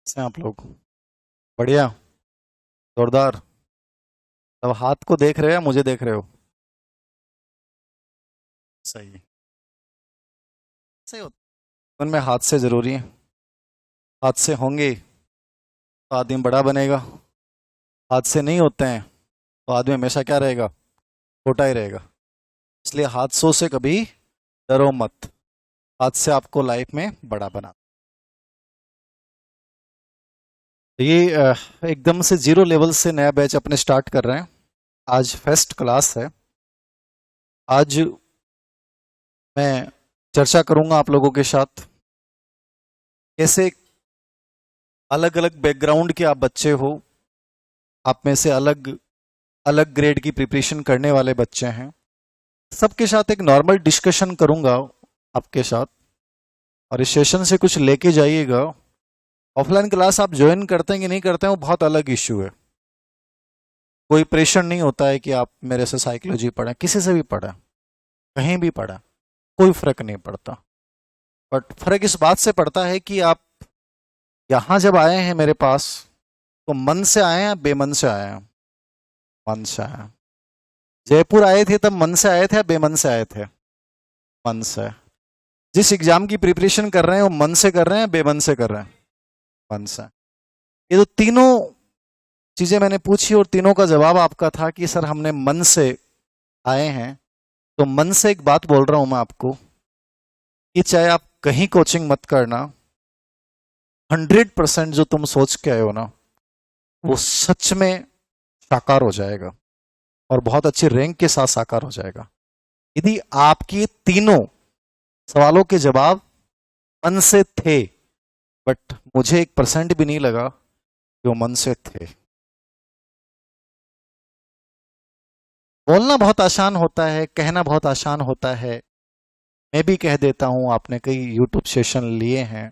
कैसे हैं आप लोग? बढ़िया। जोरदार। अब हाथ को देख रहे हो या मुझे देख रहे हो? सही। सही होता है। जीवन में हाथ से जरूरी है। हाथ से होंगे तो आदमी बड़ा बनेगा। हाथ से नहीं होते हैं तो आदमी हमेशा क्या रहेगा? छोटा ही रहेगा। इसलिए हादसों से कभी डरो मत। हाथ से आपको लाइफ में बड़ा बना। ये एकदम से जीरो लेवल से नया बैच अपने स्टार्ट कर रहे हैं। आज फर्स्ट क्लास है। आज मैं चर्चा करूंगा आप लोगों के साथ कैसे अलग अलग बैकग्राउंड के आप बच्चे हो। आप में से अलग अलग ग्रेड की प्रिपरेशन करने वाले बच्चे हैं। सबके साथ एक नॉर्मल डिस्कशन करूंगा आपके साथ। और इस सेशन से कुछ लेके जाइएगा। ऑफलाइन क्लास आप ज्वाइन करते हैं कि नहीं करते हैं वो बहुत अलग इश्यू है। कोई प्रेशर नहीं होता है कि आप मेरे से साइकोलॉजी पढ़ें, किसी से भी पढ़ें, कहीं भी पढ़ें, कोई फर्क नहीं पड़ता। बट फर्क इस बात से पड़ता है कि आप यहाँ जब आए हैं मेरे पास तो मन से आए हैं बेमन से आए हैं? मन से आए हैं। जयपुर आए थे तब मन से आए थे या बेमन से आए थे? मन से। जिस एग्जाम की प्रिपरेशन कर रहे हैं वो मन से कर रहे हैं बेमन से कर रहे हैं? मन से। ये तो तीनों चीजें मैंने पूछी और तीनों का जवाब आपका था कि सर हमने मन से आए हैं। तो मन से एक बात बोल रहा हूं मैं आपको कि चाहे आप कहीं कोचिंग मत करना, 100% जो तुम सोच के आए हो ना वो सच में साकार हो जाएगा और बहुत अच्छी रैंक के साथ साकार हो जाएगा यदि आपके तीनों सवालों के जवाब मन से थे। बट मुझे 1% भी नहीं लगा कि वो मन से थे। बोलना बहुत आसान होता है, कहना बहुत आसान होता है। मैं भी कह देता हूं, आपने कई यूट्यूब सेशन लिए हैं,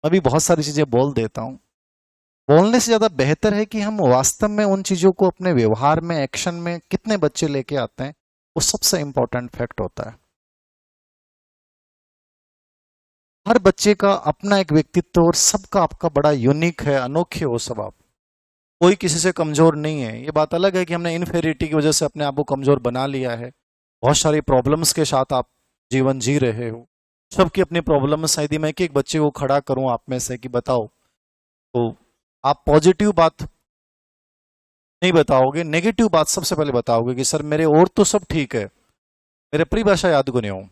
मैं भी बहुत सारी चीजें बोल देता हूं। बोलने से ज्यादा बेहतर है कि हम वास्तव में उन चीजों को अपने व्यवहार में, एक्शन में कितने बच्चे लेके आते हैं। वो सबसे इंपॉर्टेंट फैक्ट होता है। हर बच्चे का अपना एक व्यक्तित्व और सबका आपका बड़ा यूनिक है, अनोखे हो सब आप। कोई किसी से कमजोर नहीं है। ये बात अलग है कि हमने इनफेरिटी की वजह से अपने आप को कमजोर बना लिया है। बहुत सारी प्रॉब्लम्स के साथ आप जीवन जी रहे हो। सबकी अपनी प्रॉब्लम्स है। यदि मैं एक बच्चे को खड़ा करूं आप में से कि बताओ, तो आप पॉजिटिव बात नहीं बताओगे, नेगेटिव बात सबसे पहले बताओगे कि सर मेरे और तो सब ठीक है, मेरे परिभाषा याद को नहीं हूं।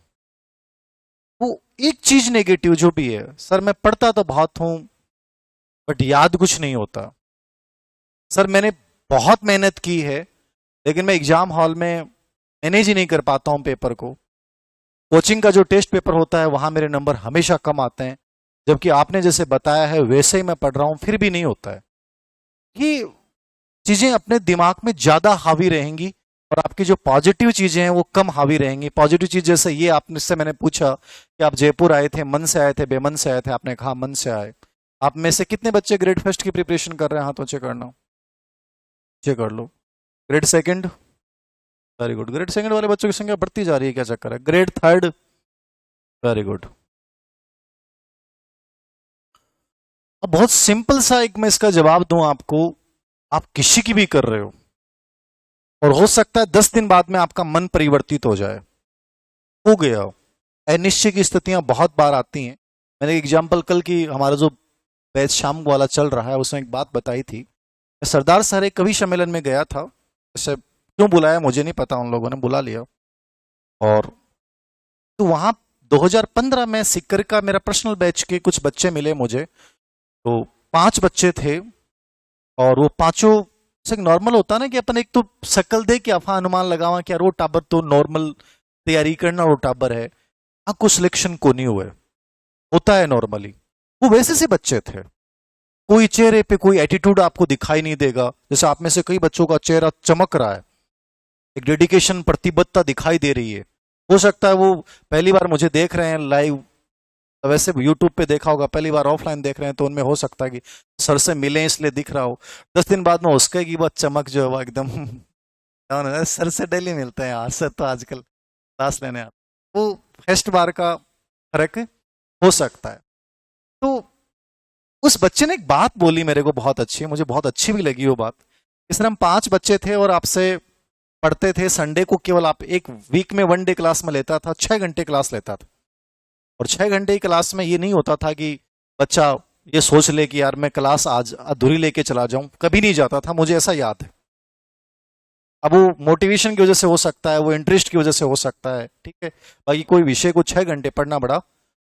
वो एक चीज नेगेटिव जो भी है, सर मैं पढ़ता तो बहुत हूं बट याद कुछ नहीं होता। सर मैंने बहुत मेहनत की है लेकिन मैं एग्जाम हॉल में मैनेज ही नहीं कर पाता हूं पेपर को। कोचिंग का जो टेस्ट पेपर होता है वहां मेरे नंबर हमेशा कम आते हैं, जबकि आपने जैसे बताया है वैसे ही मैं पढ़ रहा हूं फिर भी नहीं होता है। ये चीजें अपने दिमाग में ज्यादा हावी रहेंगी और आपकी जो पॉजिटिव चीजें हैं वो कम हावी रहेंगी। पॉजिटिव चीज जैसे ये आपने से मैंने पूछा कि आप जयपुर आए थे, मन से आए थे बेमन से आए थे? आपने कहा मन से आए। आप में से कितने बच्चे ग्रेड फर्स्ट की प्रिपरेशन कर रहे हैं? हाथों चेक करना, चेक कर लो। Grade second? Very good. Grade second वाले बच्चों की संख्या बढ़ती जा रही है, क्या चक्कर है? Grade third? Very good. अब बहुत सिंपल सा एक मैं इसका जवाब दूं आपको। आप किसी की भी कर रहे हो और हो सकता है 10 दिन बाद में आपका मन परिवर्तित हो जाए, हो गया हो। अनिश्चित की स्थितियां बहुत बार आती हैं। मैंने एग्जाम्पल कल की हमारा जो बैच शाम वाला चल रहा है उसमें एक बात बताई थी। मैं सरदार सर एक कवि सम्मेलन में गया था। जैसे क्यों बुलाया मुझे नहीं पता, उन लोगों ने बुला लिया। और तो वहां 2015 में सिक्कर का मेरा पर्सनल बैच के कुछ बच्चे मिले मुझे। तो 5 बच्चे थे और वो पांचों से नॉर्मल होता ना कि अपन एक तो शक्ल दे के अफा अनुमान लगावा कि यार वो टाबर तो नॉर्मल तैयारी करना वो टाबर है। हाँ, कुछ सिलेक्शन को नहीं हुए, होता है नॉर्मली। वो वैसे से बच्चे थे। कोई चेहरे पे कोई एटीट्यूड आपको दिखाई नहीं देगा। जैसे आप में से कई बच्चों का चेहरा चमक रहा है, एक डेडिकेशन, प्रतिबद्धता दिखाई दे रही है। हो सकता है वो पहली बार मुझे देख रहे हैं लाइव, वैसे यूट्यूब पे देखा होगा, पहली बार ऑफलाइन देख रहे हैं तो उनमें हो सकता है कि सर से मिले इसलिए दिख रहा हो। 10 दिन बाद में उसके की बात चमक जो है वो एकदम डाउन है। सर से डेली मिलते हैं यार, सर तो आजकल क्लास लेने आते। वो फर्स्ट बार का फर्क हो सकता है। तो उस बच्चे ने एक बात बोली मेरे को बहुत अच्छी, मुझे बहुत अच्छी भी लगी वो बात। इस तरह हम 5 बच्चे थे और आपसे पढ़ते थे। संडे को केवल आप एक वीक में 1 डे क्लास में लेता था, 6 घंटे क्लास लेता था। और 6 घंटे की क्लास में ये नहीं होता था कि बच्चा ये सोच ले कि यार मैं क्लास आज अधूरी लेके चला जाऊं, कभी नहीं जाता था, मुझे ऐसा याद है। अब वो मोटिवेशन की वजह से हो सकता है, वो इंटरेस्ट की वजह से हो सकता है, ठीक है। बाकी कोई विषय को 6 घंटे पढ़ना बड़ा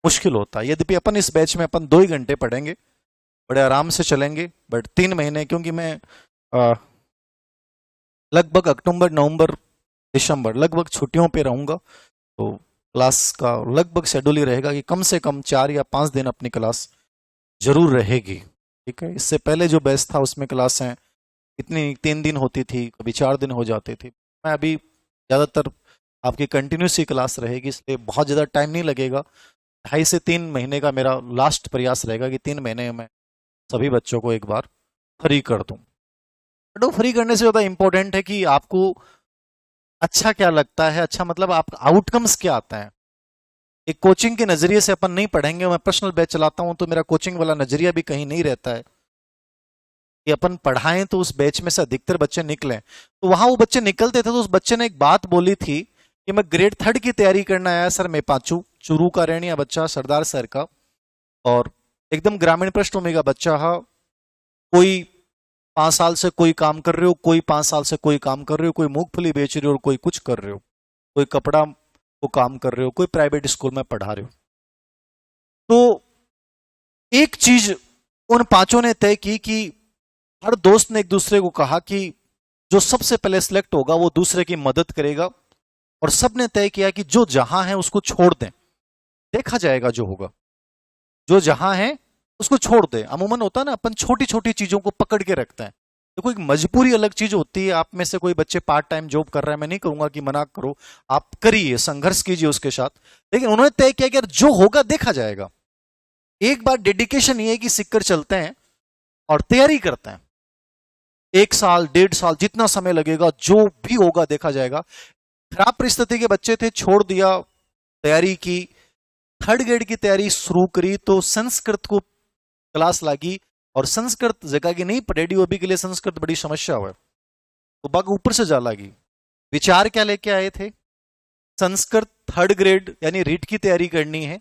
मुश्किल होता है। यद्यपि अपन इस बैच में अपन 2 ही घंटे पढ़ेंगे, बड़े आराम से चलेंगे। बट 3 महीने, क्योंकि मैं लगभग अक्टूबर नवंबर दिसंबर लगभग छुट्टियों पे रहूंगा, तो क्लास का लगभग शेड्यूल ही रहेगा कि कम से कम 4 या 5 दिन अपनी क्लास जरूर रहेगी, ठीक है। इससे पहले जो बैच था उसमें क्लासें इतनी 3 दिन होती थी, कभी 4 दिन हो जाती थी। मैं अभी ज़्यादातर आपकी कंटिन्यूस ही क्लास रहेगी, इसलिए बहुत ज़्यादा टाइम नहीं लगेगा। 2.5 से 3 महीने का मेरा लास्ट प्रयास रहेगा कि 3 महीने में सभी बच्चों को एक बार फ्री कर दूं। बट वो फ्री करने से ज़्यादा इंपॉर्टेंट है कि आपको अच्छा क्या लगता है, अच्छा मतलब आपका आउटकम्स क्या आता है। एक कोचिंग के नजरिए से अपन नहीं पढ़ेंगे। मैं पर्सनल बैच चलाता हूं तो मेरा कोचिंग वाला नजरिया भी कहीं नहीं रहता है कि अपन पढ़ाएं तो उस बैच में से अधिकतर बच्चे निकलें। तो वहां वो बच्चे निकलते थे तो उस बच्चे ने एक बात बोली थी कि मैं ग्रेड 3 की तैयारी करना आया सर। मैं पांचू चुरू का रहनिया बच्चा, सरदार सर का, और एकदम ग्रामीण पृष्ठभूमि का बच्चा है। कोई 5 साल से कोई काम कर रहे हो, कोई 5 साल से कोई काम कर रहे हो, कोई मूंगफली बेच रहे हो और कोई कुछ कर रहे हो, कोई कपड़ा को काम कर रहे हो, कोई प्राइवेट स्कूल में पढ़ा रहे हो। तो एक चीज उन पांचों ने तय की कि हर दोस्त ने एक दूसरे को कहा कि जो सबसे पहले सिलेक्ट होगा वो दूसरे की मदद करेगा, और सबने तय किया कि जो जहां है उसको छोड़ दें, देखा जाएगा जो होगा। जो जहां है उसको छोड़ दे। अमूमन होता है ना, अपन छोटी छोटी चीजों को पकड़ के रखते हैं। देखो एक मजबूरी अलग चीज होती है। आप में से कोई बच्चे पार्ट टाइम जॉब कर रहे हैं, मैं नहीं कहूंगा कि मना करो, आप करिए, संघर्ष कीजिए उसके साथ। लेकिन उन्होंने तय किया कि यार जो होगा देखा जाएगा। एक बार डेडिकेशन ये है कि सीख कर चलते हैं और तैयारी करते हैं। 1 साल 1.5 साल जितना समय लगेगा, जो भी होगा देखा जाएगा। खराब परिस्थिति के बच्चे थे, छोड़ दिया, तैयारी की, 3rd ग्रेड की तैयारी शुरू करी तो संस्कृत को क्लास लगी, और संस्कृत जगह की नहीं पढ़ेडी ओबी के लिए संस्कृत बड़ी समस्या हुआ, तो बाग ऊपर से जा लगी। विचार क्या लेके आए थे, संस्कृत 3rd ग्रेड यानी रीट की तैयारी करनी है,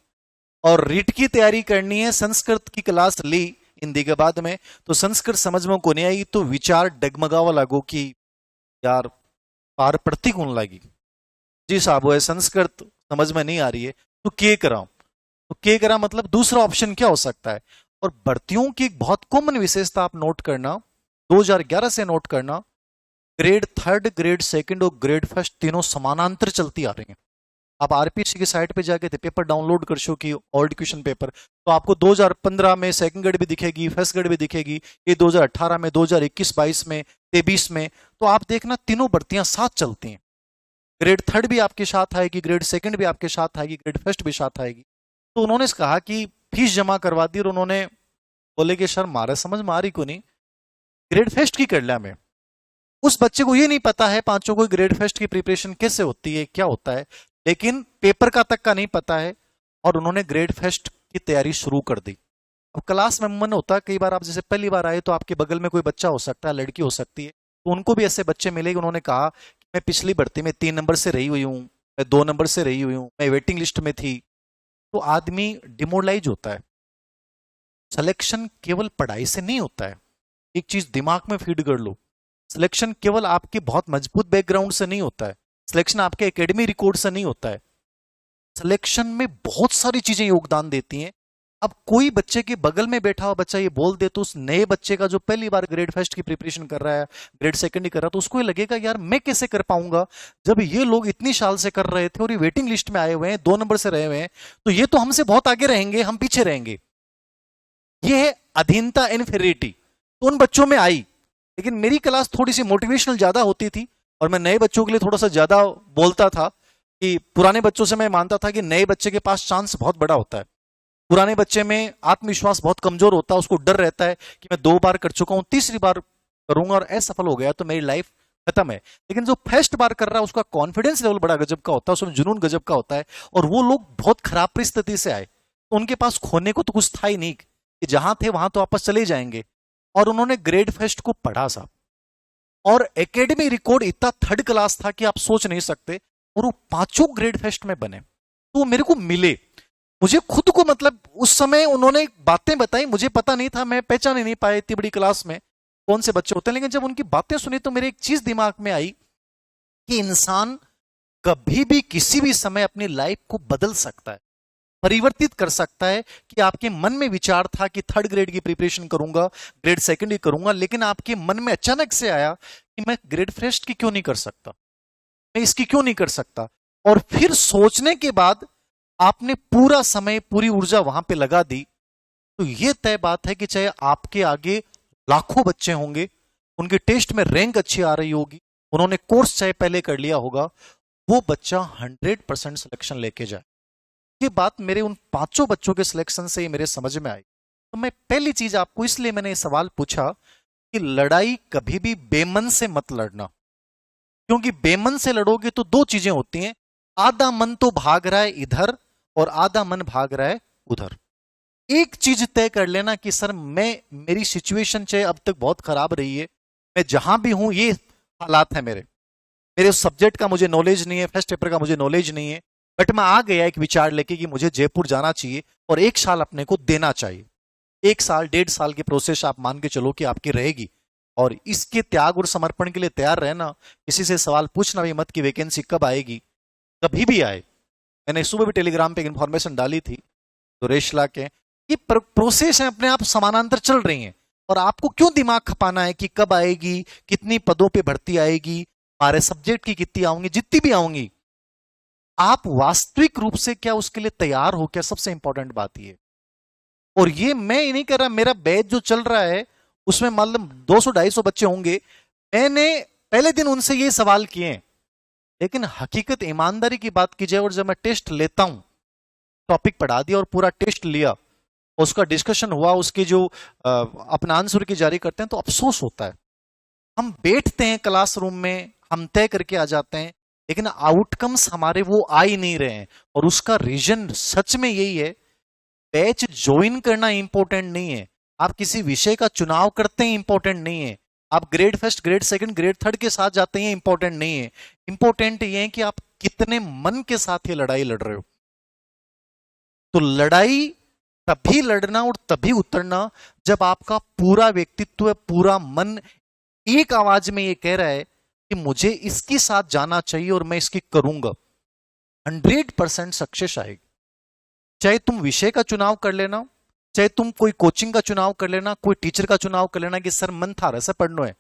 और रीट की तैयारी करनी है। संस्कृत की क्लास ली हिंदी के बाद में, तो संस्कृत समझ में को नहीं आई, तो विचार डगमगावा लागो कि यार पार प्रतीक होने लगी। जी साहब वो है संस्कृत समझ में नहीं आ रही है, तो के करा, तो के करा मतलब दूसरा ऑप्शन क्या हो सकता है। और भर्तियों की एक बहुत कॉमन विशेषता आप नोट करना, 2011 से नोट करना, ग्रेड 3rd ग्रेड 2nd और ग्रेड 1st तीनों समानांतर चलती आ रही हैं। आप आरपीसी की साइट पे जाके पेपर डाउनलोड कर शो की ओल्ड क्वेश्चन पेपर, तो आपको 2015 में 2nd ग्रेड भी दिखेगी, 1st ग्रेड भी दिखेगी, ये 2018 में, 2021-22 में, 23 में, तो आप देखना तीनों भर्तियां साथ चलती हैं। ग्रेड 3rd भी आपके साथ आएगी, ग्रेड 2nd भी आपके साथ आएगी, ग्रेड 1st भी साथ आएगी। तो उन्होंने कहा कि फीस जमा करवा दी, और उन्होंने बोले कि सर मारे समझ में आ रही को नहीं, ग्रेड 1st की कर लिया मैं। उस बच्चे को ये नहीं पता है पांचों को ग्रेड 1st की प्रिपरेशन कैसे होती है, क्या होता है, लेकिन पेपर का तक का नहीं पता है, और उन्होंने ग्रेड 1st की तैयारी शुरू कर दी। अब क्लास में मन होता है, कई बार आप जैसे पहली बार आए तो आपके बगल में कोई बच्चा हो सकता है, लड़की हो सकती है, तो उनको भी ऐसे बच्चे मिलेंगे। उन्होंने कहा कि मैं पिछली भर्ती में 3 नंबर से रही हुई हूँ, मैं 2 नंबर से रही हुई हूँ, मैं वेटिंग लिस्ट में थी। तो आदमी डिमोरलाइज होता है। सिलेक्शन केवल पढ़ाई से नहीं होता है, एक चीज दिमाग में फीड कर लो, सिलेक्शन केवल आपके बहुत मजबूत बैकग्राउंड से नहीं होता है, सिलेक्शन आपके एकेडमी रिकॉर्ड से नहीं होता है। सिलेक्शन में बहुत सारी चीजें योगदान देती हैं। अब कोई बच्चे के बगल में बैठा हुआ बच्चा ये बोल दे, तो उस नए बच्चे का जो पहली बार ग्रेड 1st की प्रिपरेशन कर रहा है, ग्रेड 2nd ही कर रहा है, तो उसको ये लगेगा यार मैं कैसे कर पाऊंगा, जब ये लोग इतनी साल से कर रहे थे और ये वेटिंग लिस्ट में आए हुए हैं, 2 नंबर से रहे हुए हैं, तो ये तो हमसे बहुत आगे रहेंगे, हम पीछे रहेंगे। ये है अधीनता, इनफेरिटी, तो उन बच्चों में आई। लेकिन मेरी क्लास थोड़ी सी मोटिवेशनल ज्यादा होती थी, और मैं नए बच्चों के लिए थोड़ा सा ज्यादा बोलता था। कि पुराने बच्चों से मैं मानता था कि नए बच्चे के पास चांस बहुत बड़ा होता है। पुराने बच्चे में आत्मविश्वास बहुत कमजोर होता है, उसको डर रहता है कि मैं 2 बार कर चुका हूं, तीसरी बार करूंगा और असफल हो गया तो मेरी लाइफ खत्म है। लेकिन जो फर्स्ट बार कर रहा है उसका कॉन्फिडेंस लेवल बड़ा गजब का होता है, उसमें जुनून गजब का होता है। और वो लोग बहुत खराब परिस्थिति से आए, तो उनके पास खोने को तो कुछ था ही नहीं। कि जहां थे वहां तो वापस चले जाएंगे। और उन्होंने ग्रेड फेस्ट को पढ़ा साहब, और एकेडमी रिकॉर्ड इतना थर्ड क्लास था कि आप सोच नहीं सकते, और वो पांचों ग्रेड फेस्ट में बने। तो वो मेरे को मिले, मुझे खुद को मतलब उस समय उन्होंने बातें बताई, मुझे पता नहीं था, मैं पहचान ही नहीं पाया इतनी बड़ी क्लास में कौन से बच्चे होते हैं। लेकिन जब उनकी बातें सुनी तो मेरे एक चीज दिमाग में आई कि इंसान कभी भी किसी भी समय अपनी लाइफ को बदल सकता है, परिवर्तित कर सकता है। कि आपके मन में विचार था कि थर्ड ग्रेड की प्रिपरेशन करूंगा, ग्रेड सेकंड की करूंगा, लेकिन आपके मन में अचानक से आया कि मैं ग्रेड फर्स्ट की क्यों नहीं कर सकता, मैं इसकी क्यों नहीं कर सकता। और फिर सोचने के बाद आपने पूरा समय, पूरी ऊर्जा वहां पे लगा दी। तो यह तय बात है कि चाहे आपके आगे लाखों बच्चे होंगे, उनके टेस्ट में रैंक अच्छी आ रही होगी, उन्होंने कोर्स चाहे पहले कर लिया होगा, वो बच्चा 100% सिलेक्शन लेके जाए। ये बात मेरे उन पांचों बच्चों के सिलेक्शन से ही मेरे समझ में आई। तो मैं पहली चीज आपको इसलिए मैंने ये सवाल पूछा कि लड़ाई कभी भी बेमन से मत लड़ना, क्योंकि बेमन से लड़ोगे तो दो चीजें होती हैं, आधा मन तो भाग रहा है इधर और आधा मन भाग रहा है उधर। एक चीज तय कर लेना कि सर मेरी सिचुएशन चाहे अब तक बहुत खराब रही है, मैं जहां भी हूं ये हालात है मेरे मेरे उस सब्जेक्ट का मुझे नॉलेज नहीं है, फर्स्ट पेपर का मुझे नॉलेज नहीं है, बट मैं आ गया एक विचार लेके कि मुझे जयपुर जाना चाहिए और एक साल अपने को देना चाहिए। एक साल 1.5 साल की प्रोसेस आप मान के चलो कि आपकी रहेगी, और इसके त्याग और समर्पण के लिए तैयार रहना। किसी से सवाल पूछना भी मत कि वैकेंसी कब आएगी, कभी भी आए। मैंने सुबह भी टेलीग्राम पे एक इन्फॉर्मेशन डाली थी सुरेशला के कि प्रोसेस है अपने आप समानांतर चल रही हैं, और आपको क्यों दिमाग खपाना है कि कब आएगी, कितनी पदों पे भर्ती आएगी, हमारे सब्जेक्ट की कितनी आऊंगी, जितनी भी आऊंगी आप वास्तविक रूप से क्या उसके लिए तैयार हो क्या, सबसे इंपॉर्टेंट बात ये। और ये मैं ही नहीं कर रहा, मेरा बैच जो चल रहा है उसमें मतलब 200-250 बच्चे होंगे। मैंने पहले दिन उनसे ये सवाल किए, लेकिन हकीकत ईमानदारी की बात की जाए और जब मैं टेस्ट लेता हूं, टॉपिक पढ़ा दिया और पूरा टेस्ट लिया, उसका डिस्कशन हुआ, उसके जो अपना आंसर की जारी करते हैं, तो अफसोस होता है। हम बैठते हैं क्लासरूम में, हम तय करके आ जाते हैं, लेकिन आउटकम्स हमारे वो आ ही नहीं रहे हैं। और उसका रीजन सच में यही है, बैच ज्वाइन करना इंपॉर्टेंट नहीं है, आप किसी विषय का चुनाव करते हैं इंपॉर्टेंट नहीं है, आप grade first, grade second, grade third के साथ जाते हैं इंपॉर्टेंट नहीं है। इंपॉर्टेंट ये है कि आप कितने मन के साथ ये लड़ाई लड़ रहे हो। तो लड़ाई तभी लड़ना और तभी उतरना जब आपका पूरा व्यक्तित्व, पूरा मन एक आवाज में ये कह रहा है कि मुझे इसके साथ जाना चाहिए और मैं इसकी करूंगा। 100% सक्सेस आएगी। चाहे तुम विषय का चुनाव कर लेना, चाहे तुम कोई कोचिंग का चुनाव कर लेना, कोई टीचर का चुनाव कर लेना कि सर मन था रहा से पढ़नो है,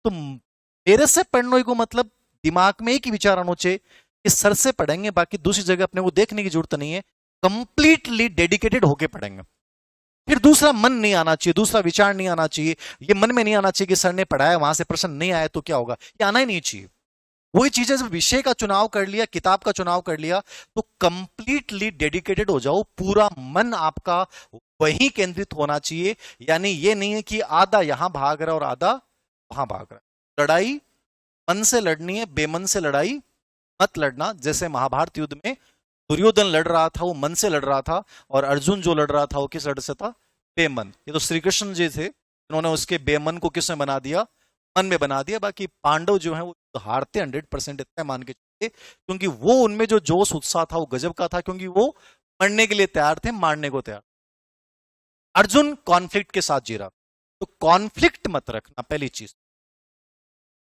तो मेरे से पढ़ने को मतलब दिमाग में एक ही विचार आना चाहिए कि सर से पढ़ेंगे, बाकी दूसरी जगह अपने को देखने की जरूरत नहीं है, कंप्लीटली डेडिकेटेड होके पढ़ेंगे। फिर दूसरा मन नहीं आना चाहिए, दूसरा विचार नहीं आना चाहिए, ये मन में नहीं आना चाहिए कि सर ने पढ़ाया वहां से प्रश्न नहीं आया तो क्या होगा, ये आना ही नहीं चाहिए। वही चीजें जब विषय का चुनाव कर लिया, किताब का चुनाव कर लिया, तो कंप्लीटली डेडिकेटेड हो जाओ, पूरा मन आपका वहीं केंद्रित होना चाहिए। यानी ये नहीं है कि आधा यहां भाग रहा है और आधा वहां भाग रहा है। लड़ाई मन से लड़नी है, बेमन से लड़ाई मत लड़ना। जैसे महाभारत युद्ध में दुर्योधन लड़ रहा था वो मन से लड़ रहा था, और अर्जुन जो लड़ रहा था वो किस लड़ से था, बेमन। ये तो श्री कृष्ण जी थे, उन्होंने उसके बेमन को किसमें बना दिया, मन में बना दिया। बाकी पांडव जो है वो हारते 100% इतना मान के चलते, क्योंकि वो उनमें जो जोश उत्साह था वो गजब का था, क्योंकि वो मरने के लिए तैयार थे, मारने को तैयार। अर्जुन कॉन्फ्लिक्ट के साथ जी रहा। तो कॉन्फ्लिक्ट मत रखना, पहली चीज।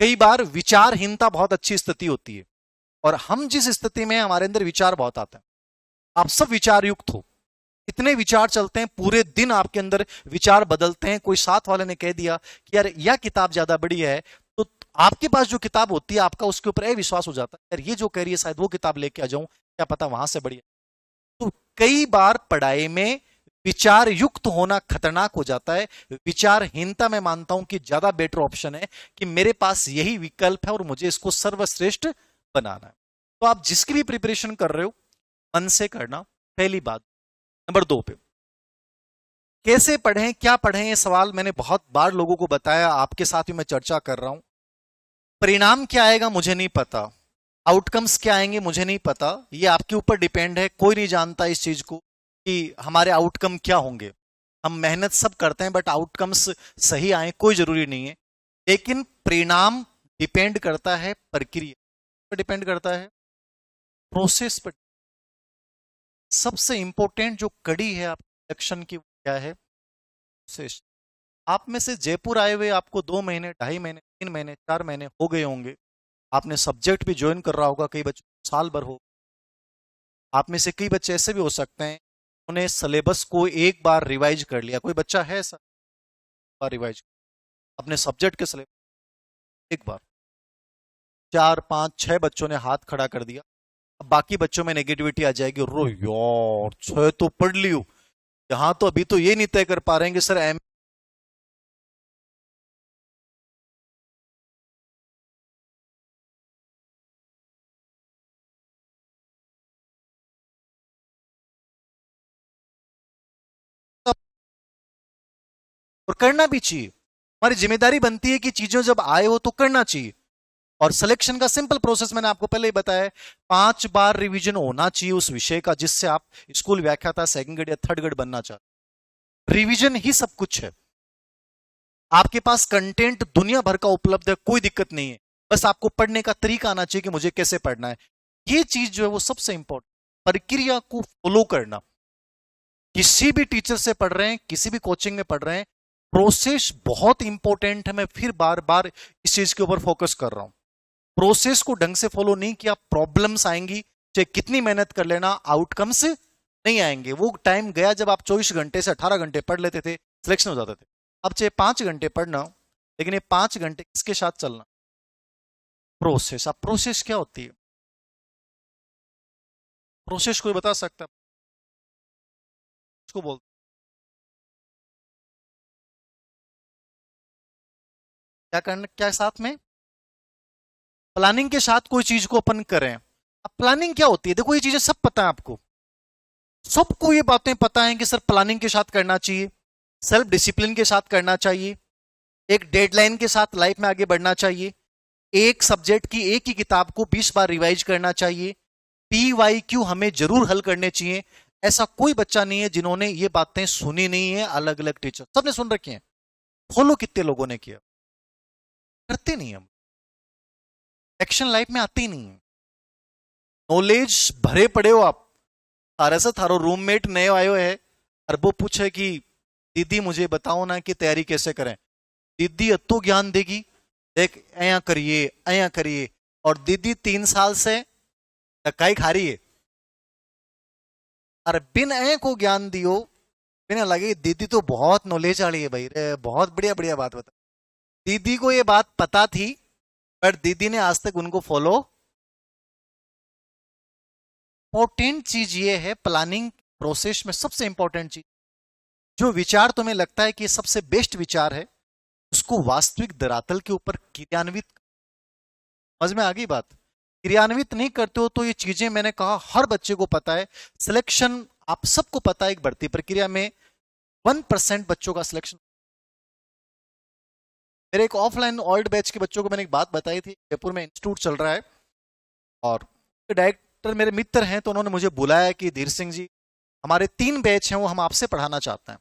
कई बार विचारहीनता बहुत अच्छी स्थिति होती है, और हम जिस स्थिति में हमारे अंदर विचार बहुत आते हैं, आप सब विचार युक्त हो, इतने विचार चलते हैं पूरे दिन, आपके अंदर विचार बदलते हैं। कोई साथ वाले ने कह दिया कि यार यह किताब ज्यादा बड़ी है, तो आपके पास जो किताब होती है आपका उसके ऊपर विश्वास हो जाता है, यार ये जो कह रही है शायद वो किताब लेके आ जाऊं, क्या पता वहां से बड़ी है। तो कई बार पढ़ाई में विचार युक्त होना खतरनाक हो जाता है। विचारहीनता मैं मानता हूं कि ज्यादा बेटर ऑप्शन है कि मेरे पास यही विकल्प है और मुझे इसको सर्वश्रेष्ठ बनाना है। तो आप जिसकी भी प्रिपरेशन कर रहे हो मन से करना, पहली बात। नंबर 2 पे कैसे पढ़ें, क्या पढ़ें, ये सवाल मैंने बहुत बार लोगों को बताया, आपके साथ भी मैं चर्चा कर रहा हूं। परिणाम क्या आएगा मुझे नहीं पता, आउटकम्स क्या आएंगे मुझे नहीं पता, ये आपके ऊपर डिपेंड है। कोई नहीं जानता इस चीज को कि हमारे आउटकम क्या होंगे। हम मेहनत सब करते हैं बट आउटकम्स सही आए कोई जरूरी नहीं है, लेकिन परिणाम डिपेंड करता है प्रक्रिया पर, डिपेंड करता है प्रोसेस पर। सबसे इंपॉर्टेंट जो कड़ी है आप सिलेक्शन की, वो क्या है? प्रोसेस। आप में से जयपुर आए हुए आपको 2 महीने, 2.5 महीने, 3 महीने, 4 महीने हो गए होंगे। आपने सब्जेक्ट भी ज्वाइन कर रहा होगा, कई बच्चों को साल भर हो। आप में से कई बच्चे ऐसे भी हो सकते हैं उन्हें सिलेबस को एक बार रिवाइज कर लिया। कोई बच्चा है ऐसा, बार रिवाइज अपने सब्जेक्ट के सिलेबस एक बार? 4, 5, 6 बच्चों ने हाथ खड़ा कर दिया। अब बाकी बच्चों में नेगेटिविटी आ जाएगी, रो यार 6 तो पढ़ लियो, यहाँ तो अभी तो ये नहीं तय कर पा रहे हैं कि सर एम और करना भी चाहिए। हमारी जिम्मेदारी बनती है कि चीजों जब आए हो तो करना चाहिए। और सिलेक्शन का सिंपल प्रोसेस मैंने आपको पहले ही बताया है, 5 बार रिवीजन होना चाहिए उस विषय का जिससे आप स्कूल व्याख्याता सेकंड ग्रेड या थर्ड ग्रेड बनना चाहते। रिवीजन ही सब कुछ है। आपके पास कंटेंट दुनिया भर का उपलब्ध है, कोई दिक्कत नहीं है, बस आपको पढ़ने का तरीका आना चाहिए कि मुझे कैसे पढ़ना है। ये चीज जो है वो सबसे इंपॉर्टेंट, प्रक्रिया को फॉलो करना। किसी भी टीचर से पढ़ रहे हैं, किसी भी कोचिंग में पढ़ रहे हैं, प्रोसेस बहुत इंपॉर्टेंट है। मैं फिर बार बार इस चीज के ऊपर फोकस कर रहा हूं। प्रोसेस को ढंग से फॉलो नहीं किया, प्रॉब्लम्स आएंगी, चाहे कितनी मेहनत कर लेना, आउटकम्स नहीं आएंगे। वो टाइम गया जब आप 24 घंटे से 18 घंटे पढ़ लेते थे, सिलेक्शन हो जाते थे। अब चाहे 5 घंटे पढ़ना हो, लेकिन ये 5 घंटे किसके साथ चलना? प्रोसेस। अब प्रोसेस क्या होती है? प्रोसेस कोई बता सकता है? उसको बोलते क्या करना, क्या साथ में प्लानिंग के साथ कोई चीज को अपन करें। अब प्लानिंग क्या होती है? देखो ये चीजें सब पता है आपको, सबको ये बातें पता है कि सर प्लानिंग के साथ करना चाहिए, सेल्फ डिसिप्लिन के साथ करना चाहिए, एक डेडलाइन के साथ लाइफ में आगे बढ़ना चाहिए, एक सब्जेक्ट की एक ही किताब को 20 बार रिवाइज करना चाहिए, PYQ हमें जरूर हल करने चाहिए। ऐसा कोई बच्चा नहीं है जिन्होंने ये बातें सुनी नहीं है। अलग अलग टीचर सबने सुन रखी हैं, फॉलो कितने लोगों ने किया? करते नहीं हम, एक्शन लाइफ में आते ही नहीं है। नॉलेज भरे पड़े हो आप, थारे से थारो रूममेट नए आयो है और वो पूछे कि दीदी मुझे बताओ ना कि तैयारी कैसे करें। दीदी अतो ज्ञान देगी, देख ऐया करिए, और दीदी 3 साल से धक्का ही खा रही है। और बिन ऐ को ज्ञान दियो, बिना लगे दीदी तो बहुत नॉलेज वाली है भाई रे, बहुत बढ़िया बढ़िया बात बता। दीदी को ये बात पता थी, पर दीदी ने आज तक उनको फॉलो। इंपॉर्टेंट चीज ये है प्लानिंग प्रोसेस में, सबसे इंपॉर्टेंट चीज, जो विचार तुम्हें लगता है कि सबसे बेस्ट विचार है, उसको वास्तविक धरातल के ऊपर क्रियान्वित। समझ में आ गई बात? क्रियान्वित नहीं करते हो तो ये चीजें मैंने कहा हर बच्चे को पता है। सिलेक्शन आप सबको पता है, एक भर्ती प्रक्रिया में 1% बच्चों का सिलेक्शन। मेरे एक ऑफलाइन ओल्ड बैच के बच्चों को मैंने एक बात बताई थी, जयपुर में इंस्टीट्यूट चल रहा है और डायरेक्टर मेरे मित्र हैं, तो उन्होंने मुझे बुलाया कि धीर सिंह जी, हमारे 3 बैच हैं वो हम आपसे पढ़ाना चाहते हैं।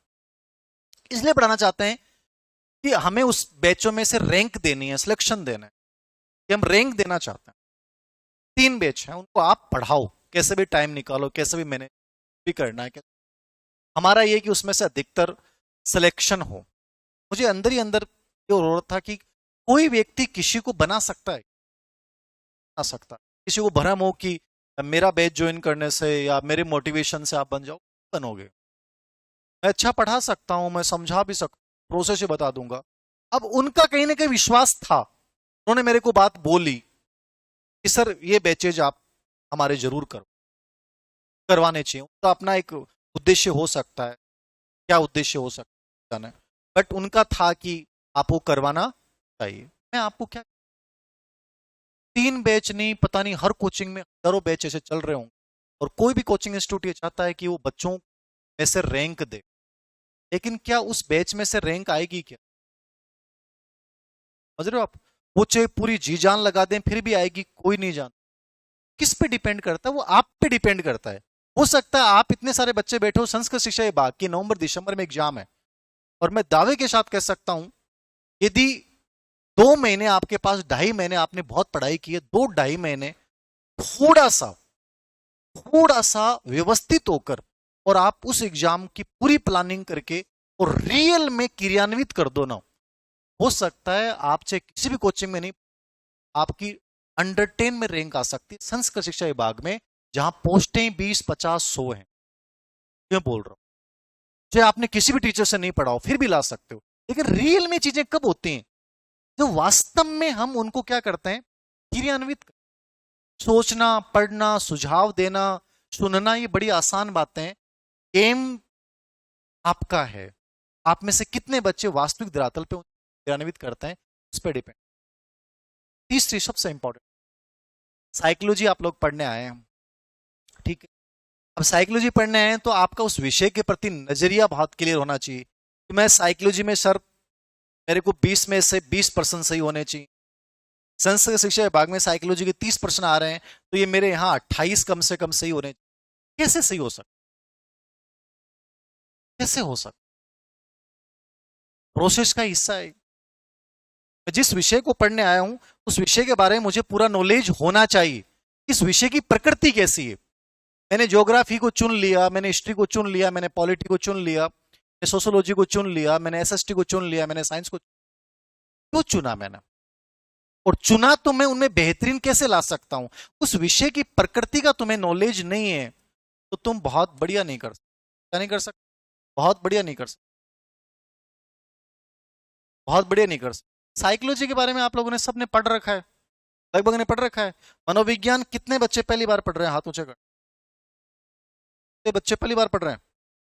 इसलिए पढ़ाना चाहते हैं कि हमें उस बैचों में से रैंक देनी है, सिलेक्शन देना है, कि हम रैंक देना चाहते हैं। 3 बैच हैं, उनको आप पढ़ाओ, कैसे भी टाइम निकालो, कैसे भी मैंने भी करना है। हमारा ये कि उसमें से अधिकतर सिलेक्शन हो। मुझे अंदर ही अंदर ये हो रहा था कि कोई व्यक्ति किसी को बना सकता है, बना सकता है। किसी को भ्रम हो कि मेरा बैच ज्वाइन करने से या मेरे मोटिवेशन से आप बन जाओ, बनोगे। मैं अच्छा पढ़ा सकता हूं, मैं समझा भी सकता हूं, प्रोसेस ही बता दूंगा। अब उनका कहीं ना कहीं विश्वास था, उन्होंने मेरे को बात बोली कि सर ये बैचेज आप हमारे जरूर करो, करवाने चाहिए। उनका अपना एक उद्देश्य हो सकता है, क्या उद्देश्य हो सकता है, बट उनका था कि आपको करवाना चाहिए। मैं आपको क्या, 3 बैच नहीं, पता नहीं हर कोचिंग में हजारों बैच ऐसे चल रहे होंगे, और कोई भी कोचिंग इंस्टीट्यूट ये चाहता है कि वो बच्चों में से रैंक दे, लेकिन क्या उस बैच में से रैंक आएगी क्या? समझ रहे हो आप? वो चाहे पूरी जी जान लगा दें फिर भी आएगी, कोई नहीं जानता। किस पे डिपेंड करता है? वो आप पे डिपेंड करता है। हो सकता है आप इतने सारे बच्चे बैठे हो संस्कृत शिक्षा विभाग की, नवंबर दिसंबर में एग्जाम है, और मैं दावे के साथ कह सकता हूं यदि 2 महीने आपके पास, 2.5 महीने आपने बहुत पढ़ाई की है, 2-2.5 महीने थोड़ा सा व्यवस्थित होकर और आप उस एग्जाम की पूरी प्लानिंग करके और रियल में क्रियान्वित कर दो ना, हो सकता है आप चाहे किसी भी कोचिंग में नहीं, आपकी अंडर 10 में रैंक आ सकती है संस्कृत शिक्षा विभाग में, जहां पोस्टें 20, 50, 100 हैं। क्यों बोल रहा हूं, चाहे आपने किसी भी टीचर से नहीं पढ़ा हो फिर भी ला सकते हो, लेकिन रियल में चीजें कब होती हैं, जो वास्तव में हम उनको क्या करते हैं, क्रियान्वित। सोचना, पढ़ना, सुझाव देना, सुनना, ये बड़ी आसान बातें हैं। गेम आपका है, आप में से कितने बच्चे वास्तविक धरातल पे क्रियान्वित करते हैं, उस पर डिपेंड। तीसरी सबसे इंपॉर्टेंट, साइकोलॉजी आप लोग पढ़ने आए हैं, ठीक है। अब साइकोलॉजी पढ़ने आए हैं तो आपका उस विषय के प्रति नजरिया बहुत क्लियर होना चाहिए कि मैं साइकोलॉजी में सर मेरे को 20 में से 20% सही होने चाहिए, संस्कृत शिक्षा विभाग में साइकोलॉजी के 30% आ रहे हैं तो ये मेरे यहाँ 28 कम से कम सही होने चाहिए। कैसे सही हो सकता, कैसे हो सकता, प्रोसेस का हिस्सा है। मैं जिस विषय को पढ़ने आया हूं उस विषय के बारे में मुझे पूरा नॉलेज होना चाहिए, इस विषय की प्रकृति कैसी है। मैंने ज्योग्राफी को चुन लिया, मैंने हिस्ट्री को चुन लिया, मैंने पॉलिटी को चुन लिया, मैंने सोशोलॉजी को चुन लिया, मैंने एसएसटी को चुन लिया, मैंने साइंस को क्यों चुना मैंने, और चुना तो मैं उनमें बेहतरीन कैसे ला सकता हूं। उस विषय की प्रकृति का तुम्हें नॉलेज नहीं है तो तुम बहुत बढ़िया नहीं कर सकते। क्या नहीं कर सकते, बहुत बढ़िया नहीं कर सकते, बहुत बढ़िया नहीं कर सकते। साइकोलॉजी के बारे में आप लोगों ने सबने पढ़ रखा है, लगभग ने पढ़ रखा है। मनोविज्ञान कितने बच्चे पहली बार पढ़ रहे हैं, हाथ ऊंचे कर, कितने बच्चे पहली बार पढ़ रहे हैं,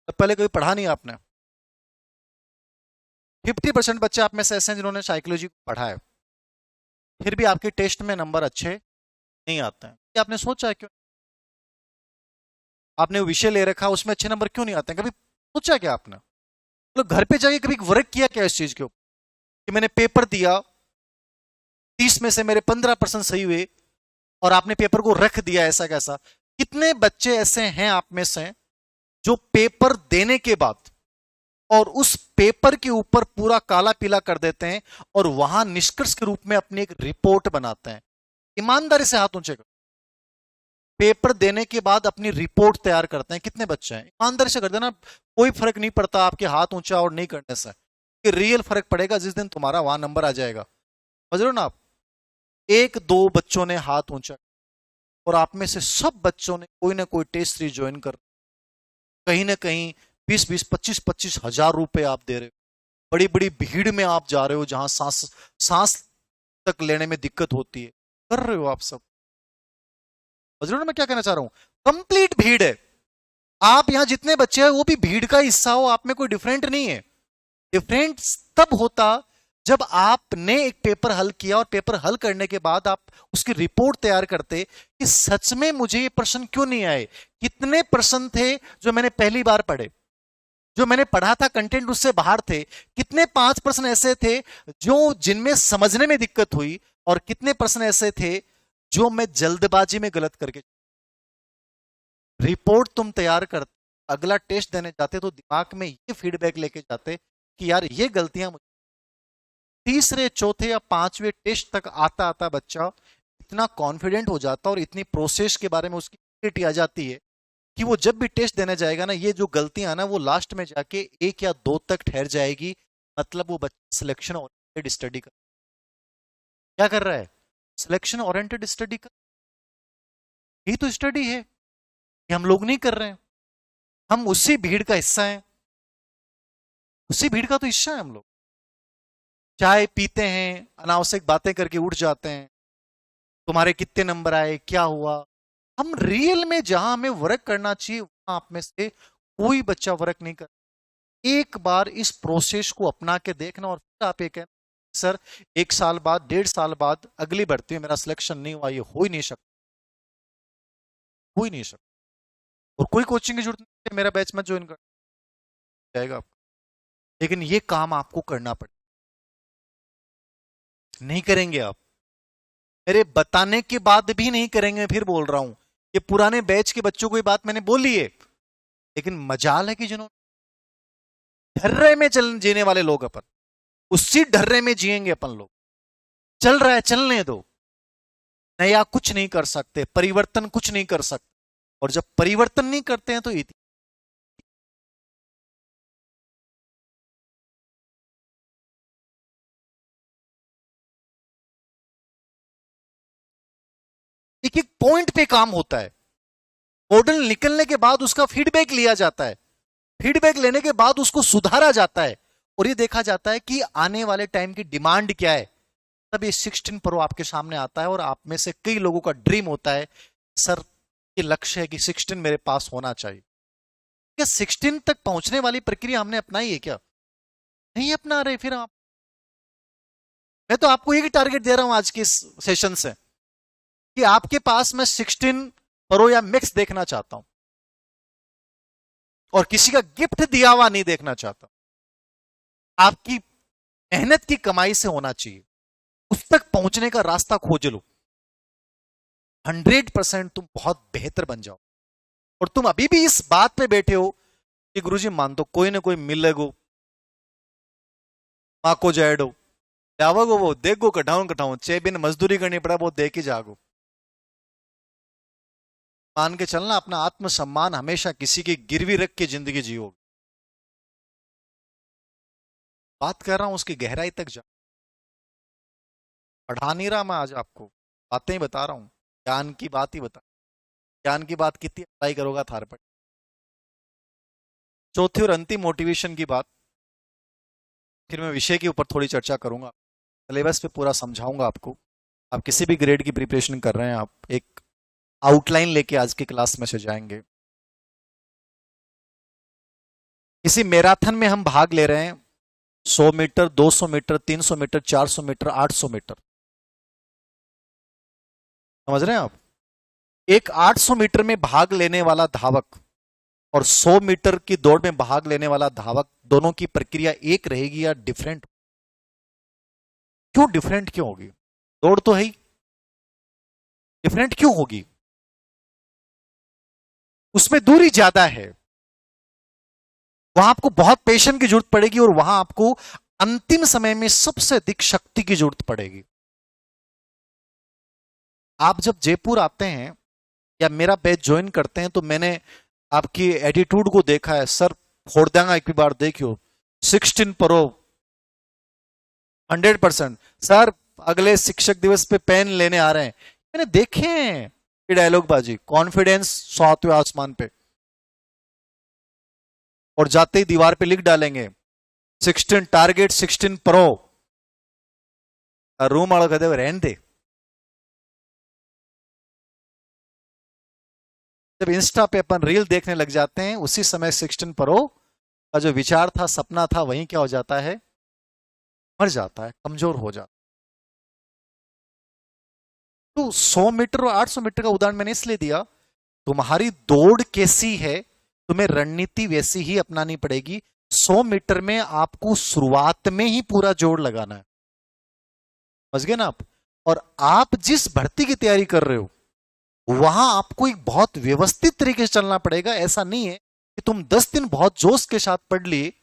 तो पहले कभी पढ़ा नहीं आपने। 50% बच्चे आप में से ऐसे हैं जिन्होंने साइकोलॉजी पढ़ा है, फिर भी आपके टेस्ट में नंबर अच्छे नहीं आते हैं। क्या आपने सोचा है क्यों, आपने वो विषय ले रखा उसमें अच्छे नंबर क्यों नहीं आते हैं, कभी सोचा क्या आपने, मतलब घर पे जाके कभी वर्क किया क्या इस चीज के ऊपर कि मैंने पेपर दिया 30 में से मेरे 15% सही हुए और आपने पेपर को रख दिया ऐसा कैसा। कितने बच्चे ऐसे हैं आप में से जो पेपर देने के बाद और उस पेपर के ऊपर पूरा काला पीला कर देते हैं और वहां निष्कर्ष के रूप में अपनी एक रिपोर्ट बनाते हैं, ईमानदारी से हाथ ऊंचे कर, पेपर देने के बाद अपनी रिपोर्ट तैयार करते हैं, कितने बच्चे हैं, ईमानदारी से कर देना। कोई फर्क नहीं पड़ता आपके हाथ ऊंचा और नहीं करने से, कि रियल फर्क पड़ेगा जिस दिन तुम्हारा वहां नंबर आ जाएगा। समझ रहे हो ना आप, 1-2 बच्चों ने हाथ ऊंचा और आप में से सब बच्चों ने कोई ना कोई टेस्ट सीरीज ज्वाइन कर, कहीं ना कहीं 20-20, 25-25 हजार रुपए आप दे रहे हो, बड़ी बड़ी भीड़ में आप जा रहे हो जहां सांस सांस तक लेने में दिक्कत होती है, कर रहे हो आप सब। समझ रहे हो ना मैं क्या कहना चाह रहा हूं, कंप्लीट भीड़ है। आप यहां जितने बच्चे हैं वो भी भीड़ का हिस्सा हो, आप में कोई डिफरेंट नहीं है। डिफरेंट तब होता जब आपने एक पेपर हल किया और पेपर हल करने के बाद आप उसकी रिपोर्ट तैयार करते कि सच में मुझे ये प्रश्न क्यों नहीं आए, कितने प्रश्न थे जो मैंने पहली बार पढ़े, जो मैंने पढ़ा था कंटेंट उससे बाहर थे, कितने 5 प्रश्न ऐसे थे जो जिनमें समझने में दिक्कत हुई और कितने प्रश्न ऐसे थे जो मैं जल्दबाजी में गलत करके। रिपोर्ट तुम तैयार कर अगला टेस्ट देने जाते तो दिमाग में ये फीडबैक लेके जाते कि यार ये गलतियां मुझे, तीसरे चौथे या 5वें टेस्ट तक आता आता बच्चा इतना कॉन्फिडेंट हो जाता और इतनी प्रोसेस के बारे में उसकी क्लैरिटी आ जाती है कि वो जब भी टेस्ट देने जाएगा ना, ये जो गलतियां ना वो लास्ट में जाके 1 या 2 तक ठहर जाएगी। मतलब वो बच्चा सिलेक्शन ओरिएंटेड स्टडी कर, क्या कर रहा है, सिलेक्शन ओरिएंटेड स्टडी कर, यही तो स्टडी है कि हम लोग नहीं कर रहे हैं। हम उसी भीड़ का हिस्सा हैं, उसी भीड़ का तो हिस्सा है हम लोग। चाय पीते हैं, अनावश्यक बातें करके उठ जाते हैं, तुम्हारे कितने नंबर आए, क्या हुआ। हम रियल में जहां हमें वर्क करना चाहिए वहां आप में से कोई बच्चा वर्क नहीं कर। एक बार इस प्रोसेस को अपना के देखना और फिर आप ये कहना सर 1 साल बाद 1.5 साल बाद अगली भर्ती में मेरा सिलेक्शन नहीं हुआ, ये हो ही नहीं सकता, हो ही नहीं सकता। और कोई कोचिंग की जरूरत नहीं है, मेरा बैच में ज्वाइन कर जाएगा आपको, लेकिन ये काम आपको करना पड़ेगा। नहीं करेंगे आप, मेरे बताने के बाद भी नहीं करेंगे, फिर बोल रहा हूं ये पुराने बैच के बच्चों को ये बात मैंने बोली है, लेकिन मजाल है कि जिन्होंने ढर्रे में चल जीने वाले लोग, अपन उसी ढर्रे में जिएंगे अपन लोग। चल रहा है चलने दो, नया कुछ नहीं कर सकते, परिवर्तन कुछ नहीं कर सकते, और जब परिवर्तन नहीं करते हैं तो एक एक पॉइंट पे काम होता है। मॉडल निकलने के बाद उसका फीडबैक लिया जाता है, फीडबैक लेने के बाद उसको सुधारा जाता है, और ये देखा जाता है कि आने वाले टाइम की डिमांड क्या है। तब ये 16 प्रो आपके सामने आता है, और आप में से कई लोगों का ड्रीम होता है, सर ये लक्ष्य है कि 16 मेरे पास होना चाहिए। क्या 16 तक पहुंचने वाली प्रक्रिया हमने अपनाई है क्या? नहीं अपना रहे। फिर आप, मैं तो आपको एक ही टारगेट दे रहा हूं आज के इस सेशन से, कि आपके पास मैं 16 प्रो या मैक्स देखना चाहता हूं, और किसी का गिफ्ट दिया हुआ नहीं देखना चाहता। आपकी मेहनत की कमाई से होना चाहिए, उस तक पहुंचने का रास्ता खोज लो। 100% तुम बहुत बेहतर बन जाओ। और तुम अभी भी इस बात पे बैठे हो कि गुरुजी मान तो कोई ना कोई मिलेगो, मां को जाएडो जावगो, वो देखो कटाऊं 6 दिन मजदूरी करनी पड़ा, वो देख ही जागो। मान के चलना, अपना आत्मसम्मान हमेशा किसी की गिरवी रख के जिंदगी जियो। बात कर रहा हूं उसकी गहराई तक जा, पढ़ा नहीं रहा मैं आज आपको, बातें ही बता रहा हूं, ज्ञान की बात ही बता। ज्ञान की बात कितनी अप्लाई करोगा थार पर। चौथी और अंतिम मोटिवेशन की बात, फिर मैं विषय के ऊपर थोड़ी चर्चा करूंगा, सिलेबस पे पूरा समझाऊंगा आपको। आप किसी भी ग्रेड की प्रिपरेशन कर रहे हैं, आप एक आउटलाइन लेके आज की क्लास में से जाएंगे। किसी मैराथन में हम भाग ले रहे हैं, 100 metre, 200 metre, 300 metre, 400 metre, 800 metre, समझ रहे हैं आप? एक 800 मीटर में भाग लेने वाला धावक और 100 मीटर की दौड़ में भाग लेने वाला धावक, दोनों की प्रक्रिया एक रहेगी या डिफरेंट? क्यों डिफरेंट क्यों होगी? दौड़ तो है ही, डिफरेंट क्यों होगी? उसमें दूरी ज्यादा है, वहां आपको बहुत पेशेंस की जरूरत पड़ेगी, और वहां आपको अंतिम समय में सबसे अधिक शक्ति की जरूरत पड़ेगी। आप जब जयपुर आते हैं या मेरा बैच ज्वाइन करते हैं, तो मैंने आपकी एटीट्यूड को देखा है। सर फोड़ देंगे एक भी बार, देखियो 16 प्रो 100%। सर अगले शिक्षक दिवस पे पेन लेने आ रहे हैं, मैंने देखे हैं ये डायलॉग बाजी, कॉन्फिडेंस 7वें आसमान पे, और जाते ही दीवार पे लिख डालेंगे 16 टारगेट 16 प्रो। रूम वालों कहते रहने दे। जब इंस्टा पे अपन रील देखने लग जाते हैं, उसी समय 16 प्रो का जो विचार था, सपना था, वही क्या हो जाता है? मर जाता है, कमजोर हो जाता है। तो 100 मीटर और 800 मीटर का उदाहरण मैंने इसलिए दिया, तुम्हारी दौड़ कैसी है, तुम्हें रणनीति वैसी ही अपनानी पड़ेगी। 100 मीटर में आपको शुरुआत में ही पूरा जोर लगाना है, समझ गए ना आप? और आप जिस भर्ती की तैयारी कर रहे हो, वहां आपको एक बहुत व्यवस्थित तरीके से चलना पड़ेगा। ऐसा नहीं है कि तुम 10 दिन बहुत जोश के साथ पढ़ लिए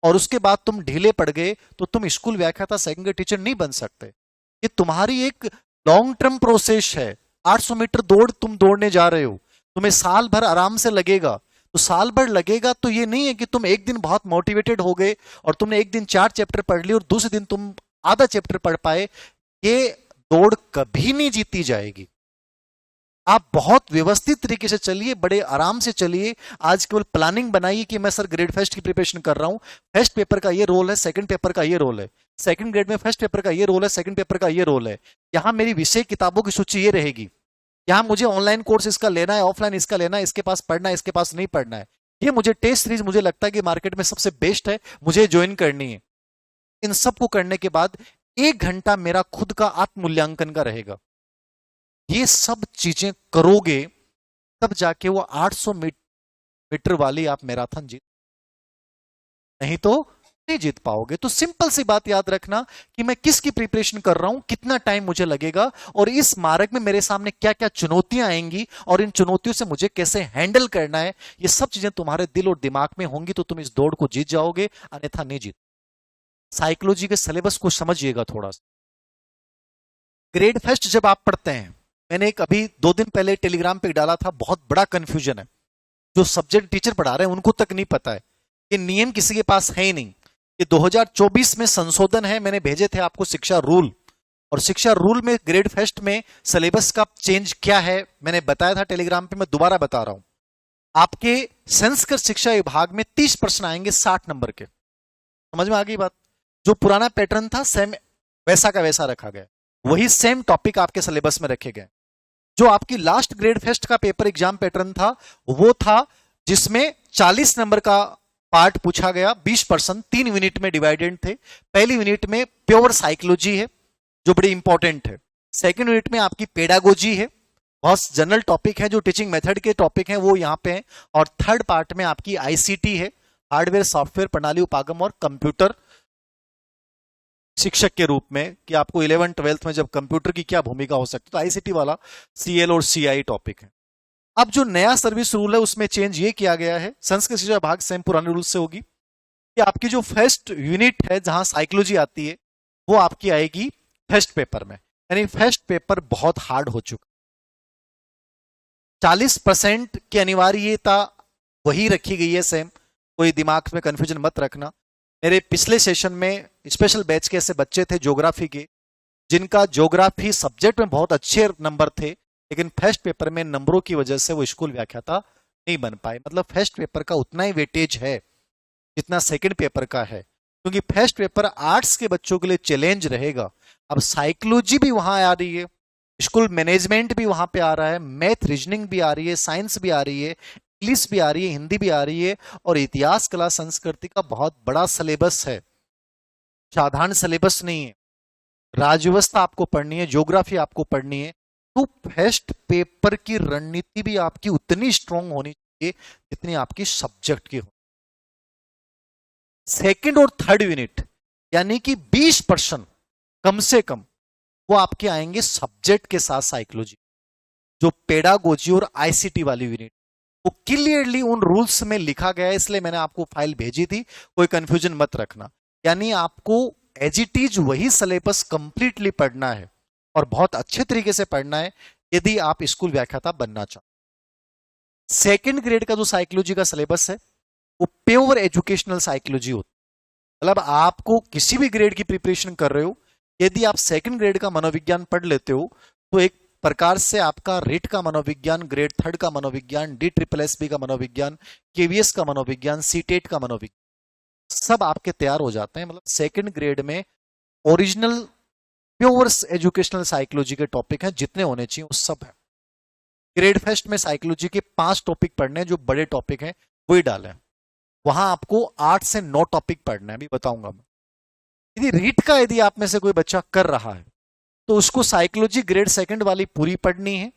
और उसके बाद तुम ढीले पड़ गए तो तुम स्कूल व्याख्याता सेकंड ग्रेड टीचर नहीं बन सकते। ये तुम्हारी एक लॉन्ग टर्म प्रोसेस है। 800 मीटर दौड़ तुम दौड़ने जा रहे हो, तुम्हें साल भर आराम से लगेगा। तो साल भर लगेगा तो ये नहीं है कि तुम एक दिन बहुत मोटिवेटेड हो गए और तुमने एक दिन 4 चैप्टर पढ़ लिए और दूसरे दिन तुम आधा चैप्टर पढ़ पाए। ये दौड़ कभी नहीं जीती जाएगी। आप बहुत व्यवस्थित तरीके से चलिए, बड़े आराम से चलिए। आज केवल प्लानिंग बनाइए कि मैं सर ग्रेड फर्स्ट की प्रिपरेशन कर रहा हूं, फर्स्ट पेपर का ये रोल है, सेकंड पेपर का ये रोल है, सेकंड ग्रेड में फर्स्ट पेपर का ये रोल है, सेकंड पेपर का ये रोल है। यहां मेरी विषय किताबों की सूची ये रहेगी, यहां मुझे ऑनलाइन कोर्स इसका लेना है, ऑफलाइन इसका लेना है, इसके पास पढ़ना है, इसके पास नहीं पढ़ना है। ये मुझे टेस्ट सीरीज मुझे लगता है कि मार्केट में सबसे बेस्ट है, मुझे ज्वाइन करनी है। इन सबको करने के बाद 1 घंटा मेरा खुद का आत्ममूल्यांकन का रहेगा। ये सब चीजें करोगे तब जाके वो 800 मीटर वाली आप मैराथन जीत, नहीं तो नहीं जीत पाओगे। तो सिंपल सी बात याद रखना कि मैं किसकी प्रिपरेशन कर रहा हूं, कितना टाइम मुझे लगेगा और इस मार्ग में मेरे सामने क्या क्या चुनौतियां आएंगी और इन चुनौतियों से मुझे कैसे हैंडल करना है। ये सब चीजें तुम्हारे दिल और दिमाग में होंगी तो तुम इस दौड़ को जीत जाओगे, अन्यथा नहीं जीत। साइकोलॉजी के सिलेबस को समझिएगा थोड़ा सा। ग्रेड फेस्ट जब आप पढ़ते हैं, मैंने एक अभी 2 दिन पहले टेलीग्राम पे डाला था, बहुत बड़ा कंफ्यूजन है। जो सब्जेक्ट टीचर पढ़ा रहे हैं उनको तक नहीं पता है, ये नियम किसी के पास है ही नहीं। ये 2024 में संशोधन है, मैंने भेजे थे आपको शिक्षा रूल, और शिक्षा रूल में ग्रेड फेस्ट में सिलेबस का चेंज क्या है मैंने बताया था टेलीग्राम पे, मैं दोबारा बता रहा हूं। आपके संस्कृत शिक्षा विभाग में 30 प्रश्न आएंगे 60 नंबर के। समझ में आ गई बात? जो पुराना पैटर्न था सेम वैसा का वैसा रखा गया, वही सेम टॉपिक आपके सिलेबस में रखे गए। जो आपकी लास्ट ग्रेड फेस्ट का पेपर एग्जाम पैटर्न था वो था जिसमें 40 नंबर का पार्ट पूछा गया, 20% 3 यूनिट में डिवाइडेड थे। पहली यूनिट में प्योर साइकोलॉजी है जो बड़ी इंपॉर्टेंट है। सेकंड यूनिट में आपकी पेडागोजी है, बहुत जनरल टॉपिक है, जो टीचिंग मेथड के टॉपिक हैं वो यहाँ पे हैं। और थर्ड पार्ट में आपकी आईसीटी है, हार्डवेयर सॉफ्टवेयर प्रणाली उपागम और कंप्यूटर शिक्षक के रूप में, कि आपको 11 12th में जब कंप्यूटर की क्या भूमिका हो सकती है, तो आईसीटी वाला सीएल और सीआई टॉपिक है। अब जो नया सर्विस रूल है उसमें चेंज ये किया गया है, संस्कृत शिक्षा विभाग सेम पुराने रूल से होगी, कि आपकी जो फर्स्ट यूनिट है जहां साइकोलॉजी आती है वो आपकी आएगी फर्स्ट पेपर में। यानी फर्स्ट पेपर बहुत हार्ड हो चुका, 40% की अनिवार्यता वही रखी गई है सेम, कोई दिमाग में कंफ्यूजन मत रखना। मेरे पिछले सेशन में स्पेशल बैच के ऐसे बच्चे थे ज्योग्राफी के, जिनका ज्योग्राफी सब्जेक्ट में बहुत अच्छे नंबर थे, लेकिन फर्स्ट पेपर में नंबरों की वजह से वो स्कूल व्याख्याता नहीं बन पाए। मतलब फर्स्ट पेपर का उतना ही वेटेज है जितना सेकंड पेपर का है, क्योंकि फर्स्ट पेपर आर्ट्स के बच्चों के लिए चैलेंज रहेगा। अब साइकोलॉजी भी वहां आ रही है, स्कूल मैनेजमेंट भी वहां पे आ रहा है, मैथ रीजनिंग भी आ रही है, साइंस भी आ रही है, इंग्लिश भी आ रही है, हिंदी भी आ रही है, और इतिहास कला संस्कृति का बहुत बड़ा सिलेबस है, साधारण सिलेबस नहीं है। राजव्यवस्था आपको पढ़नी है, ज्योग्राफी आपको पढ़नी है, तो फर्स्ट पेपर की रणनीति भी आपकी उतनी स्ट्रांग होनी चाहिए जितनी आपकी सब्जेक्ट की हो। सेकंड और थर्ड यूनिट यानी कि 20% कम से कम वो आपके आएंगे सब्जेक्ट के साथ साइकोलॉजी। जो पेडागोजी और आईसीटी वाली यूनिट वो क्लियरली उन रूल्स में लिखा गया है, इसलिए मैंने आपको फाइल भेजी थी, कोई कंफ्यूजन मत रखना। यानी आपको एज इट इज वही सिलेबस कंप्लीटली पढ़ना है और बहुत अच्छे तरीके से पढ़ना है यदि आप स्कूल व्याख्याता बनना चाहते। सेकंड ग्रेड का जो साइकोलॉजी का सिलेबस है वो प्योर एजुकेशनल साइकोलॉजी होती है। मतलब आपको किसी भी ग्रेड की प्रिपरेशन कर रहे हो, यदि आप सेकंड ग्रेड का मनोविज्ञान पढ़ लेते हो तो एक प्रकार से आपका रीट का मनोविज्ञान, ग्रेड थर्ड का मनोविज्ञान, DSSB का मनोविज्ञान, KVS का मनोविज्ञान, सीटेट का मनोविज्ञान सब आपके तैयार हो जाते हैं। मतलब सेकंड ग्रेड में ओरिजिनल प्योर एजुकेशनल साइकोलॉजी के टॉपिक हैं, जितने होने चाहिए वो सब है। ग्रेड फेस्ट में साइकोलॉजी के 5 टॉपिक पढ़ने हैं, जो बड़े टॉपिक हैं वही डालें। वहां आपको 8 से 9 टॉपिक पढ़ने हैं, अभी बताऊंगा मैं। यदि रीट का यदि आप में से कोई बच्चा कर रहा है तो उसको साइकोलॉजी ग्रेड सेकंड वाली पूरी पढ़नी है,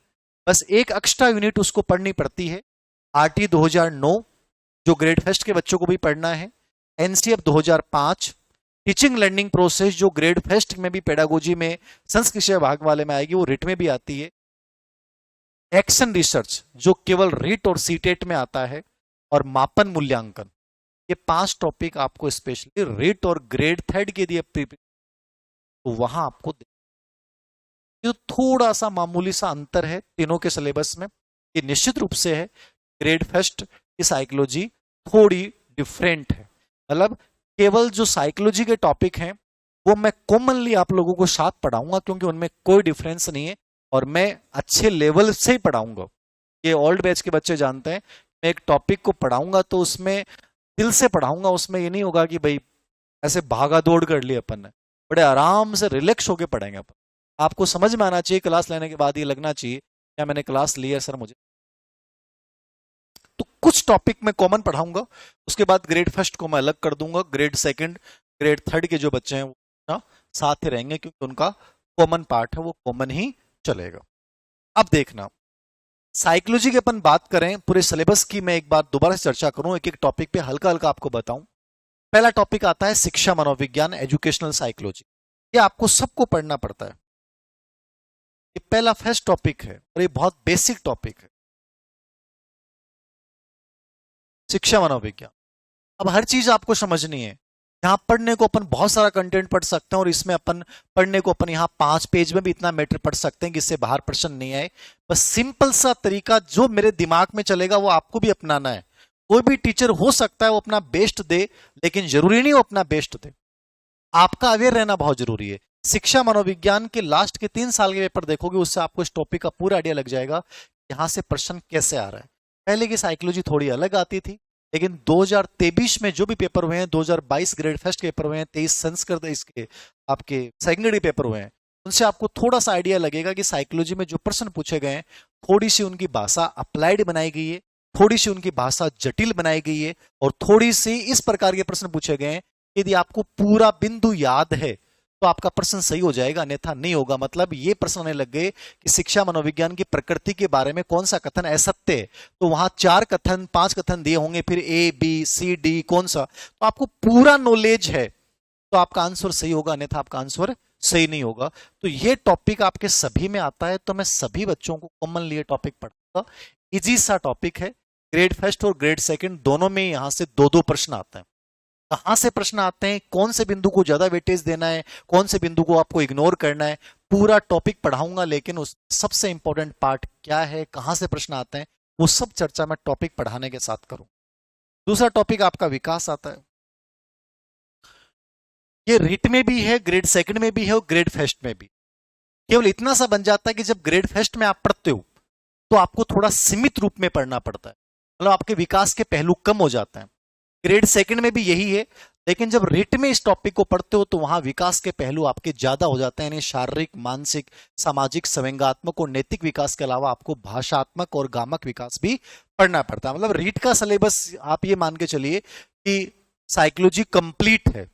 बस एक एक्स्ट्रा यूनिट उसको पढ़नी पड़ती है। RT 2009 जो ग्रेड फेस्ट के बच्चों को भी पढ़ना है, NCF 2005, टीचिंग लर्निंग प्रोसेस जो ग्रेड फेस्ट में भी पेडागोजी में संस्कृत विषय भाग वाले में आएगी, वो रिट में भी आती है। एक्शन रिसर्च जो केवल रिट और सीटेट में आता है, और मापन मूल्यांकन, ये 5 टॉपिक आपको स्पेशली रिट और ग्रेड थर्ड के लिए तो वहां आपको जो थोड़ा सा मामूली सा अंतर है तीनों के सिलेबस में, ये निश्चित रूप से है ग्रेड फर्स्ट की साइकोलॉजी थोड़ी डिफरेंट है। मतलब केवल जो साइकोलॉजी के टॉपिक हैं वो मैं कॉमनली आप लोगों को साथ पढ़ाऊंगा, क्योंकि उनमें कोई डिफरेंस नहीं है और मैं अच्छे लेवल से ही पढ़ाऊंगा। ये ओल्ड बैच के बच्चे जानते हैं, मैं एक टॉपिक को पढ़ाऊंगा तो उसमें दिल से पढ़ाऊंगा, उसमें ये नहीं होगा कि भाई ऐसे भागा दौड़ कर ली अपन ने, बड़े आराम से रिलैक्स होकर पढ़ेंगे अपन। आपको समझ में आना चाहिए, क्लास लेने के बाद ये लगना चाहिए क्या मैंने क्लास ली है सर मुझे। तो कुछ टॉपिक मैं कॉमन पढ़ाऊंगा, उसके बाद ग्रेड फर्स्ट को मैं अलग कर दूंगा, ग्रेड सेकंड ग्रेड थर्ड के जो बच्चे हैं वो ना साथ ही रहेंगे, क्योंकि उनका कॉमन पार्ट है वो कॉमन ही चलेगा। अब देखना साइकोलॉजी की अपन बात करें, पूरे सिलेबस की मैं एक बार दोबारा से चर्चा करूं, एक एक टॉपिक पे हल्का हल्का आपको बताऊं। पहला टॉपिक आता है शिक्षा मनोविज्ञान, एजुकेशनल साइकोलॉजी। ये आपको सबको पढ़ना पड़ता है। ये पहला फर्स्ट टॉपिक है और ये बहुत बेसिक टॉपिक है, शिक्षा मनोविज्ञान। अब हर चीज आपको समझनी है। यहाँ पढ़ने को अपन बहुत सारा कंटेंट पढ़ सकते हैं और इसमें अपन पढ़ने को अपन यहाँ 5 पेज में भी इतना मैटर पढ़ सकते हैं कि इससे बाहर प्रश्न नहीं आए। बस सिंपल सा तरीका जो मेरे दिमाग में चलेगा वो आपको भी अपनाना है। कोई भी टीचर हो सकता है वो अपना बेस्ट दे, लेकिन जरूरी नहीं वो अपना बेस्ट दे। आपका अवेयर रहना बहुत जरूरी है। शिक्षा मनोविज्ञान के लास्ट के 3 साल के पेपर देखोगे, उससे आपको इस टॉपिक का पूरा आइडिया लग जाएगा यहां से प्रश्न कैसे आ रहा है। पहले की साइकोलॉजी थोड़ी अलग आती थी, लेकिन 2023 में जो भी पेपर हुए हैं, 2022 ग्रेड फर्स्ट के पेपर हुए हैं, 23 संस्कृत इसके आपके सेकेंडरी पेपर हुए हैं, उनसे आपको थोड़ा सा आइडिया लगेगा कि साइकोलॉजी में जो प्रश्न पूछे गए हैं, थोड़ी सी उनकी भाषा अप्लाइड बनाई गई है, थोड़ी सी उनकी भाषा जटिल बनाई गई है, और थोड़ी सी इस प्रकार के प्रश्न पूछे गए हैं। यदि आपको पूरा बिंदु याद है तो आपका प्रश्न सही हो जाएगा, अन्यथा नहीं होगा। मतलब ये प्रश्न आने लग गए कि शिक्षा मनोविज्ञान की प्रकृति के बारे में कौन सा कथन असत्य है, तो वहां 4 कथन 5 कथन दिए होंगे, फिर ए बी सी डी कौन सा, तो आपको पूरा नॉलेज है तो आपका आंसर सही होगा, अन्यथा आपका आंसर सही नहीं होगा। तो ये टॉपिक आपके सभी में आता है, तो मैं सभी बच्चों को कॉमनली ये टॉपिक पढ़ाऊंगा। इजी सा टॉपिक है। ग्रेड फर्स्ट और ग्रेड सेकंड दोनों में यहां से 2-2 प्रश्न आते हैं। कहां से प्रश्न आते हैं, कौन से बिंदु को ज्यादा वेटेज देना है, कौन से बिंदु को आपको इग्नोर करना है, पूरा टॉपिक पढ़ाऊंगा। लेकिन उस सबसे इंपॉर्टेंट पार्ट क्या है, कहां से प्रश्न आते हैं, वो सब चर्चा मैं टॉपिक पढ़ाने के साथ करूं। दूसरा टॉपिक आपका विकास आता है। ये रिट में भी है, ग्रेड सेकंड में भी है और ग्रेड फर्स्ट में भी। केवल इतना सा बन जाता है कि जब ग्रेड फर्स्ट में आप पढ़ते हो तो आपको थोड़ा सीमित रूप में पढ़ना पड़ता है, मतलब आपके विकास के पहलू कम हो जाते हैं। ग्रेड सेकंड में भी यही है, लेकिन जब रिट में इस टॉपिक को पढ़ते हो तो वहां विकास के पहलू आपके ज्यादा हो जाते हैं, यानी शारीरिक, मानसिक, सामाजिक, संवेगात्मक और नैतिक विकास के अलावा आपको भाषात्मक और गामक विकास भी पढ़ना पड़ता है। मतलब रिट का सिलेबस आप ये मान के चलिए कि साइकोलॉजी कंप्लीट है,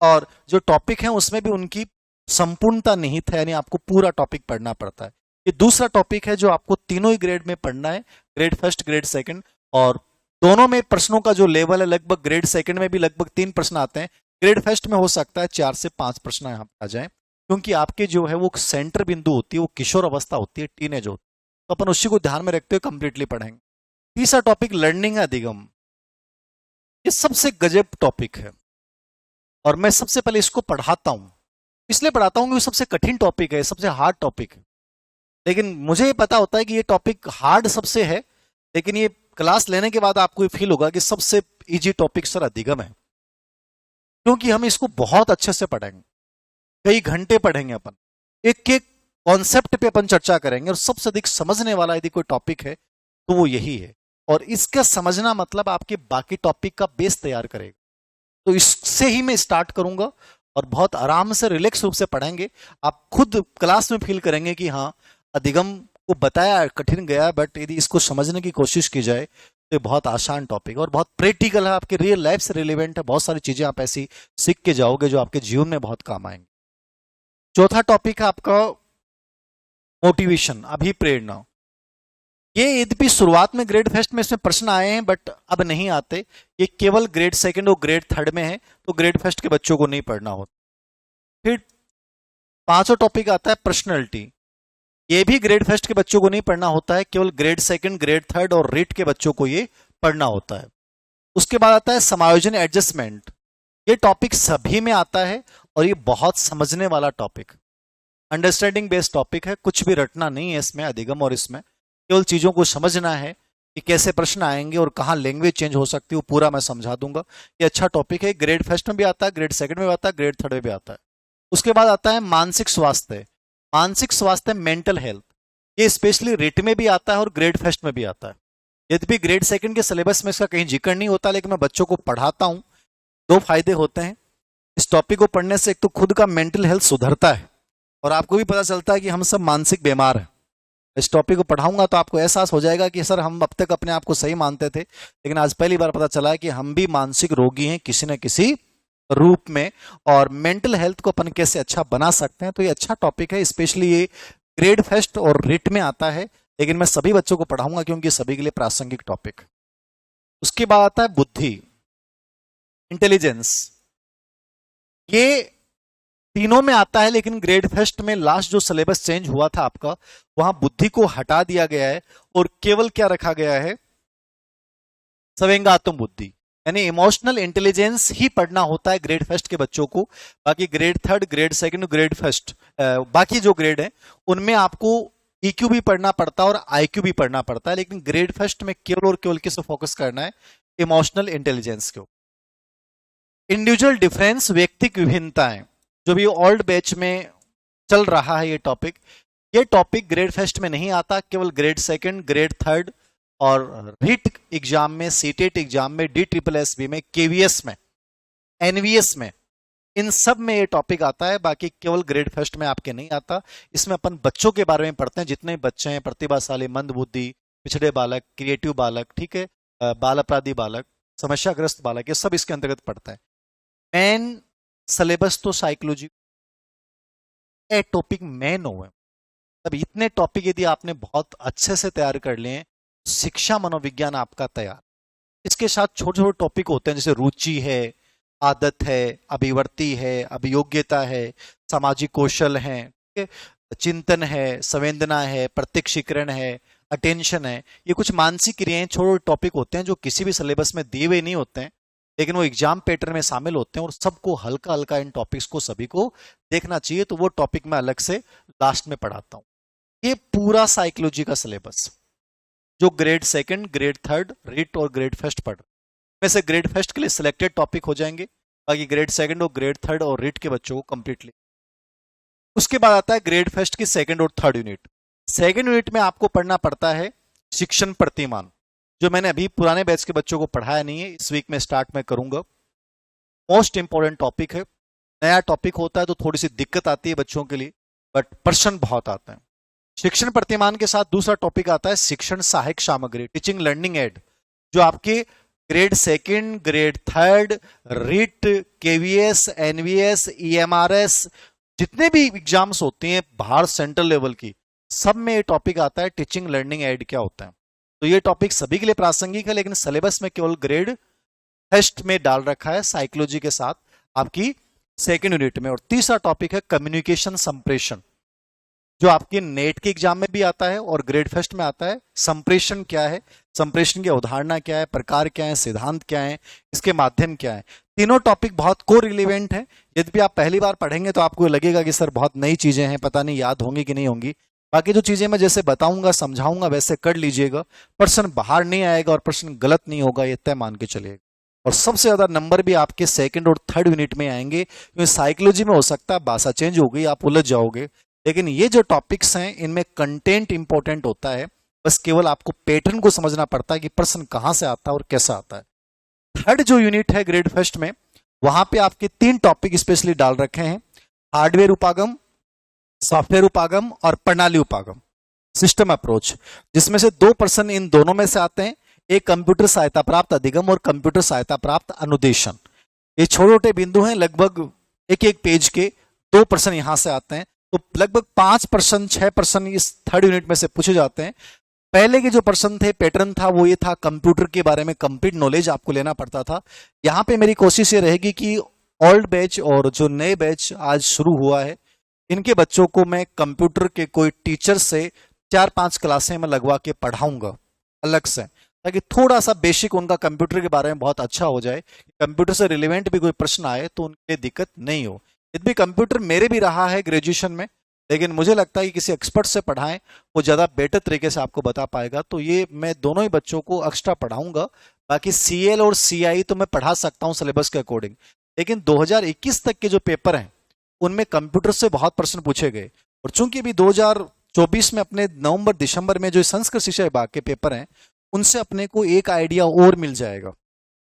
और जो टॉपिक है उसमें भी उनकी संपूर्णता निहित है, यानी आपको पूरा टॉपिक पढ़ना पड़ता है। ये दूसरा टॉपिक है जो आपको तीनों ही ग्रेड में पढ़ना है, ग्रेड फर्स्ट, ग्रेड सेकंड, और दोनों में प्रश्नों का जो लेवल है, लगभग ग्रेड सेकंड में भी लगभग 3 प्रश्न आते हैं, ग्रेड फर्स्ट में हो सकता है 4 से 5 प्रश्न यहाँ आ जाए, क्योंकि आपके जो है वो सेंटर बिंदु होती है, वो किशोर अवस्था होती है, टीनेज होती है, तो अपन उसी को ध्यान में रखते हुए कंप्लीटली पढ़ेंगे। तीसरा टॉपिक लर्निंग अधिगम। ये सबसे गजब टॉपिक है और मैं सबसे पहले इसको पढ़ाता हूं, इसलिए पढ़ाता हूं कि वो सबसे कठिन टॉपिक है, सबसे हार्ड टॉपिक है। लेकिन मुझे पता होता है कि ये टॉपिक हार्ड सबसे है, लेकिन ये क्लास लेने के बाद आपको ये फील होगा कि सबसे इजी टॉपिक सर अधिगम है, क्योंकि हम इसको बहुत अच्छे से पढ़ेंगे, कई घंटे पढ़ेंगे अपन, एक एक कॉन्सेप्ट पे अपन चर्चा करेंगे, और सबसे अधिक समझने वाला यदि कोई टॉपिक है तो वो यही है। और इसका समझना मतलब आपके बाकी टॉपिक का बेस तैयार करेगा। तो इससे ही मैं स्टार्ट करूंगा और बहुत आराम से रिलैक्स रूप से पढ़ेंगे। आप खुद क्लास में फील करेंगे कि हाँ, अधिगम को बताया कठिन गया, बट यदि इसको समझने की कोशिश की जाए तो ये बहुत आसान टॉपिक है और बहुत प्रैक्टिकल है, आपके रियल लाइफ से रिलेवेंट है। बहुत सारी चीजें आप ऐसी सीख के जाओगे जो आपके जीवन में बहुत काम आएंगे। चौथा टॉपिक है आपका मोटिवेशन, अभिप्रेरणा। ये यद्यपि शुरुआत में ग्रेड फर्स्ट में इसमें प्रश्न आए हैं, बट अब नहीं आते। ये केवल ग्रेड सेकंड और ग्रेड थर्ड में है, तो ग्रेड फर्स्ट के बच्चों को नहीं पढ़ना होता। फिर पांचवा टॉपिक आता है पर्सनैलिटी। ये भी ग्रेड फर्स्ट के बच्चों को नहीं पढ़ना होता है, केवल ग्रेड सेकंड, ग्रेड थर्ड और रिट के बच्चों को ये पढ़ना होता है। उसके बाद आता है समायोजन, एडजस्टमेंट। ये टॉपिक सभी में आता है और ये बहुत समझने वाला टॉपिक, अंडरस्टैंडिंग बेस्ड टॉपिक है। कुछ भी रटना नहीं है इसमें, अधिगम और इसमें केवल चीजों को समझना है कि कैसे प्रश्न आएंगे और कहाँ लैंग्वेज चेंज हो सकती है, वो पूरा मैं समझा दूंगा। ये अच्छा टॉपिक है, ग्रेड फर्स्ट में भी आता है, ग्रेड सेकंड में भी आता है, ग्रेड थर्ड में भी आता है। उसके बाद आता है मानसिक स्वास्थ्य। मानसिक स्वास्थ्य, मेंटल हेल्थ, ये स्पेशली रिट में भी आता है और ग्रेड फर्स्ट में भी आता है। यद्यपि ग्रेड सेकंड के सिलेबस में इसका कहीं जिक्र नहीं होता, लेकिन मैं बच्चों को पढ़ाता हूं। 2 फायदे होते हैं इस टॉपिक को पढ़ने से। एक तो खुद का मेंटल हेल्थ सुधरता है और आपको भी पता चलता है कि हम सब मानसिक बीमार हैं। इस टॉपिक को पढ़ाऊंगा तो आपको एहसास हो जाएगा कि सर, हम अब तक अपने आप को सही मानते थे, लेकिन आज पहली बार पता चला है कि हम भी मानसिक रोगी हैं किसी न किसी रूप में, और मेंटल हेल्थ को अपन कैसे अच्छा बना सकते हैं। तो ये अच्छा टॉपिक है, स्पेशली ये ग्रेड फर्स्ट और रिट में आता है, लेकिन मैं सभी बच्चों को पढ़ाऊंगा क्योंकि सभी के लिए प्रासंगिक टॉपिक। उसके बाद आता है बुद्धि। इंटेलिजेंस, ये तीनों में आता है, लेकिन ग्रेड फर्स्ट में लास्ट जो सिलेबस चेंज हुआ था आपका, वहां बुद्धि को हटा दिया गया है और केवल क्या रखा गया है, सवेंगात्म बुद्धि, यानी इमोशनल इंटेलिजेंस ही पढ़ना होता है ग्रेड फर्स्ट के बच्चों को। बाकी grade third, grade second, grade first, बाकी जो ग्रेड है उनमें आपको ईक्यू भी पढ़ना पड़ता है और आईक्यू भी पढ़ना पड़ता है, लेकिन ग्रेड फर्स्ट में केवल और केवल किस फोकस करना है, इमोशनल इंटेलिजेंस के ऊपर। इंडिविजुअल डिफरेंस, व्यक्तिक विभिन्नताएं, जो भी ओल्ड बैच में चल रहा है ये टॉपिक ग्रेड फर्स्ट में नहीं आता, केवल ग्रेड सेकंड, ग्रेड थर्ड और रीट एग्जाम में, सीटेट एग्जाम में, DSSB में, KVS में, NVS में, इन सब में ये टॉपिक आता है। बाकी केवल ग्रेड फर्स्ट में आपके नहीं आता। इसमें अपन बच्चों के बारे में पढ़ते हैं, जितने बच्चे हैं, प्रतिभाशाली, मंदबुद्धि, पिछड़े बालक, क्रिएटिव बालक, ठीक है, बाल अपराधी बालक, समस्याग्रस्त बालक, ये सब इसके अंतर्गत पढ़ता है। मेन सिलेबस तो साइकोलॉजी ए टॉपिक मेन हो है। तब इतने टॉपिक यदि आपने बहुत अच्छे से तैयार कर लिए, शिक्षा मनोविज्ञान आपका तैयार। इसके साथ छोटे छोटे टॉपिक होते हैं, जैसे रुचि है, आदत है, अभिवर्ती है, अभियोग्यता है, सामाजिक कौशल है, चिंतन है, संवेदना है, प्रत्यक्षीकरण है, अटेंशन है। ये कुछ मानसिक क्रियाएं, छोटे टॉपिक होते हैं जो किसी भी सिलेबस में दिए हुए नहीं होते हैं, लेकिन वो एग्जाम पैटर्न में शामिल होते हैं और सबको हल्का हल्का इन टॉपिक्स को सभी को देखना चाहिए। तो वो टॉपिक मैं अलग से लास्ट में पढ़ाता हूँ। ये पूरा साइकोलॉजी का सिलेबस जो grade second, grade third, REET और ग्रेड फर्स्ट पढ़ में से ग्रेड फर्स्ट के लिए सिलेक्टेड टॉपिक हो जाएंगे, बाकी ग्रेड सेकंड और ग्रेड थर्ड और रीट के बच्चों को कंप्लीटली। उसके बाद आता है ग्रेड फर्स्ट की सेकंड और थर्ड यूनिट। सेकंड यूनिट में आपको पढ़ना पड़ता है शिक्षण प्रतिमान, जो मैंने अभी पुराने बैच के बच्चों को पढ़ाया नहीं है, इस वीक में स्टार्ट में करूंगा। मोस्ट इंपॉर्टेंट टॉपिक है। नया टॉपिक होता है तो थोड़ी सी दिक्कत आती है बच्चों के लिए, बट प्रश्न बहुत आते हैं। शिक्षण प्रतिमान के साथ दूसरा टॉपिक आता है शिक्षण सहायक सामग्री, टीचिंग लर्निंग एड, जो आपके grade second, grade third, REET, KVS, NVS, EMRS, जितने भी एग्जाम्स होते हैं बाहर सेंट्रल लेवल की, सब में ये टॉपिक आता है टीचिंग लर्निंग एड क्या होता है। तो ये टॉपिक सभी के लिए प्रासंगिक है, लेकिन सिलेबस में केवल ग्रेड फर्स्ट में डाल रखा है साइकोलॉजी के साथ आपकी सेकंड यूनिट में। और तीसरा टॉपिक है कम्युनिकेशन संप्रेषण, जो आपके नेट के एग्जाम में भी आता है और ग्रेड फर्स्ट में आता है। संप्रेषण क्या है, संप्रेषण की अवधारणा क्या है, प्रकार क्या है, सिद्धांत क्या है, इसके माध्यम क्या है। तीनों टॉपिक बहुत को रिलेवेंट है। यदि भी आप पहली बार पढ़ेंगे तो आपको लगेगा कि सर बहुत नई चीजें हैं, पता नहीं याद होंगी कि नहीं होंगी। बाकी जो चीजें मैं जैसे बताऊंगा, समझाऊंगा, वैसे कर लीजिएगा। प्रश्न बाहर नहीं आएगा और प्रश्न गलत नहीं होगा, ये तय मान के चलिएगा। और सबसे ज्यादा नंबर भी आपके सेकंड और थर्ड यूनिट में आएंगे, क्योंकि साइकोलॉजी में हो सकता है भाषा चेंज हो गई, आप उलझ जाओगे, लेकिन ये जो टॉपिक्स हैं इनमें कंटेंट इंपॉर्टेंट होता है। बस केवल आपको पैटर्न को समझना पड़ता है कि प्रश्न कहां से आता है और कैसा आता है। थर्ड जो यूनिट है ग्रेड फर्स्ट में, वहां पे आपके 3 टॉपिक स्पेशली डाल रखे हैं, हार्डवेयर उपागम, सॉफ्टवेयर उपागम और प्रणाली उपागम, सिस्टम अप्रोच, जिसमें से 2 प्रश्न इन दोनों में से आते हैं। एक कंप्यूटर सहायता प्राप्त अधिगम और कंप्यूटर सहायता प्राप्त अनुदेशन। ये छोटे छोटे बिंदु हैं, लगभग एक एक पेज के 2 प्रश्न यहां से आते हैं। तो लगभग 5 प्रश्न 6 प्रश्न इस थर्ड यूनिट में से पूछे जाते हैं। पहले के जो प्रश्न थे, पैटर्न था, वो ये था कंप्यूटर के बारे में कंप्लीट नॉलेज आपको लेना पड़ता था। यहाँ पे मेरी कोशिश ये रहेगी कि ओल्ड बैच और जो नए बैच आज शुरू हुआ है, इनके बच्चों को मैं कंप्यूटर के कोई टीचर से 4-5 क्लासें में लगवा के पढ़ाऊंगा अलग से, ताकि थोड़ा सा बेसिक उनका कंप्यूटर के बारे में बहुत अच्छा हो जाए। कंप्यूटर से रिलेवेंट भी कोई प्रश्न आए तो उनके लिए दिक्कत नहीं हो। यदि भी कंप्यूटर मेरे भी रहा है ग्रेजुएशन में, लेकिन मुझे लगता है कि किसी एक्सपर्ट से पढ़ाएं, वो ज़्यादा बेटर तरीके से आपको बता पाएगा। तो ये मैं दोनों ही बच्चों को एक्स्ट्रा पढ़ाऊंगा। बाकी CL और CI तो मैं पढ़ा सकता हूँ सिलेबस के अकॉर्डिंग, लेकिन 2021 तक के जो पेपर हैं उनमें कंप्यूटर से बहुत प्रश्न पूछे गए। और चूंकि अभी 2024 में अपने नवंबर दिसंबर में जो संस्कृत शिक्षा विभाग के पेपर हैं, उनसे अपने को एक आइडिया और मिल जाएगा,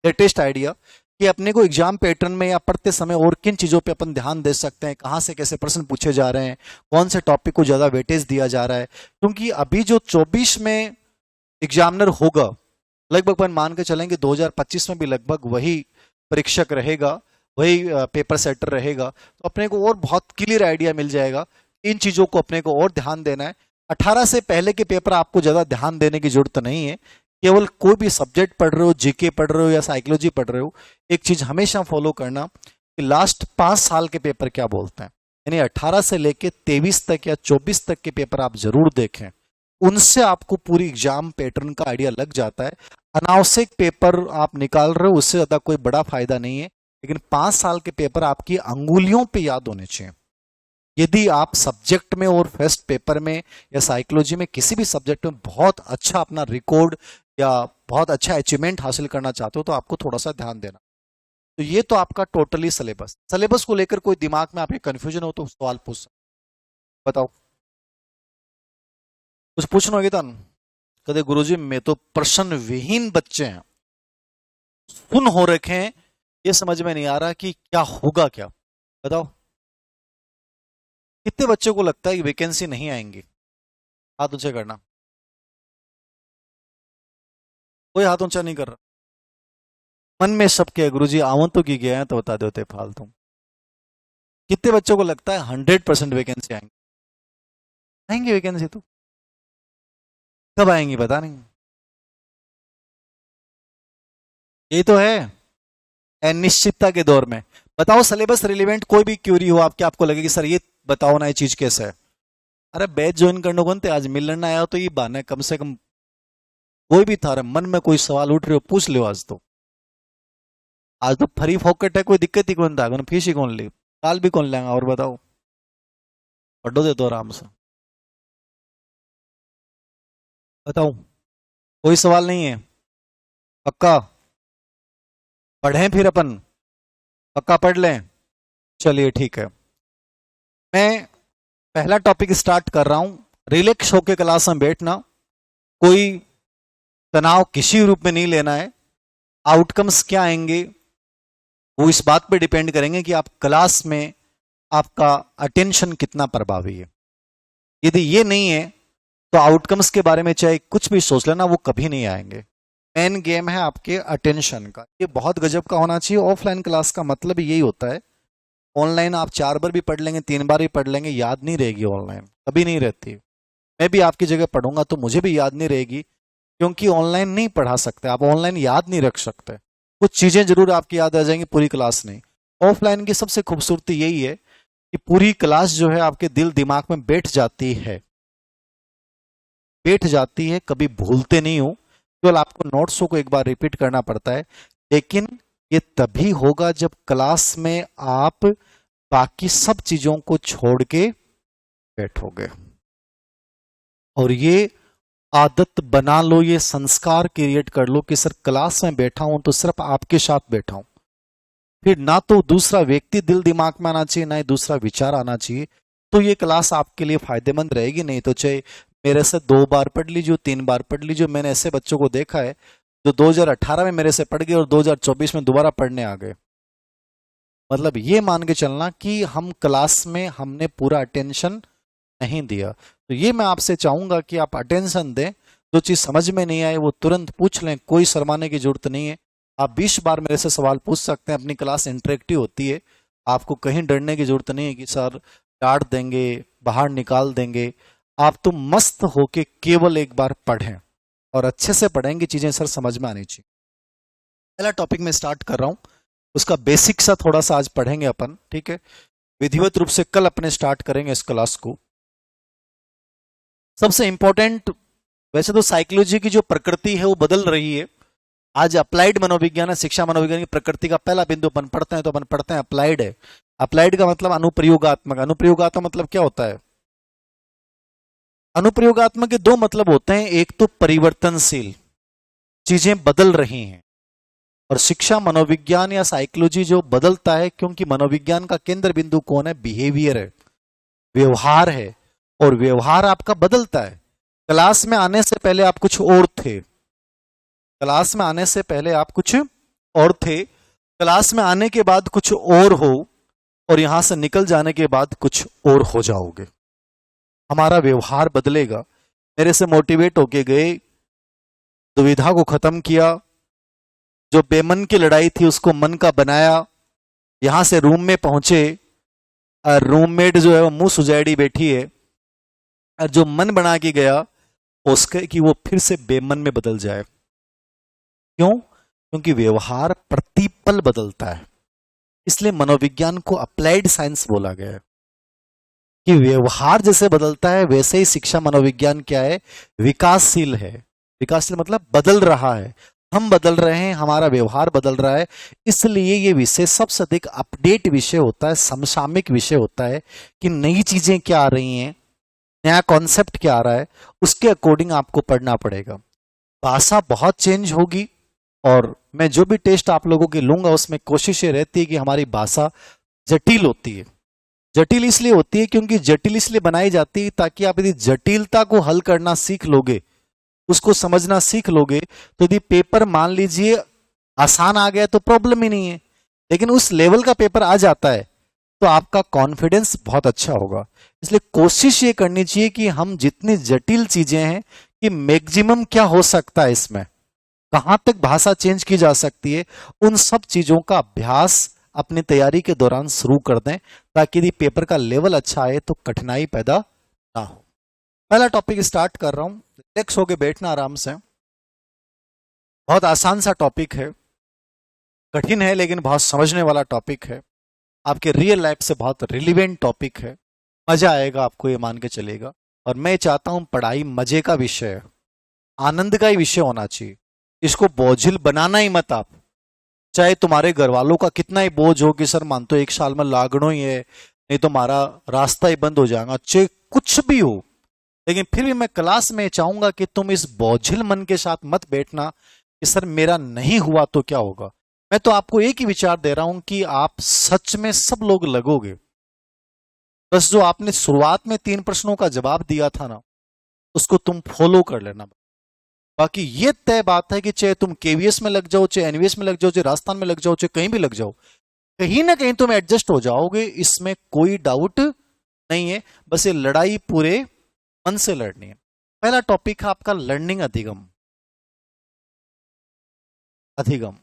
लेटेस्ट आइडिया, कि अपने को एग्जाम पैटर्न में या पढ़ते समय और किन चीज़ों पे अपन ध्यान दे सकते हैं, कहाँ से कैसे प्रश्न पूछे जा रहे हैं, कौन से टॉपिक को ज़्यादा वेटेज दिया जा रहा है। क्योंकि अभी जो 24 में एग्जामिनर होगा, लगभग अपन मान के चलेंगे 2025 में भी लगभग वही परीक्षक रहेगा, वही पेपर सेटर रहेगा। तो अपने को और बहुत क्लियर आइडिया मिल जाएगा, इन चीज़ों को अपने को और ध्यान देना है। 18 से पहले के पेपर आपको ज़्यादा ध्यान देने की जरूरत नहीं है, केवल कोई भी सब्जेक्ट पढ़ रहे हो, जीके पढ़ रहे हो या साइकोलॉजी पढ़ रहे हो, एक चीज हमेशा फॉलो करना कि लास्ट 5 साल के पेपर क्या बोलते हैं, यानी 18 से लेके 23 तक या 24 तक के पेपर आप जरूर देखें। उनसे आपको पूरी एग्जाम पैटर्न का आइडिया लग जाता है। अनावश्यक पेपर आप निकाल रहे हो, उससे ज्यादा कोई बड़ा फायदा नहीं है, लेकिन 5 साल के पेपर आपकी अंगुलियों पे याद होने चाहिए। यदि आप सब्जेक्ट में और फर्स्ट पेपर में या साइकोलॉजी में किसी भी सब्जेक्ट में बहुत अच्छा अपना रिकॉर्ड या बहुत अच्छा अचीवमेंट हासिल करना चाहते हो तो आपको थोड़ा सा ध्यान देना। तो ये तो आपका टोटली सिलेबस को लेकर कोई दिमाग में आपके कंफ्यूजन हो तो सवाल पूछ सकते, बताओ कुछ पूछना होगी तो। कहते गुरुजी मैं तो प्रश्न विहीन बच्चे हैं, सुन हो रखे हैं, ये समझ में नहीं आ रहा कि क्या होगा क्या, बताओ कितने बच्चों को लगता है कि वैकेंसी नहीं आएंगी, हाथ ऊंचा करना। कोई हाथ ऊंचा नहीं कर रहा। मन में सबके गुरुजी आवंतों की गया है तो बता देते फालतू। कितने बच्चों को लगता है 100% वैकेंसी आएंगी? आएंगी वैकेंसी तो कब आएंगी पता नहीं। यही तो है अनिश्चितता के दौर में। बताओ सिलेबस रिलेवेंट कोई भी क्यूरी हो आपके, आपको लगे कि सर ये बताओ ना ये चीज कैसे है, अरे बैच ज्वाइन करने को आज मिलने आया हो तो ये बहाना है, कम से कम कोई भी था मन में कोई सवाल उठ रहे हो पूछ लो। आज तो फ्री फोकट है, कोई दिक्कत ही कौन था, फीस ही कौन ली, काल भी कौन लेगा, और बताओ पढ़ो दे तो आराम से। बताओ कोई सवाल नहीं है, पक्का पढ़ें फिर अपन, पक्का पढ़ लें। चलिए ठीक है, मैं पहला टॉपिक स्टार्ट कर रहा हूं। रिलैक्स होकर क्लास में बैठना, कोई तनाव किसी रूप में नहीं लेना है। आउटकम्स क्या आएंगे वो इस बात पे डिपेंड करेंगे कि आप क्लास में आपका अटेंशन कितना प्रभावी है। यदि ये नहीं है तो आउटकम्स के बारे में चाहे कुछ भी सोच लेना, वो कभी नहीं आएंगे। मेन गेम है आपके अटेंशन का, ये बहुत गजब का होना चाहिए। ऑफलाइन क्लास का मतलब यही होता है। ऑनलाइन आप 4 बार भी पढ़ लेंगे, 3 बार भी पढ़ लेंगे, याद नहीं रहेगी, ऑनलाइन कभी नहीं रहती। मैं भी आपकी जगह पढ़ूंगा तो मुझे भी याद नहीं रहेगी, क्योंकि ऑनलाइन नहीं पढ़ा सकते आप, ऑनलाइन याद नहीं रख सकते। कुछ चीजें जरूर आपकी याद आ जाएंगी, पूरी क्लास नहीं। ऑफलाइन की सबसे खूबसूरती यही है कि पूरी क्लास जो है आपके दिल दिमाग में बैठ जाती है, बैठ जाती है, कभी भूलते नहीं हो। केवल आपको नोट्सों को एक बार रिपीट करना पड़ता है, लेकिन ये तभी होगा जब क्लास में आप बाकी सब चीजों को छोड़ के बैठोगे। और ये आदत बना लो, ये संस्कार क्रिएट कर लो कि सर क्लास में बैठा हूं तो सिर्फ आपके साथ बैठा हूं। फिर ना तो दूसरा व्यक्ति दिल दिमाग में आना चाहिए, ना ही दूसरा विचार आना चाहिए, तो ये क्लास आपके लिए फायदेमंद रहेगी। नहीं तो चाहे मेरे से 2 बार पढ़ लीजिए, 3 बार पढ़ लीजिए। मैंने ऐसे बच्चों को देखा है जो 2018 में मेरे से पढ़ गए और 2024 में दोबारा पढ़ने आ गए। मतलब ये मान के चलना कि हम क्लास में हमने पूरा अटेंशन नहीं दिया। तो ये मैं आपसे चाहूंगा कि आप अटेंशन दें, जो चीज समझ में नहीं आए वो तुरंत पूछ लें, कोई शर्माने की जरूरत नहीं है। आप 20 बार मेरे से सवाल पूछ सकते हैं, अपनी क्लास इंटरेक्टिव होती है, आपको कहीं डरने की जरूरत नहीं है कि सर डांट देंगे, बाहर निकाल देंगे। आप तो मस्त होके केवल एक बार पढ़ें और अच्छे से पढ़ेंगे, चीजें सर समझ में आनी चाहिए। पहला टॉपिक मैं स्टार्ट कर रहा हूं, उसका बेसिक सा थोड़ा सा आज पढ़ेंगे अपन, ठीक है। विधिवत रूप से कल अपने स्टार्ट करेंगे इस क्लास को। सबसे इंपॉर्टेंट, वैसे तो साइकोलॉजी की जो प्रकृति है वो बदल रही है। आज अप्लाइड मनोविज्ञान, शिक्षा मनोविज्ञान की प्रकृति का पहला बिंदु अपन पढ़ते हैं, तो अपन पढ़ते हैं अप्लाइड है। अप्लाइड का मतलब अनुप्रयोगात्मक। अनुप्रयोगात्मक मतलब क्या होता है? अनुप्रयोगात्मक के 2 मतलब होते हैं, एक तो परिवर्तनशील, चीजें बदल रही हैं, और शिक्षा मनोविज्ञान या साइकोलॉजी जो बदलता है, क्योंकि मनोविज्ञान का केंद्र बिंदु कौन है? बिहेवियर है, व्यवहार है, और व्यवहार आपका बदलता है। क्लास में आने से पहले आप कुछ और थे, क्लास में आने से पहले आप कुछ और थे, क्लास में आने के बाद कुछ और हो, और यहां से निकल जाने के बाद कुछ और हो जाओगे। हमारा व्यवहार बदलेगा। मेरे से मोटिवेट होके गए, दुविधा को खत्म किया, जो बेमन की लड़ाई थी उसको मन का बनाया, यहां से रूम में पहुंचे, रूममेट जो है वो मुंह सुजैड़ी बैठी है, और जो मन बना के गया उसके कि वो फिर से बेमन में बदल जाए। क्यों? क्योंकि व्यवहार प्रतिपल बदलता है, इसलिए मनोविज्ञान को अप्लाइड साइंस बोला गया है कि व्यवहार जैसे बदलता है वैसे ही शिक्षा मनोविज्ञान क्या है? विकासशील है। विकासशील मतलब बदल रहा है, हम बदल रहे हैं, हमारा व्यवहार बदल रहा है, इसलिए ये विषय सबसे अधिक अपडेट विषय होता है, समसामयिक विषय होता है कि नई चीजें क्या आ रही हैं, नया कॉन्सेप्ट क्या आ रहा है, उसके अकॉर्डिंग आपको पढ़ना पड़ेगा। भाषा बहुत चेंज होगी और मैं जो भी टेस्ट आप लोगों के लूंगा उसमें कोशिश ये रहती है कि हमारी भाषा जटिल होती है। जटिल इसलिए होती है क्योंकि जटिल इसलिए बनाई जाती है ताकि आप यदि जटिलता को हल करना सीख लोगे, उसको समझना सीख लोगे, तो यदि पेपर मान लीजिए आसान आ गया तो प्रॉब्लम ही नहीं है, लेकिन उस लेवल का पेपर आ जाता है तो आपका कॉन्फिडेंस बहुत अच्छा होगा। इसलिए कोशिश ये करनी चाहिए कि हम जितनी जटिल चीजें हैं कि मैक्सिमम क्या हो सकता है, इसमें कहां तक भाषा चेंज की जा सकती है, उन सब चीजों का अभ्यास अपनी तैयारी के दौरान शुरू कर दें ताकि यदि पेपर का लेवल अच्छा आए तो कठिनाई पैदा ना हो। पहला टॉपिक स्टार्ट कर रहा हूं, रिलैक्स होके बैठना आराम से। बहुत आसान सा टॉपिक है, कठिन है लेकिन बहुत समझने वाला टॉपिक है, आपके रियल लाइफ से बहुत रिलीवेंट टॉपिक है, मजा आएगा आपको, ये मान के चलेगा। और मैं चाहता हूं पढ़ाई मजे का विषय है, आनंद का ही विषय होना चाहिए, इसको बोझिल बनाना ही मत आप। चाहे तुम्हारे घर वालों का कितना ही बोझ हो कि सर मान तो 1 साल में लागणो ही है, नहीं तो हमारा रास्ता ही बंद हो जाएगा, चाहे कुछ भी हो, लेकिन फिर भी मैं क्लास में चाहूंगा कि तुम इस बोझिल मन के साथ मत बैठना कि सर मेरा नहीं हुआ तो क्या होगा। मैं तो आपको एक ही विचार दे रहा हूं कि आप सच में सब लोग लगोगे, बस जो आपने शुरुआत में 3 प्रश्नों का जवाब दिया था ना, उसको तुम फॉलो कर लेना। बाकी ये तय बात है कि चाहे तुम केवीएस में लग जाओ, चाहे एनवीएस में लग जाओ, चाहे राजस्थान में लग जाओ, चाहे कहीं भी लग जाओ, कहीं ना कहीं तुम एडजस्ट हो जाओगे, इसमें कोई डाउट नहीं है। बस ये लड़ाई पूरे मन से लड़नी है। पहला टॉपिक है आपका लर्निंग अधिगम। अधिगम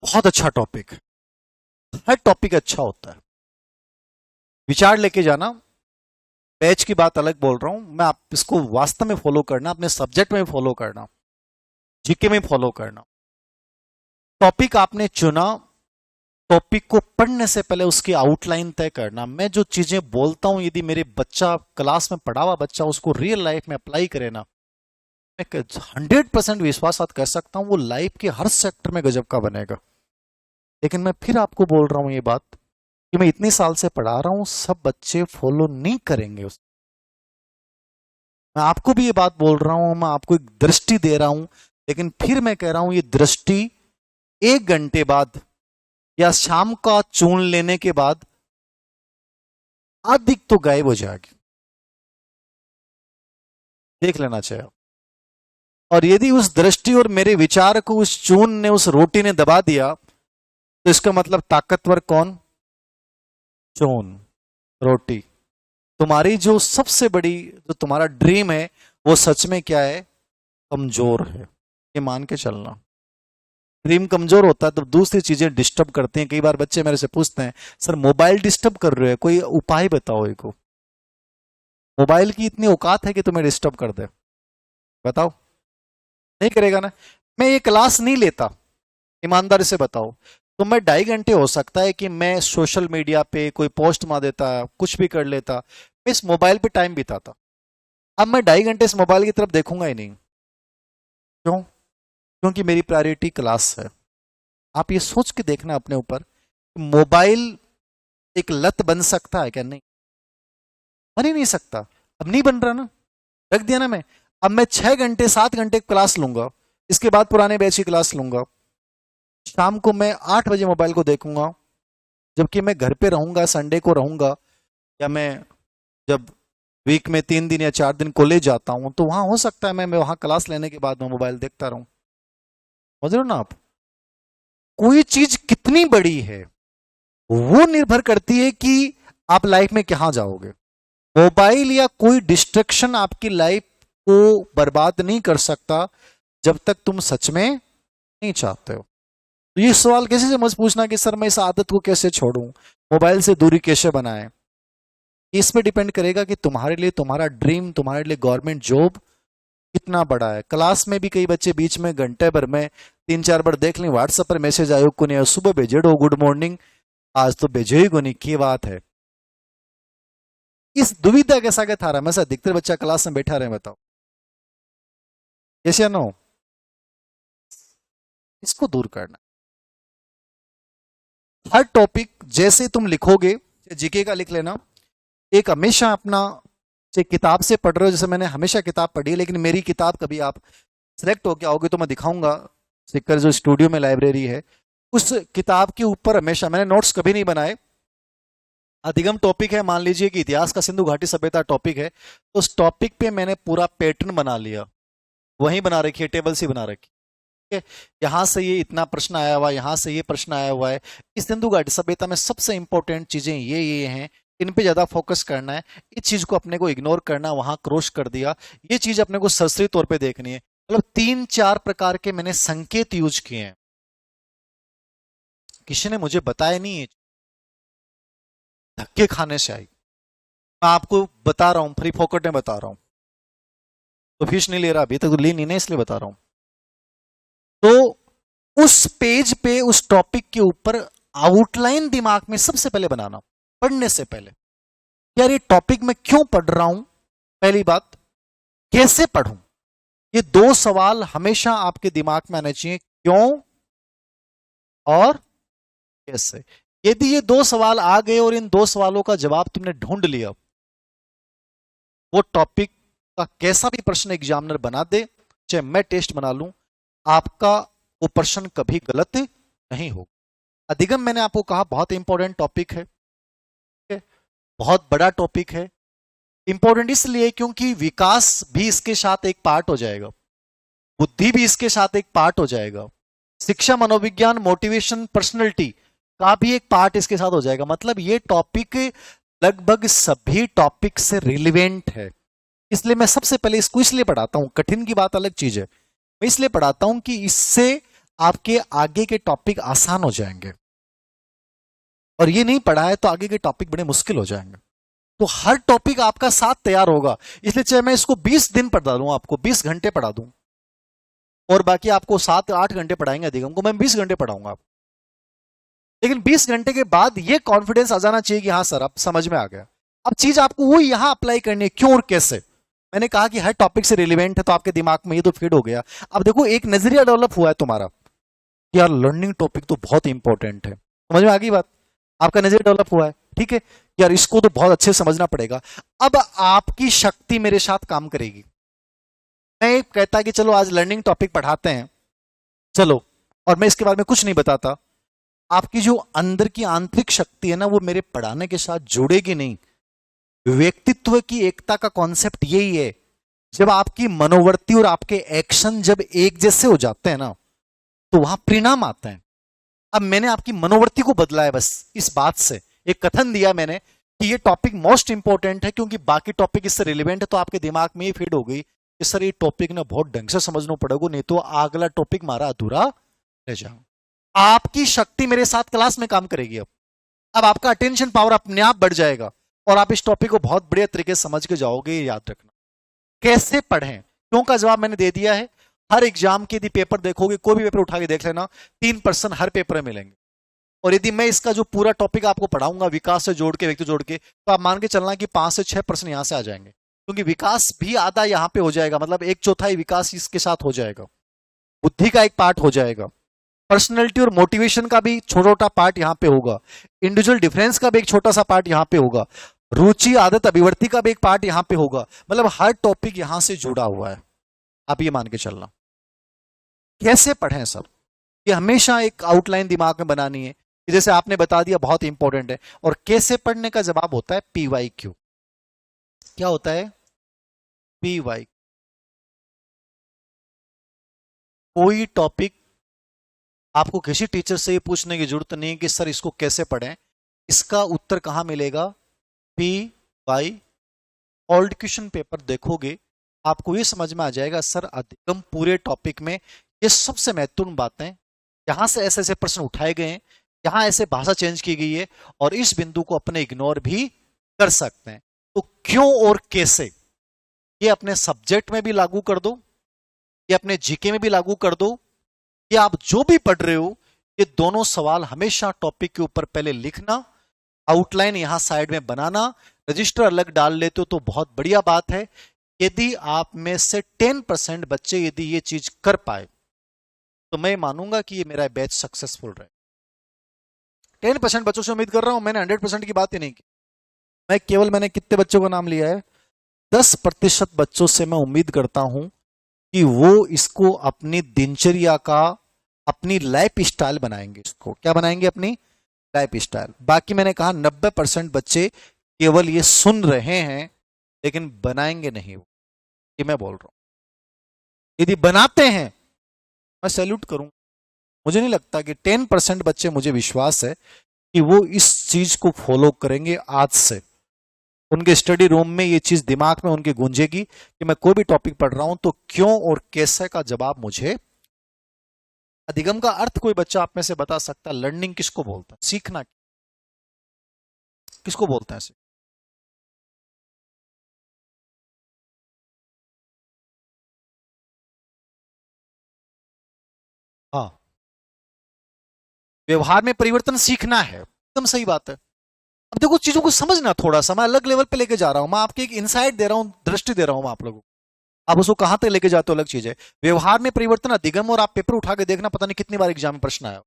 बहुत अच्छा टॉपिक है, हर टॉपिक अच्छा होता है, विचार लेके जाना। बैच की बात अलग बोल रहा हूं मैं, आप इसको वास्तव में फॉलो करना, अपने सब्जेक्ट में फॉलो करना, जीके में फॉलो करना। टॉपिक आपने चुना, टॉपिक को पढ़ने से पहले उसकी आउटलाइन तय करना। मैं जो चीजें बोलता हूं यदि मेरे बच्चा, क्लास में पढ़ा हुआ बच्चा उसको रियल लाइफ में अप्लाई करे ना, मैं 100% विश्वास साथ कह सकता हूं वो लाइफ के हर सेक्टर में गजब का बनेगा। लेकिन मैं फिर आपको बोल रहा हूं ये बात कि मैं इतने साल से पढ़ा रहा हूं, सब बच्चे फॉलो नहीं करेंगे उस। मैं आपको भी ये बात बोल रहा हूं, मैं आपको एक दृष्टि दे रहा हूं, लेकिन फिर मैं कह रहा हूं ये दृष्टि 1 घंटे बाद या शाम का चून लेने के बाद अधिक तो गायब हो जाएगी, देख लेना चाहिए। और यदि उस दृष्टि और मेरे विचार को उस चून ने, उस रोटी ने दबा दिया, तो इसका मतलब ताकतवर कौन? चून, रोटी। तुम्हारी जो सबसे बड़ी, जो तुम्हारा ड्रीम है वो सच में क्या है? कमजोर है, ये मान के चलना। ड्रीम कमजोर होता है तो दूसरी चीजें डिस्टर्ब करती हैं। कई बार बच्चे मेरे से पूछते हैं सर मोबाइल डिस्टर्ब कर रहे हैं, कोई उपाय बताओ एक। मोबाइल की इतनी औकात है कि तुम्हें डिस्टर्ब कर दे? बताओ, नहीं करेगा ना। मैं ये क्लास नहीं लेता, ईमानदारी से बताओ तो मैं 2.5 घंटे हो सकता है कि मैं सोशल मीडिया पे कोई पोस्ट मार देता, कुछ भी कर लेता, मैं इस मोबाइल पे टाइम बिताता। अब मैं 2.5 घंटे इस मोबाइल की तरफ देखूंगा ही नहीं। क्यों? क्योंकि मेरी प्रायोरिटी क्लास है। आप ये सोच के देखना अपने ऊपर, मोबाइल एक लत बन सकता है क्या? नहीं, बन ही नहीं सकता। अब नहीं बन रहा ना, रख दिया ना मैं। अब मैं 6 घंटे 7 घंटे क्लास लूंगा, इसके बाद पुराने बैच की क्लास लूंगा, शाम को मैं 8 बजे मोबाइल को देखूंगा, जबकि मैं घर पे रहूंगा, संडे को रहूंगा, या मैं जब वीक में 3 दिन या 4 दिन कॉलेज जाता हूं तो वहां हो सकता है मैं वहां क्लास लेने के बाद मैं मोबाइल देखता रहूं। समझ रहे हो ना आप? कोई चीज कितनी बड़ी है वो निर्भर करती है कि आप लाइफ में कहां जाओगे। मोबाइल या कोई डिस्ट्रैक्शन आपकी लाइफ को बर्बाद नहीं कर सकता जब तक तुम सच में नहीं चाहते हो। तो ये सवाल कैसे से मत पूछना कि सर मैं इस आदत को कैसे छोड़ूं, मोबाइल से दूरी कैसे बनाएं। इस पे डिपेंड करेगा कि तुम्हारे लिए तुम्हारा ड्रीम, तुम्हारे लिए गवर्नमेंट जॉब कितना बड़ा है। क्लास में भी कई बच्चे बीच में घंटे भर में 3-4 बार देख लें व्हाट्सएप पर मैसेज आयो को नहीं, सुबह भेजे डो गुड मॉर्निंग, आज तो भेजे ही को नहीं, की बात है। इस दुविधा कैसा क्या था रहा मैं, अधिकतर बच्चा क्लास में बैठा रहे, बताओ यस या नो। इसको दूर करना। हर टॉपिक जैसे तुम लिखोगे, जीके का लिख लेना, एक हमेशा अपना किताब से पढ़ रहे हो, जैसे मैंने हमेशा किताब पढ़ी है, लेकिन मेरी किताब कभी आप सिलेक्ट होके आओगे तो मैं दिखाऊंगा, सिक्कर जो स्टूडियो में लाइब्रेरी है उस किताब के ऊपर हमेशा मैंने नोट्स कभी नहीं बनाए। अधिगम टॉपिक है, मान लीजिए कि इतिहास का सिंधु घाटी सभ्यता टॉपिक है, तो उस टॉपिक पे मैंने पूरा पैटर्न बना लिया, वहीं बना रखी है, टेबल से बना रखी है। यहां से ये इतना प्रश्न आया हुआ है, यहां से ये प्रश्न आया हुआ है, इस सिंधु घाटी सभ्यता में सबसे इंपॉर्टेंट चीजें ये हैं, इन पे ज्यादा फोकस करना है, इस चीज को अपने को इग्नोर करना, वहां क्रॉस कर दिया, ये चीज अपने को सरसरी तौर पे देखनी है। मतलब 3-4 प्रकार के मैंने संकेत यूज किए हैं, किसी ने मुझे बताया नहीं है, धक्के खाने से आई, मैं आपको बता रहा हूं, फ्री फोकट में बता रहा हूं, तो फीस नहीं ले रहा, अभी तक तो ली नहीं ना, इसलिए बता रहा हूं। तो उस पेज पे उस टॉपिक के ऊपर आउटलाइन दिमाग में सबसे पहले बनाना, पढ़ने से पहले, यार ये टॉपिक में क्यों पढ़ रहा हूं, पहली बात कैसे पढ़ूं, ये 2 सवाल हमेशा आपके दिमाग में आने चाहिए, क्यों और कैसे। यदि ये 2 सवाल आ गए और इन 2 सवालों का जवाब तुमने ढूंढ लिया, वो टॉपिक का कैसा भी प्रश्न एग्जामिनर बना दे, चाहे मैं टेस्ट बना लूं, आपका वो प्रश्न कभी गलत नहीं होगा। अधिगम मैंने आपको कहा बहुत इंपॉर्टेंट टॉपिक है, बहुत बड़ा टॉपिक है। इंपॉर्टेंट इसलिए क्योंकि विकास भी इसके साथ एक पार्ट हो जाएगा, बुद्धि भी इसके साथ एक पार्ट हो जाएगा, शिक्षा, मनोविज्ञान, मोटिवेशन, पर्सनैलिटी का भी एक पार्ट इसके साथ हो जाएगा। मतलब ये टॉपिक लगभग सभी टॉपिक से रिलेवेंट है, इसलिए मैं सबसे पहले इसको इसलिए पढ़ाता हूं, कठिन की बात अलग चीज है, मैं इसलिए पढ़ाता हूं कि इससे आपके आगे के टॉपिक आसान हो जाएंगे, और ये नहीं पढ़ा है तो आगे के टॉपिक बड़े मुश्किल हो जाएंगे। तो हर टॉपिक आपका साथ तैयार होगा, इसलिए चाहे मैं इसको 20 दिन पढ़ा दूं, आपको 20 घंटे पढ़ा दूं, और बाकी आपको 7-8 घंटे पढ़ाएंगे अधिगम को, मैं 20 घंटे पढ़ाऊंगा आपको, लेकिन 20 घंटे के बाद ये कॉन्फिडेंस आ जाना चाहिए कि हाँ सर अब समझ में आ गया। अब चीज आपको वो यहां अप्लाई करनी है, क्यों और कैसे। मैंने कहा कि हर टॉपिक से रिलेवेंट है, तो आपके दिमाग में ये तो फिट हो गया। अब देखो एक नजरिया डेवलप हुआ है तुम्हारा, यार लर्निंग टॉपिक तो बहुत इंपॉर्टेंट है, समझ में आ गई बात, आपका नजरिया डेवलप हुआ है, ठीक है, यार इसको तो बहुत अच्छे समझना पड़ेगा। अब आपकी शक्ति मेरे साथ काम करेगी, मैं कहता कि चलो आज लर्निंग टॉपिक पढ़ाते हैं, चलो, और मैं इसके बारे में कुछ नहीं बताता, आपकी जो अंदर की आंतरिक शक्ति है ना, वो मेरे पढ़ाने के साथ जुड़ेगी नहीं। व्यक्तित्व की एकता का कॉन्सेप्ट यही है, जब आपकी मनोवृत्ति और आपके एक्शन जब एक जैसे हो जाते हैं ना, तो वहां परिणाम आते हैं। अब मैंने आपकी मनोवृत्ति को बदला है, बस इस बात से एक कथन दिया मैंने कि ये टॉपिक मोस्ट इंपॉर्टेंट है, क्योंकि बाकी टॉपिक इससे रिलेवेंट है, तो आपके दिमाग में ये फीड हो गई कि सर ये टॉपिक ना बहुत ढंग से समझना पड़ेगा, नहीं तो अगला टॉपिक मारा अधूरा रह जाएगा। आपकी शक्ति मेरे साथ क्लास में काम करेगी। अब आपका अटेंशन पावर अपने आप बढ़ जाएगा, और आप इस टॉपिक को बहुत बढ़िया तरीके से समझ के जाओगे। ये याद रखना, कैसे पढ़ें, क्यों का जवाब मैंने दे दिया है। हर एग्जाम के यदि पेपर देखोगे, कोई भी पेपर उठा के देख लेना, 3% हर पेपर में मिलेंगे, और यदि मैं इसका जो पूरा टॉपिक आपको पढ़ाऊंगा विकास से जोड़ के, व्यक्ति जोड़ के, तो आप मान के चलना कि 5 से 6% यहां से आ जाएंगे, क्योंकि विकास भी आधा यहां पे हो जाएगा, मतलब 1/4 विकास इसके साथ हो जाएगा, बुद्धि का एक पार्ट हो जाएगा, पर्सनैलिटी और मोटिवेशन का भी छोटा पार्ट यहां पे होगा, इंडिविजुअल डिफरेंस का भी एक छोटा सा पार्ट यहां पे होगा, रुचि, आदत, अभिवृत्ति का भी एक पार्ट यहां पे होगा। मतलब हर टॉपिक यहां से जुड़ा हुआ है, आप ये मान के चलना। कैसे पढ़ें सब, ये हमेशा एक आउटलाइन दिमाग में बनानी है, जैसे आपने बता दिया बहुत इंपॉर्टेंट है। और कैसे पढ़ने का जवाब होता है PYQ। क्या होता है PYQ? कोई टॉपिक आपको किसी टीचर से ये पूछने की जरूरत नहीं कि सर इसको कैसे पढ़ें, इसका उत्तर कहां मिलेगा, PY। ओल्ड क्वेश्चन पेपर देखोगे आपको ये समझ में आ जाएगा, सर अधिगम पूरे टॉपिक में ये सबसे महत्वपूर्ण बातें, यहां से ऐसे ऐसे प्रश्न उठाए गए हैं, यहां ऐसे भाषा चेंज की गई है, और इस बिंदु को अपने इग्नोर भी कर सकते हैं। तो क्यों और कैसे, ये अपने सब्जेक्ट में भी लागू कर दो, ये अपने जीके में भी लागू कर दो, ये आप जो भी पढ़ रहे हो, ये दोनों सवाल हमेशा टॉपिक के ऊपर पहले लिखना, आउटलाइन यहां साइड में बनाना, रजिस्टर अलग डाल लेते हो तो बहुत बढ़िया बात है। यदि आप में से 10% बच्चे यदि ये चीज कर पाए तो मैं मानूंगा कि ये मेरा बैच सक्सेसफुल रहे। 10% बच्चों से उम्मीद कर रहा हूं, मैंने 100% की बात ही नहीं की। मैंने कितने बच्चों का नाम लिया है, 10% बच्चों से मैं उम्मीद करता हूं कि वो इसको अपनी दिनचर्या का, अपनी लाइफ स्टाइल बनाएंगे। इसको क्या बनाएंगे, अपनी लाइफ स्टाइल। बाकी मैंने कहा 90% बच्चे केवल ये सुन रहे हैं लेकिन बनाएंगे नहीं, वो ये मैं बोल रहा हूं। यदि बनाते हैं मैं सैल्यूट करूं। मुझे नहीं लगता कि 10% बच्चे, मुझे विश्वास है कि वो इस चीज को फॉलो करेंगे आज से। उनके स्टडी रूम में ये चीज दिमाग में उनके गूंजेगी कि मैं कोई भी टॉपिक पढ़ रहा हूं तो क्यों और कैसे का जवाब मुझे। अधिगम का अर्थ कोई बच्चा आप में से बता सकता है? लर्निंग किसको बोलता है, सीखना किसको बोलते हैं? हाँ, व्यवहार में परिवर्तन सीखना है, एकदम सही बात है। अब देखो चीजों को समझना, थोड़ा सा मैं अलग लेवल पे लेके जा रहा हूं, मैं आपके एक इनसाइट दे रहा हूं, दृष्टि दे रहा हूं आप लोगों को। आप उसको कहां तक लेके जाते हो अलग चीज है। व्यवहार में परिवर्तन अधिगम, और आप पेपर उठा के देखना, पता नहीं कितनी बार एग्जाम में प्रश्न आया।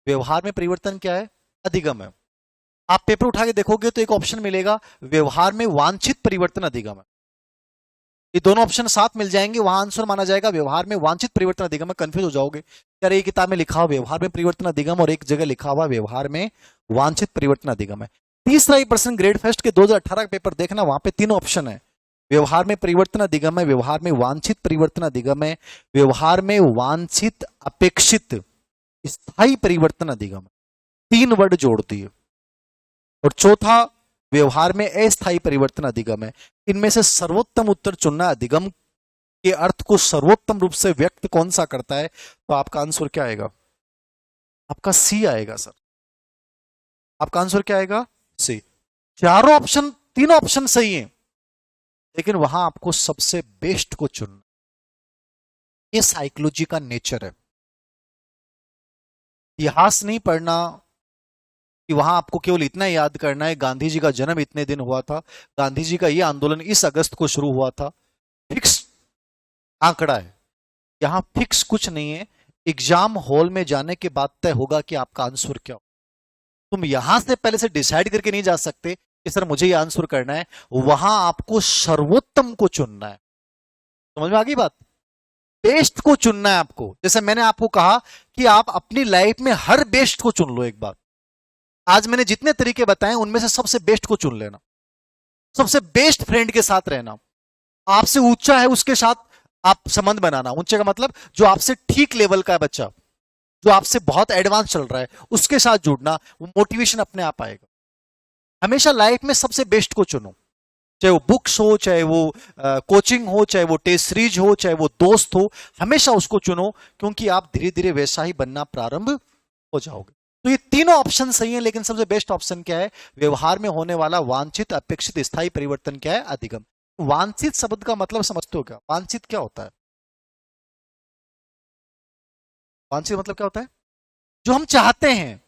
व्यवहार में परिवर्तन क्या है, अधिगम है। आप पेपर उठा के देखोगे तो एक ऑप्शन मिलेगा, व्यवहार में वांछित परिवर्तन अधिगम है। ये दोनों ऑप्शन साथ मिल जाएंगे, वहां आंसर माना जाएगा व्यवहार में वांछित परिवर्तन अधिगम में। कंफ्यूज हो जाओगे यार, ये किताब में लिखा हुआ व्यवहार में परिवर्तन अधिगम और एक जगह लिखा हुआ व्यवहार में वांछित परिवर्तन अधिगम है। तीसरा ही प्रश्न ग्रेड फर्स्ट के 2018 का पेपर देखना, वहां पे तीनों ऑप्शन है। व्यवहार में परिवर्तन अधिगम है, व्यवहार में वांछित परिवर्तन अधिगम है, व्यवहार में वांछित अपेक्षित स्थायी परिवर्तन अधिगम है। 3 वर्ड जोड़ दिए। और चौथा व्यवहार में अस्थायी परिवर्तन अधिगम है। इनमें से सर्वोत्तम उत्तर चुनना। अधिगम के अर्थ को सर्वोत्तम रूप से व्यक्त कौन सा करता है, तो आपका आंसर क्या आएगा, आपका सी आएगा सर। आपका आंसर क्या आएगा, सी। चारों ऑप्शन, तीनों ऑप्शन सही हैं, लेकिन वहां आपको सबसे बेस्ट को चुनना। ये साइकोलॉजी का नेचर है। इतिहास नहीं पढ़ना कि वहां आपको केवल इतना याद करना है गांधी जी का जन्म इतने दिन हुआ था, गांधी जी का यह आंदोलन इस अगस्त को शुरू हुआ था। फिक्स आंकड़ा है, यहां फिक्स कुछ नहीं है। एग्जाम हॉल में जाने के बाद तय होगा कि आपका आंसर क्या हो। तुम यहां से पहले से डिसाइड करके नहीं जा सकते कि सर मुझे यह आंसर करना है। वहां आपको सर्वोत्तम को चुनना है। समझ में आ गई बात? बेस्ट को चुनना है आपको। जैसे मैंने आपको कहा कि आप अपनी लाइफ में हर बेस्ट को चुन लो। एक बात, आज मैंने जितने तरीके बताए उनमें से सबसे बेस्ट को चुन लेना। सबसे बेस्ट फ्रेंड के साथ रहना, आपसे ऊंचा है उसके साथ आप संबंध बनाना। ऊंचे का मतलब जो आपसे ठीक लेवल का है बच्चा, जो आपसे बहुत एडवांस चल रहा है, उसके साथ जुड़ना, वो मोटिवेशन अपने आप आएगा। हमेशा लाइफ में सबसे बेस्ट को चुनो, चाहे वो बुक्स हो, चाहे वो कोचिंग हो, चाहे वो टेस्ट सीरीज हो, चाहे वो दोस्त हो, हमेशा उसको चुनो, क्योंकि आप धीरे धीरे वैसा ही बनना प्रारंभ हो जाओगे। तो ये तीनों ऑप्शन सही हैं, लेकिन सबसे बेस्ट ऑप्शन क्या है, व्यवहार में होने वाला वांछित अपेक्षित स्थायी परिवर्तन क्या है, अधिगम। वांछित शब्द का मतलब समझते हो क्या? वांछित क्या होता है? वांछित मतलब क्या होता है? जो हम चाहते हैं।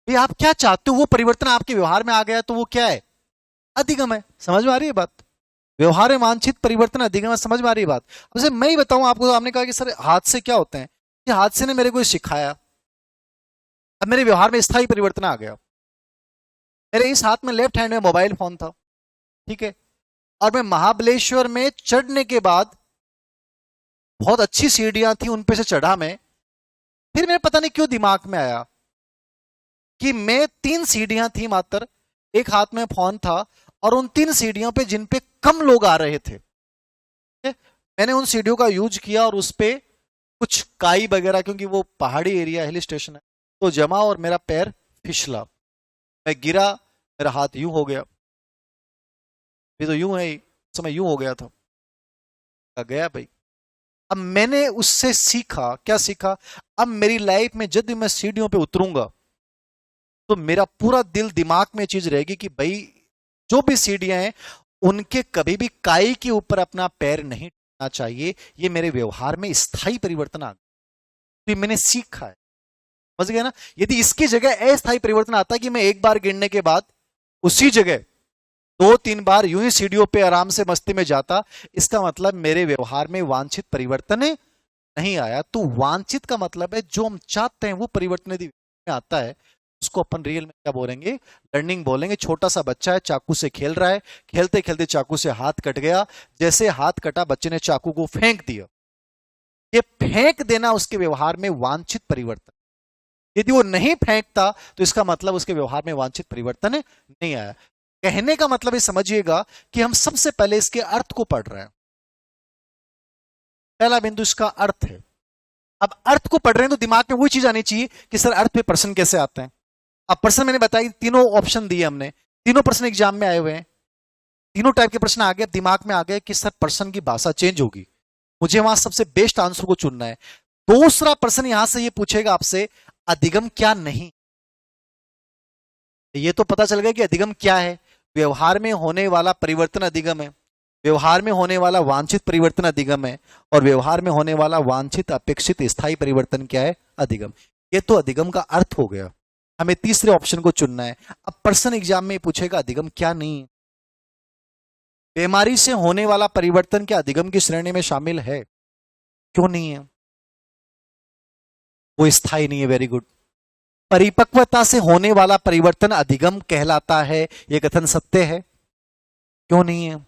ये आप क्या चाहते हो, वो परिवर्तन आपके व्यवहार में आ गया तो वो क्या है, अधिगम है। समझ में आ रही है बात? व्यवहार में वांछित परिवर्तन अधिगम है। समझ में आ रही है बात? अब जैसे मैं ही बताऊं आपको, आपने कहा कि सर हादसे क्या होते हैं, कि हादसे ने मेरे को सिखाया, अब मेरे व्यवहार में स्थायी परिवर्तन आ गया। मेरे इस हाथ में लेफ्ट हैंड में मोबाइल फोन था, ठीक है, और मैं महाबलेश्वर में चढ़ने के बाद बहुत अच्छी सीढ़ियां थी, उन पे से चढ़ा मैं। फिर मेरे पता नहीं क्यों दिमाग में आया कि मैं 3 सीढ़ियां थी मात्र, एक हाथ में फोन था, और उन 3 सीढ़ियों पे जिन पे कम लोग आ रहे थे, मैंने उन सीढ़ियों का यूज किया और उस पे कुछ काई वगैरह, क्योंकि वो पहाड़ी एरिया हिल स्टेशन है, तो जमा और मेरा पैर फिसला, मैं गिरा, मेरा हाथ यूं हो गया। ये तो यूं है ही, समय यूं हो गया था, गया भाई। अब मैंने उससे सीखा, क्या सीखा, अब मेरी लाइफ में जब भी मैं सीढ़ियों पे उतरूंगा तो मेरा पूरा दिल दिमाग में चीज रहेगी कि भाई जो भी सीढ़ियां हैं उनके कभी भी काई के ऊपर अपना पैर नहीं टिकना चाहिए। ये मेरे व्यवहार में स्थायी परिवर्तन आ गया, तो ये मैंने सीखा है। समझ गया ना? यदि इसकी जगह अस्थायी परिवर्तन आता है कि मैं एक बार गिरने के बाद उसी जगह 2-3 बार यूं ही सीढ़ियों पे आराम से मस्ती में जाता, इसका मतलब मेरे व्यवहार में वांछित परिवर्तन नहीं आया। तो वांछित का मतलब है जो हम चाहते हैं वो परिवर्तन यदि में आता है, उसको अपन रियल में क्या बोलेंगे? लर्निंग बोलेंगे। छोटा सा बच्चा है, चाकू से खेल रहा है, खेलते खेलते चाकू से हाथ कट गया, जैसे हाथ कटा बच्चे ने चाकू को फेंक दिया। ये फेंक देना उसके व्यवहार में वांछित परिवर्तन। यदि वो नहीं फेंकता तो इसका मतलब उसके व्यवहार में वांछित परिवर्तन नहीं आया। कहने का मतलब ये समझिएगा कि हम सबसे पहले इसके अर्थ को पढ़ रहे हैं। पहला बिंदु इसका अर्थ है। अब अर्थ को पढ़ रहे हैं तो दिमाग में वही चीज आनी चाहिए कि सर अर्थ पे प्रश्न कैसे आते हैं। अब प्रश्न मैंने बताई, तीनों ऑप्शन दिए हमने, तीनों प्रश्न एग्जाम में आए हुए हैं, तीनों टाइप के प्रश्न आ गए। दिमाग में आ गए कि सर प्रश्न की भाषा चेंज होगी, मुझे वहां सबसे बेस्ट आंसर को चुनना है। दूसरा प्रश्न यहां से ये पूछेगा आपसे, अधिगम क्या नहीं। ये तो पता चल गया कि अधिगम क्या है। व्यवहार में होने वाला परिवर्तन अधिगम है, व्यवहार में होने वाला वांछित परिवर्तन अधिगम है, और व्यवहार में होने वाला वांछित अपेक्षित स्थायी परिवर्तन क्या है? अधिगम। ये तो अधिगम का अर्थ हो गया। हमें तीसरे ऑप्शन को चुनना है। अब पर्सन एग्जाम में पूछेगा अधिगम क्या नहीं है। बीमारी से होने वाला परिवर्तन क्या अधिगम की श्रेणी में शामिल है? क्यों नहीं है? वो स्थायी नहीं है। Very good. परिपक्वता से होने वाला परिवर्तन अधिगम कहलाता है, यह कथन सत्य है? क्यों नहीं है?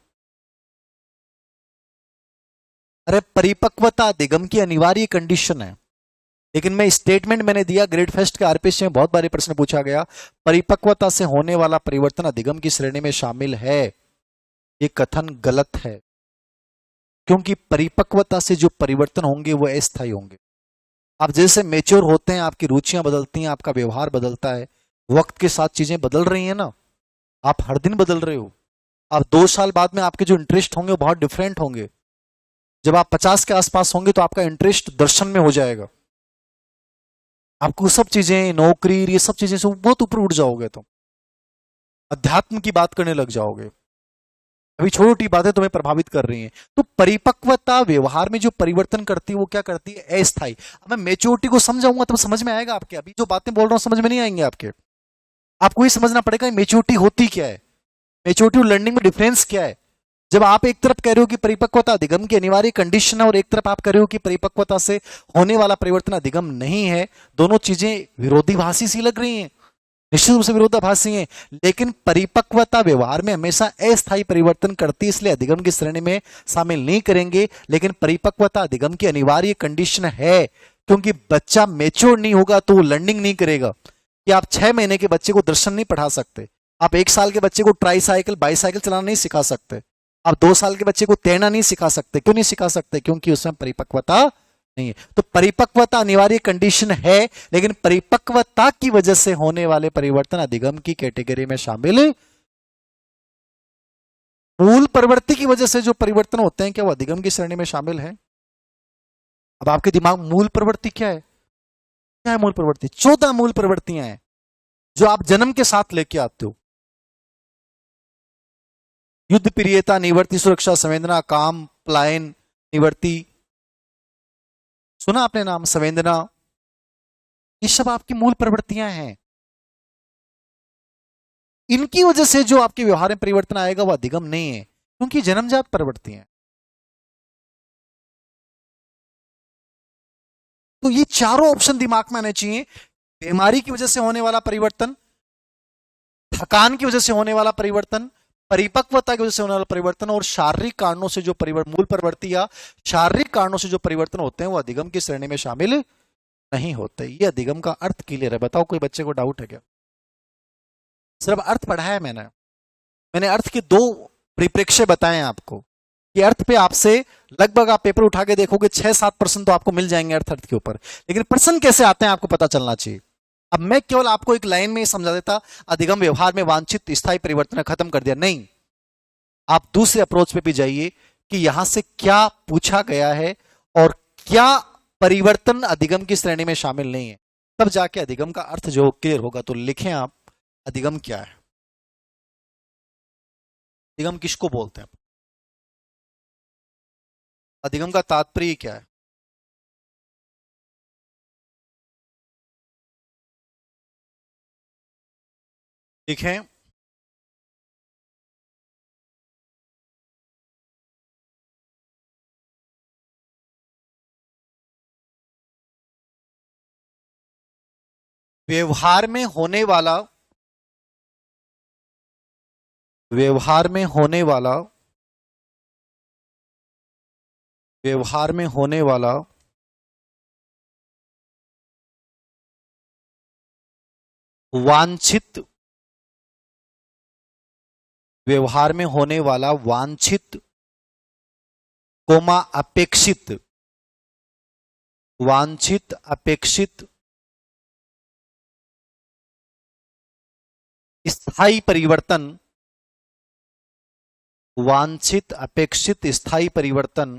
अरे परिपक्वता अधिगम की अनिवार्य कंडीशन है। लेकिन मैं स्टेटमेंट मैंने दिया, ग्रेड फर्स्ट के आरपीएससी में बहुत बारी प्रश्न पूछा गया, परिपक्वता से होने वाला परिवर्तन अधिगम की श्रेणी में शामिल है। यह कथन गलत है, क्योंकि परिपक्वता से जो परिवर्तन होंगे वो अस्थायी होंगे। आप जैसे मेच्योर होते हैं, आपकी रुचियां बदलती हैं, आपका व्यवहार बदलता है, वक्त के साथ चीजें बदल रही हैं ना। आप हर दिन बदल रहे हो। आप 2 साल बाद में आपके जो इंटरेस्ट होंगे वो बहुत डिफरेंट होंगे। जब आप 50 के आसपास होंगे तो आपका इंटरेस्ट दर्शन में हो जाएगा। आपको सब चीजें, नौकरी, ये सब चीजें से बहुत ऊपर उठ जाओगे, तो अध्यात्म की बात करने लग जाओगे। अभी छोटी छोटी बातें तुम्हें प्रभावित कर रही हैं। तो परिपक्वता व्यवहार में जो परिवर्तन करती है वो क्या करती है? अस्थायी। अब मैं मेच्योरिटी को समझाऊंगा तब समझ में आएगा आपके। अभी जो बातें बोल रहा हूं समझ में नहीं आएंगे आपके। आपको ही समझना पड़ेगा मेच्योरिटी होती क्या है, मेच्योरिटी और लर्निंग में डिफरेंस क्या है। जब आप एक तरफ कह रहे हो कि परिपक्वता अधिगम की अनिवार्य कंडीशन है और एक तरफ आप कह रहे हो कि परिपक्वता से होने वाला परिवर्तन अधिगम नहीं है, दोनों चीजें विरोधाभासी सी लग रही हैं, निश्चित रूप से विरोधाभासी हैं। लेकिन परिपक्वता व्यवहार में हमेशा अस्थायी परिवर्तन करती है, इसलिए अधिगम की श्रेणी में शामिल नहीं करेंगे। लेकिन परिपक्वता अधिगम की अनिवार्य कंडीशन है, क्योंकि बच्चा मेच्योर नहीं होगा तो वो लर्निंग नहीं करेगा। कि आप 6 महीने के बच्चे को दर्शन नहीं पढ़ा सकते, आप 1 साल के बच्चे को ट्राईसाइकिल बाईसाइकिल चलाना नहीं सिखा सकते, आप 2 साल के बच्चे को तैरना नहीं सिखा सकते। क्यों नहीं सिखा सकते? क्योंकि उसमें परिपक्वता नहीं है। तो परिपक्वता अनिवार्य कंडीशन है, लेकिन परिपक्वता की वजह से होने वाले परिवर्तन अधिगम की कैटेगरी में शामिल। मूल प्रवृत्ति की वजह से जो परिवर्तन होते हैं क्या वो अधिगम की श्रेणी में शामिल है? अब आपके दिमाग मूल प्रवृत्ति क्या है? क्या है मूल प्रवृत्ति? 14 मूल प्रवृत्तियां हैं जो आप जन्म के साथ लेके आते हो। युद्ध, प्रियता, निवर्ति, सुरक्षा, संवेदना, काम, पलायन, निवर्ति। सुना आपने नाम? संवेदना। ये सब आपकी मूल प्रवृत्तियां हैं। इनकी वजह से जो आपके व्यवहार में परिवर्तन आएगा वो अधिगम नहीं है, क्योंकि जन्मजात प्रवृत्तियां। तो ये चारों ऑप्शन दिमाग में आने चाहिए। बीमारी की वजह से होने वाला परिवर्तन, थकान की वजह से होने वाला परिवर्तन, परिपक्वता की वजह से होने वाला परिवर्तन, और शारीरिक कारणों से जो परिवर्तन, मूल प्रवृत्ति या शारीरिक कारणों से जो परिवर्तन होते हैं वो अधिगम की श्रेणी में शामिल नहीं होते। ये अधिगम का अर्थ क्लियर है? बताओ कोई बच्चे को डाउट है क्या? सिर्फ अर्थ पढ़ाया है मैंने अर्थ के 2 परिप्रेक्ष्य बताए हैं आपको। कि अर्थ पे आपसे लगभग आप पेपर उठा के देखोगे 6-7% तो आपको मिल जाएंगे अर्थ के ऊपर, लेकिन प्रश्न कैसे आते हैं आपको पता चलना चाहिए। अब मैं केवल आपको एक लाइन में समझा देता, अधिगम व्यवहार में वांछित स्थायी परिवर्तन खत्म कर दिया, नहीं। आप दूसरे अप्रोच पे भी जाइए कि यहां से क्या पूछा गया है और क्या परिवर्तन अधिगम की श्रेणी में शामिल नहीं है। तब जाके अधिगम का अर्थ जो क्लियर होगा। तो लिखें आप, अधिगम क्या है, अधिगम किसको बोलते हैं, अधिगम का तात्पर्य क्या है। लिखें, व्यवहार में होने वाला, व्यवहार में होने वाला, व्यवहार में होने वाला वांछित, व्यवहार में होने वाला वांछित कोमा अपेक्षित, वांछित अपेक्षित स्थायी परिवर्तन, वांछित अपेक्षित स्थायी परिवर्तन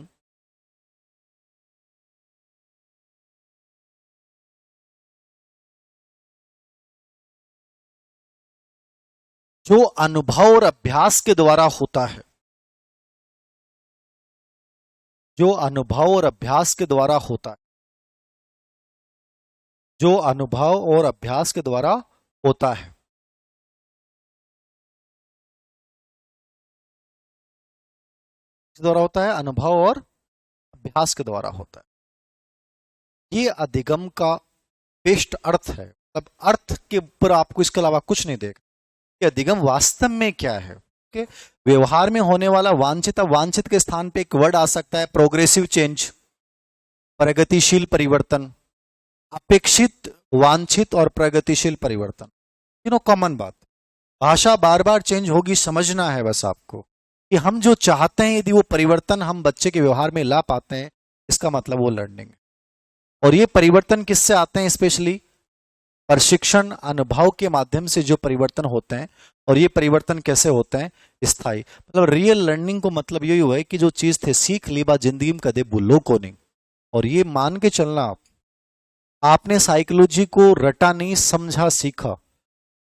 जो अनुभव और अभ्यास के द्वारा होता है, जो अनुभव और अभ्यास के द्वारा होता है, जो अनुभव और अभ्यास के द्वारा होता है। किस द्वारा होता है, अनुभव और अभ्यास के द्वारा होता है। ये अधिगम का बेस्ट अर्थ है। अब अर्थ के ऊपर आपको इसके अलावा कुछ नहीं देगा कि अधिगम वास्तव में क्या है। ओके, व्यवहार में होने वाला वांछित, वांछित के स्थान पे एक वर्ड आ सकता है प्रोग्रेसिव चेंज, प्रगतिशील परिवर्तन, अपेक्षित, वांछित और प्रगतिशील परिवर्तन, तीनों कॉमन बात। भाषा बार बार चेंज होगी, समझना है बस आपको कि हम जो चाहते हैं यदि वो परिवर्तन हम बच्चे के व्यवहार में ला पाते हैं, इसका मतलब वो लर्निंग है। और ये परिवर्तन किससे आते हैं, स्पेशली प्रशिक्षण, अनुभव के माध्यम से जो परिवर्तन होते हैं। और ये परिवर्तन कैसे होते हैं, स्थायी। मतलब रियल लर्निंग को मतलब यही हुआ है कि जो चीज थे सीख ली बा जिंदगी में कदे भूलो को नहीं। और ये मान के चलना, आपने साइकोलॉजी को रटा नहीं, समझा, सीखा,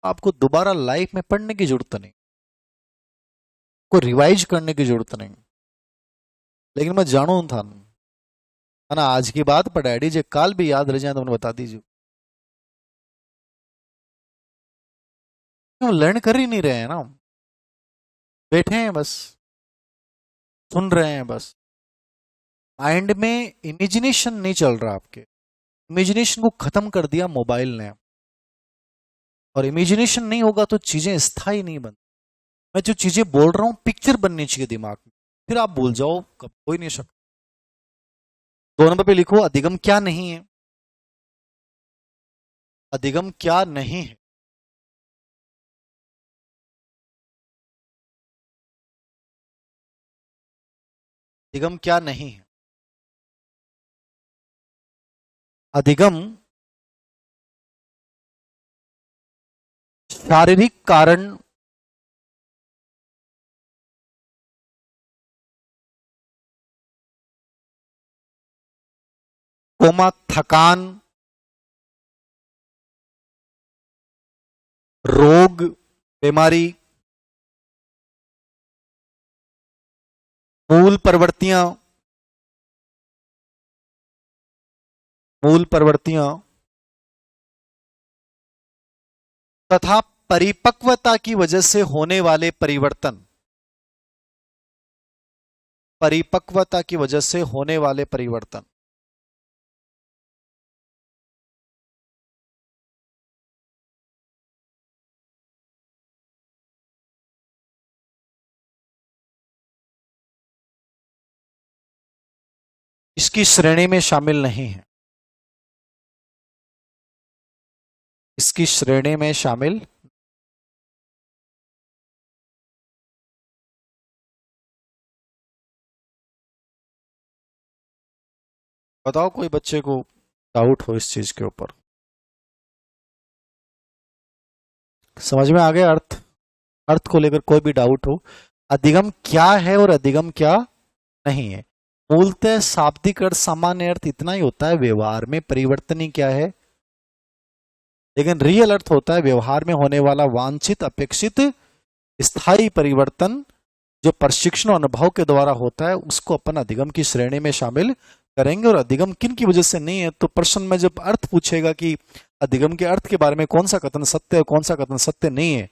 आपको दोबारा लाइफ में पढ़ने की जरूरत नहीं, को रिवाइज करने की जरूरत नहीं। लेकिन मैं जानू था है ना, आज की बात पर डैडी जी काल भी याद रह जाए तो उन्हें बता दीजिए। क्यों लर्न कर ही नहीं रहे हैं ना, बैठे हैं बस, सुन रहे हैं बस, माइंड में इमेजिनेशन नहीं चल रहा। आपके इमेजिनेशन को खत्म कर दिया मोबाइल ने। और इमेजिनेशन नहीं होगा तो चीजें स्थायी नहीं बनती। मैं जो चीजें बोल रहा हूं पिक्चर बननी चाहिए दिमाग में, फिर आप भूल जाओ, कब हो ही नहीं सकता। 2 नंबर पे लिखो, अधिगम क्या नहीं है, अधिगम क्या नहीं है। अधिगम क्या नहीं है, अधिगम शारीरिक कारण, कोमा थकान, रोग, बीमारी, मूल प्रवृत्तियां, मूल प्रवृत्तियां तथा परिपक्वता की वजह से होने वाले परिवर्तन, परिपक्वता की वजह से होने वाले परिवर्तन। इसकी श्रेणी में शामिल नहीं है, इसकी श्रेणी में शामिल। बताओ कोई बच्चे को डाउट हो इस चीज के ऊपर, समझ में आ गया अर्थ, अर्थ को लेकर कोई भी डाउट हो। अधिगम क्या है और अधिगम क्या नहीं है। मूलतः शाब्दिक अर्थ, सामान्य अर्थ इतना ही होता है, व्यवहार में परिवर्तन ही क्या है, लेकिन रियल अर्थ होता है व्यवहार में होने वाला वांछित अपेक्षित स्थायी परिवर्तन जो प्रशिक्षण और अनुभव के द्वारा होता है, उसको अपन अधिगम की श्रेणी में शामिल करेंगे। और अधिगम किन की वजह से नहीं है, तो प्रश्न में जब अर्थ पूछेगा कि अधिगम के अर्थ के बारे में कौन सा कथन सत्य है कौन सा कथन सत्य नहीं है,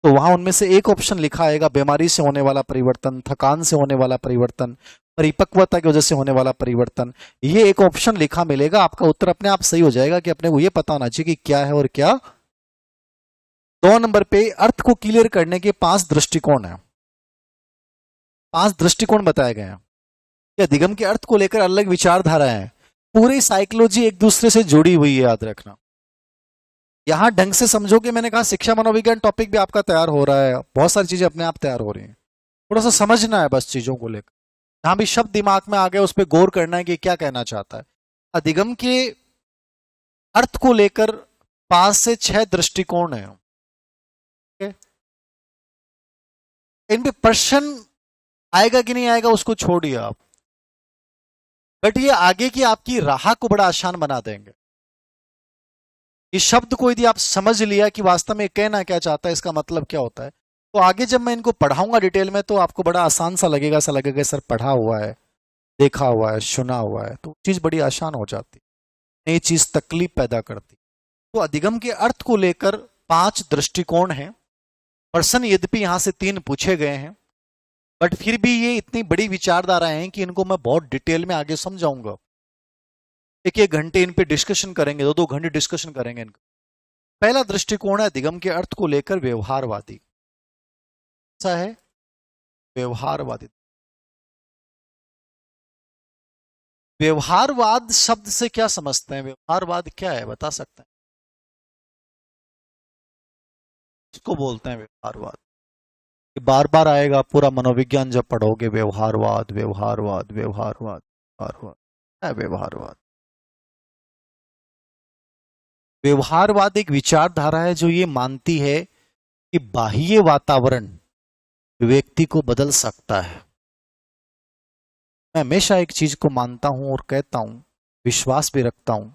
तो वहां उनमें से एक ऑप्शन लिखा आएगा बीमारी से होने वाला परिवर्तन, थकान से होने वाला परिवर्तन, परिपक्वता की वजह से होने वाला परिवर्तन। ये एक ऑप्शन लिखा मिलेगा, आपका उत्तर अपने आप सही हो जाएगा कि अपने को ये पता होना चाहिए कि क्या है और क्या। 2 नंबर पे अर्थ को क्लियर करने के 5 दृष्टिकोण है। 5 दृष्टिकोण बताए गए हैं कि अधिगम के अर्थ को लेकर अलग विचारधारा है। पूरी साइकोलॉजी एक दूसरे से जुड़ी हुई है, याद रखना। यहां ढंग से समझोगे, मैंने कहा शिक्षा मनोविज्ञान टॉपिक भी आपका तैयार हो रहा है, बहुत सारी चीजें अपने आप तैयार हो रही हैं, थोड़ा सा समझना है बस चीजों को लेकर। जहां भी शब्द दिमाग में आ गया उस पर गौर करना है कि क्या कहना चाहता है। अधिगम के अर्थ को लेकर 5 से 6 दृष्टिकोण है। इन पे प्रश्न आएगा कि नहीं आएगा उसको छोड़िए आप, बट ये आगे की आपकी राह को बड़ा आसान बना देंगे। इस शब्द को यदि आप समझ लिया कि वास्तव में कहना क्या चाहता है, इसका मतलब क्या होता है, तो आगे जब मैं इनको पढ़ाऊंगा डिटेल में तो आपको बड़ा आसान सा लगेगा, ऐसा लगेगा सर पढ़ा हुआ है, देखा हुआ है, सुना हुआ है, तो चीज बड़ी आसान हो जाती, नई चीज तकलीफ पैदा करती। तो अधिगम के अर्थ को लेकर 5 दृष्टिकोण हैं। प्रश्न यद्यपि यहां से 3 पूछे गए हैं, बट फिर भी ये इतनी बड़ी विचारधाराएं हैं कि इनको मैं बहुत डिटेल में आगे समझाऊंगा। 1-1 घंटे इन पे डिस्कशन करेंगे, 2-2 घंटे डिस्कशन करेंगे इनका। पहला दृष्टिकोण है अधिगम के अर्थ को लेकर व्यवहारवादी। ऐसा है व्यवहारवादी। व्यवहारवाद शब्द से क्या समझते हैं, व्यवहारवाद क्या है बता सकते हैं? इसको बोलते हैं व्यवहारवाद। बार बार आएगा पूरा मनोविज्ञान जब पढ़ोगे, व्यवहारवाद व्यवहारवाद व्यवहारवाद व्यवहारवाद है व्यवहारवाद। व्यवहारवाद एक विचारधारा है जो ये मानती है कि बाह्य वातावरण व्यक्ति को बदल सकता है। मैं हमेशा एक चीज को मानता हूं और कहता हूं, विश्वास भी रखता हूं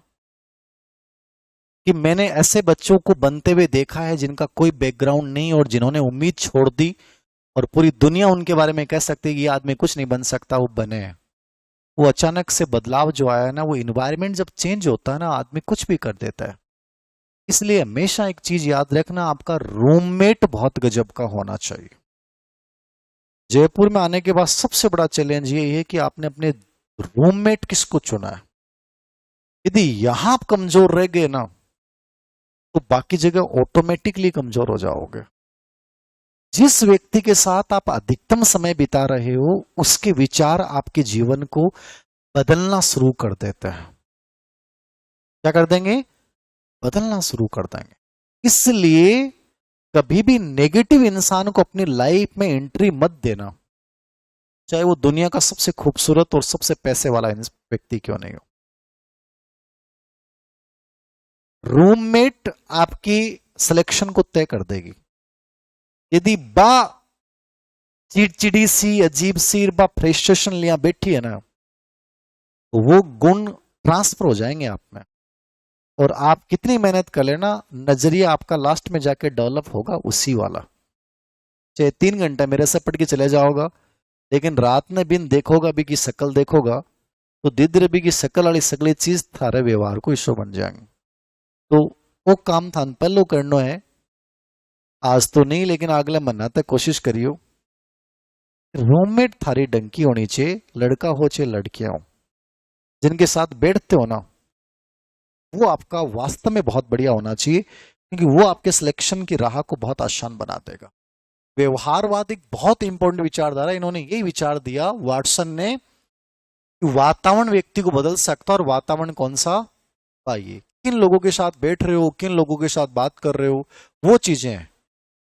कि मैंने ऐसे बच्चों को बनते हुए देखा है जिनका कोई बैकग्राउंड नहीं और जिन्होंने उम्मीद छोड़ दी और पूरी दुनिया उनके बारे में कह सकती है कि ये आदमी कुछ नहीं बन सकता, वो बने हैं। वो अचानक से बदलाव जो आया ना, वो इन्वायरमेंट जब चेंज होता है ना, आदमी कुछ भी कर देता है। इसलिए हमेशा एक चीज याद रखना, आपका रूममेट बहुत गजब का होना चाहिए। जयपुर में आने के बाद सबसे बड़ा चैलेंज ये है कि आपने अपने रूममेट किसको चुना है। यदि यहां आप कमजोर रह गए ना, तो बाकी जगह ऑटोमेटिकली कमजोर हो जाओगे। जिस व्यक्ति के साथ आप अधिकतम समय बिता रहे हो, उसके विचार आपके जीवन को बदलना शुरू कर देते हैं। क्या कर देंगे? बदलना शुरू कर देंगे। इसलिए कभी भी नेगेटिव इंसान को अपनी लाइफ में एंट्री मत देना, चाहे वो दुनिया का सबसे खूबसूरत और सबसे पैसे वाला व्यक्ति क्यों नहीं हो। रूममेट आपकी सिलेक्शन को तय कर देगी। यदि बा चिड़चिड़ी सी, अजीब सी, बा फ्रस्ट्रेशन लिया बैठी है ना, तो वो गुण ट्रांसफर हो जाएंगे आप में, और आप कितनी मेहनत कर लेना, नजरिया आपका लास्ट में जाके डेवलप होगा उसी वाला। चाहे 3 घंटे मेरे से पढ़ के चले जाओगा, लेकिन रात में बिन देखोगा भी की शकल देखोगा, तो धीरे भी की शकल वाली सगली चीज थारे व्यवहार को हिस्सों बन जाएंगे। तो वो काम थान पहलो करना है, आज तो नहीं लेकिन अगले महीना तक कोशिश करियो। रूममेट थारी डंकी होनी चाहिए, लड़का हो चाहे लड़कियां हो, जिनके साथ बैठते हो ना, वो आपका वास्तव में बहुत बढ़िया होना चाहिए, क्योंकि वो आपके सिलेक्शन की राह को बहुत आसान बना देगा। व्यवहारवाद एक बहुत इंपॉर्टेंट विचारधारा। इन्होंने यही विचार दिया वाटसन ने, वातावरण व्यक्ति को बदल सकता है, और वातावरण कौन सा पाइए, किन लोगों के साथ बैठ रहे हो, किन लोगों के साथ बात कर रहे हो, वो चीजें हैं।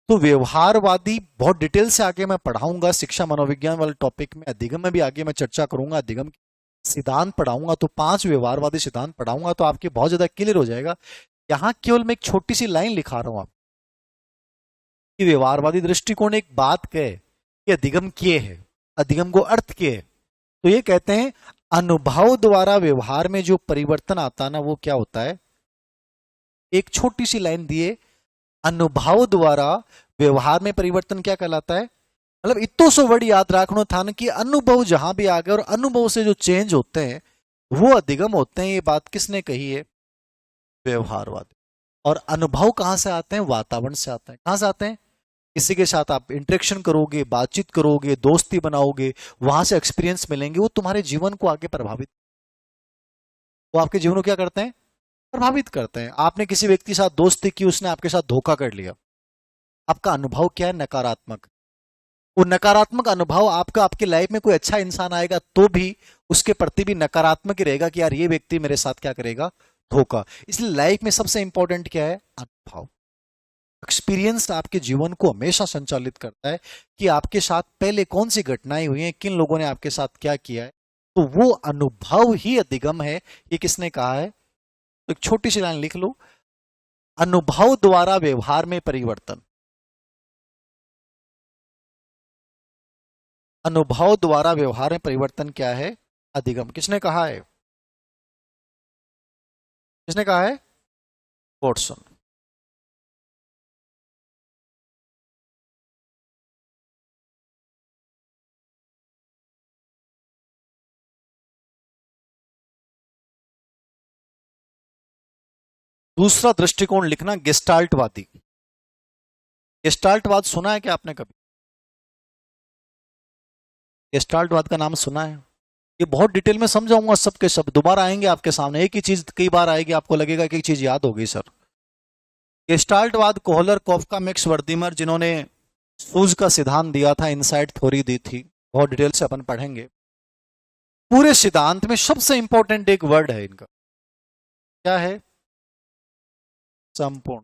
तो व्यवहारवादी बहुत डिटेल से आगे मैं पढ़ाऊंगा, शिक्षा मनोविज्ञान वाले टॉपिक में, अधिगम में भी आगे मैं चर्चा करूंगा, अधिगम सिद्धांत पढ़ाऊंगा, तो 5 व्यवहारवादी सिद्धांत पढ़ाऊंगा, तो आपके बहुत ज्यादा क्लियर हो जाएगा। यहां केवल मैं एक छोटी सी लाइन लिखा रहा हूं आप कि व्यवहारवादी दृष्टिकोण एक बात कहे कि अधिगम किए है, अधिगम को अर्थ किए है, तो ये कहते हैं अनुभव द्वारा व्यवहार में जो परिवर्तन आता है ना, वो क्या होता है? एक छोटी सी लाइन दिए, अनुभव द्वारा व्यवहार में परिवर्तन क्या कहलाता है। मतलब इतो सो वर्ड याद रखना था ना कि अनुभव जहां भी आ गए और अनुभव से जो चेंज होते हैं वो अधिगम होते हैं। ये बात किसने कही है, व्यवहारवाद। और अनुभव कहां से आते हैं, वातावरण से आते हैं। कहां से आते हैं, किसी के साथ आप इंटरेक्शन करोगे, बातचीत करोगे, दोस्ती बनाओगे, वहां से एक्सपीरियंस मिलेंगे, वो तुम्हारे जीवन को आगे प्रभावित, वो आपके जीवन को क्या करते हैं, प्रभावित करते हैं। आपने किसी व्यक्ति के साथ दोस्ती की, उसने आपके साथ धोखा कर लिया, आपका अनुभव क्या है, नकारात्मक। वो नकारात्मक अनुभव आपका, आपकी लाइफ में कोई अच्छा इंसान आएगा तो भी उसके प्रति भी नकारात्मक ही रहेगा कि यार ये व्यक्ति मेरे साथ क्या करेगा, धोखा। इसलिए लाइफ में सबसे इंपॉर्टेंट क्या है, अनुभव। एक्सपीरियंस आपके जीवन को हमेशा संचालित करता है कि आपके साथ पहले कौन सी घटनाएं हुई हैं, किन लोगों ने आपके साथ क्या किया है। तो वो अनुभव ही अधिगम है। ये किसने कहा है, तो एक छोटी सी लाइन लिख लो, अनुभव द्वारा व्यवहार में परिवर्तन। अनुभव द्वारा व्यवहार में परिवर्तन क्या है, अधिगम। किसने कहा है, किसने कहा है, वॉटसन। दूसरा दृष्टिकोण लिखना, गेस्टाल्टवादी। गेस्टाल्टवाद सुना है क्या आपने कभी, गेस्टाल्टवाद का नाम सुना है। ये बहुत डिटेल में समझाऊंगा, सबके सब दोबारा आएंगे आपके सामने, एक ही चीज कई बार आएगी, आपको लगेगा कि एक चीज याद हो गई सर। गेस्टाल्टवाद कोहलर, कॉफका, मैक्स वर्दीमर, जिन्होंने सूज का सिद्धांत दिया था, इनसाइट थ्योरी दी थी, बहुत डिटेल से अपन पढ़ेंगे। पूरे सिद्धांत में सबसे इंपॉर्टेंट एक वर्ड है इनका, क्या है, संपूर्ण।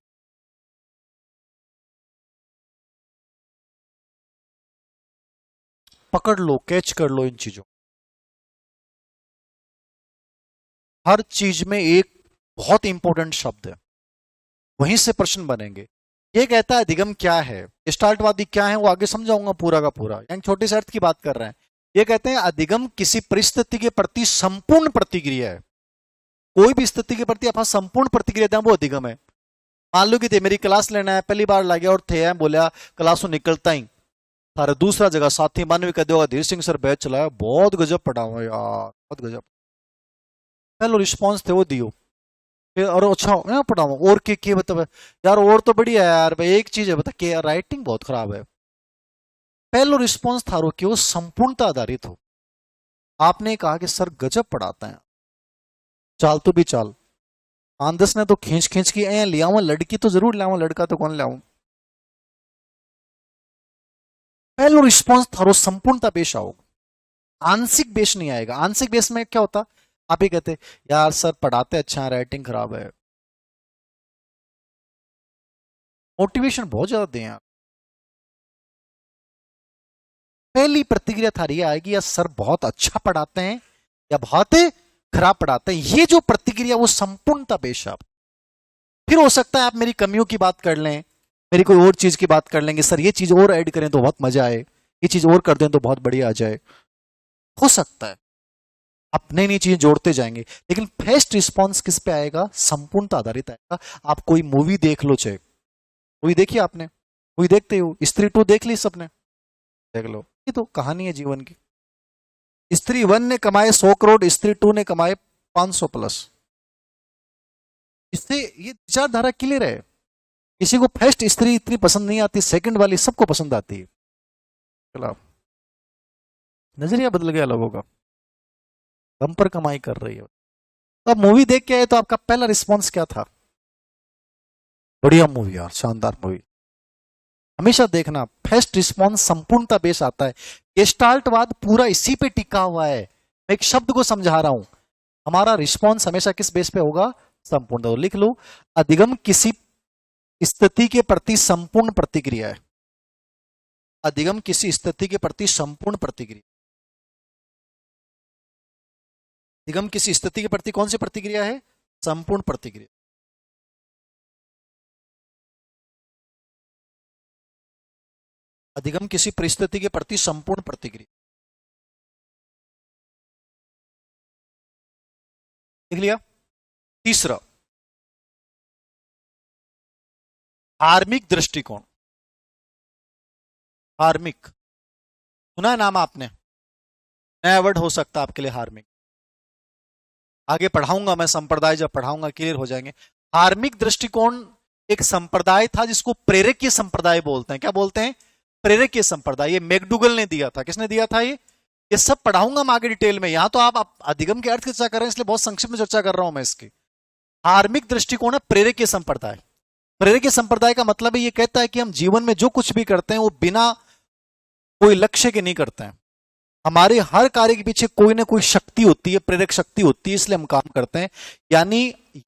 पकड़ लो, कैच कर लो इन चीजों। हर चीज में एक बहुत इंपॉर्टेंट शब्द है, वहीं से प्रश्न बनेंगे। ये कहता है अधिगम क्या है, स्टार्टवादी क्या है, वो आगे समझाऊंगा पूरा का पूरा, यानी छोटे से अर्थ की बात कर रहे हैं। ये कहते हैं अधिगम किसी परिस्थिति के प्रति संपूर्ण प्रतिक्रिया है। कोई भी स्थिति के प्रति अपना संपूर्ण प्रतिक्रिया दें, वो अधिगम है। मान लो कि थे मेरी क्लास लेना है, पहली बार लगे और थे बोलिया क्लास से निकलता ही सारे दूसरा जगह साथी मानवी कह दो धीर सिंह सर बैच चलाया, बहुत गजब पढ़ा हुआ यार, बहुत गजब। पहलो रिस्पॉन्स थे वो दियो, फिर और अच्छा मैं पढ़ाऊँ और के बता यार, और तो बढ़िया है यार भाई, एक चीज है बता के राइटिंग बहुत खराब है। पहलो रिस्पॉन्स था रो कि वो संपूर्णता आधारित हो। आपने कहा कि सर गजब पढ़ाता है, चाल तो भी चाल। आंदस ने तो खींच खींच के ले आऊं, लड़की तो जरूर लाऊं, लड़का तो कौन लाऊं। पहलो रिस्पॉन्स थारो संपूर्णता पेश आओ, आंशिक बेस नहीं आएगा। आंशिक बेस में क्या होता, आप ही कहते यार सर पढ़ाते अच्छा है, राइटिंग खराब है। मोटिवेशन बहुत ज्यादा दें आप। पहली प्रतिक्रिया थारी आएगी या सर बहुत अच्छा पढ़ाते हैं या बहुत खराब पढ़ाते हैं। ये जो प्रतिक्रिया वो संपूर्णता पेश आप। फिर हो सकता है आप मेरी कमियों की बात कर लें, मेरी कोई और चीज की बात कर लेंगे, सर ये चीज और ऐड करें तो बहुत मजा आए, ये चीज और कर दें तो बहुत बढ़िया आ जाए। हो सकता है आप नई नई चीजें जोड़ते जाएंगे, लेकिन फर्स्ट रिस्पॉन्स किस पे आएगा, संपूर्णता आधारित आएगा। आप कोई मूवी देख लो, चाहे मूवी देखी आपने, मूवी देखते हो, स्त्री 2 देख ली सबने, देख लो, ये तो कहानी है जीवन की। स्त्री 1 ने कमाए 100 करोड़, स्त्री 2 ने कमाए 500 प्लस। इससे ये विचारधारा क्लियर है। किसी को फर्स्ट स्त्री इतनी पसंद नहीं आती, सेकंड वाली सबको पसंद आती है। चलो नजरिया बदल गया लोगों का, बम्पर कमाई कर रही है। तो आप मूवी देख के आए तो आपका पहला रिस्पॉन्स क्या था, बढ़िया मूवी यार, शानदार मूवी। हमेशा देखना फर्स्ट रिस्पॉन्स संपूर्णता बेस आता है। गेस्टाल्टवाद पूरा इसी पे टिका हुआ है। मैं एक शब्द को समझा रहा हूं, हमारा रिस्पॉन्स हमेशा किस बेस पे होगा, संपूर्ण। तो लिख लो, अधिगम किसी स्थिति के प्रति संपूर्ण प्रतिक्रिया है। अधिगम किसी स्थिति के प्रति संपूर्ण प्रतिक्रिया। अधिगम किसी स्थिति के प्रति कौन सी प्रतिक्रिया है, संपूर्ण प्रतिक्रिया। अधिगम किसी परिस्थिति के प्रति संपूर्ण प्रतिक्रिया। देख लिया। तीसरा, धार्मिक दृष्टिकोण, धार्मिक, सुना है नाम आपने? नया वर्ड हो सकता है आपके लिए धार्मिक। आगे पढ़ाऊंगा मैं, संप्रदाय जब पढ़ाऊंगा क्लियर हो जाएंगे। धार्मिक दृष्टिकोण एक संप्रदाय था जिसको प्रेरकीय संप्रदाय बोलते हैं। क्या बोलते हैं? प्रेरकीय संप्रदाय। ये मैकडूगल ने दिया था। किसने दिया था? ये सब पढ़ाऊंगा मैं आगे डिटेल में। यहां तो आप अधिगम के अर्थ की चर्चा कर रहे हैं, इसलिए बहुत संक्षिप्त में चर्चा कर रहा हूं मैं इसकी। धार्मिक दृष्टिकोण है प्रेरकीय संप्रदाय। प्रेरकीय संप्रदाय का मतलब है ये कहता है कि हम जीवन में जो कुछ भी करते हैं वो बिना कोई लक्ष्य के नहीं करते हैं। हमारे हर कार्य के पीछे कोई ना कोई शक्ति होती है, प्रेरक शक्ति होती है, इसलिए हम काम करते हैं। यानी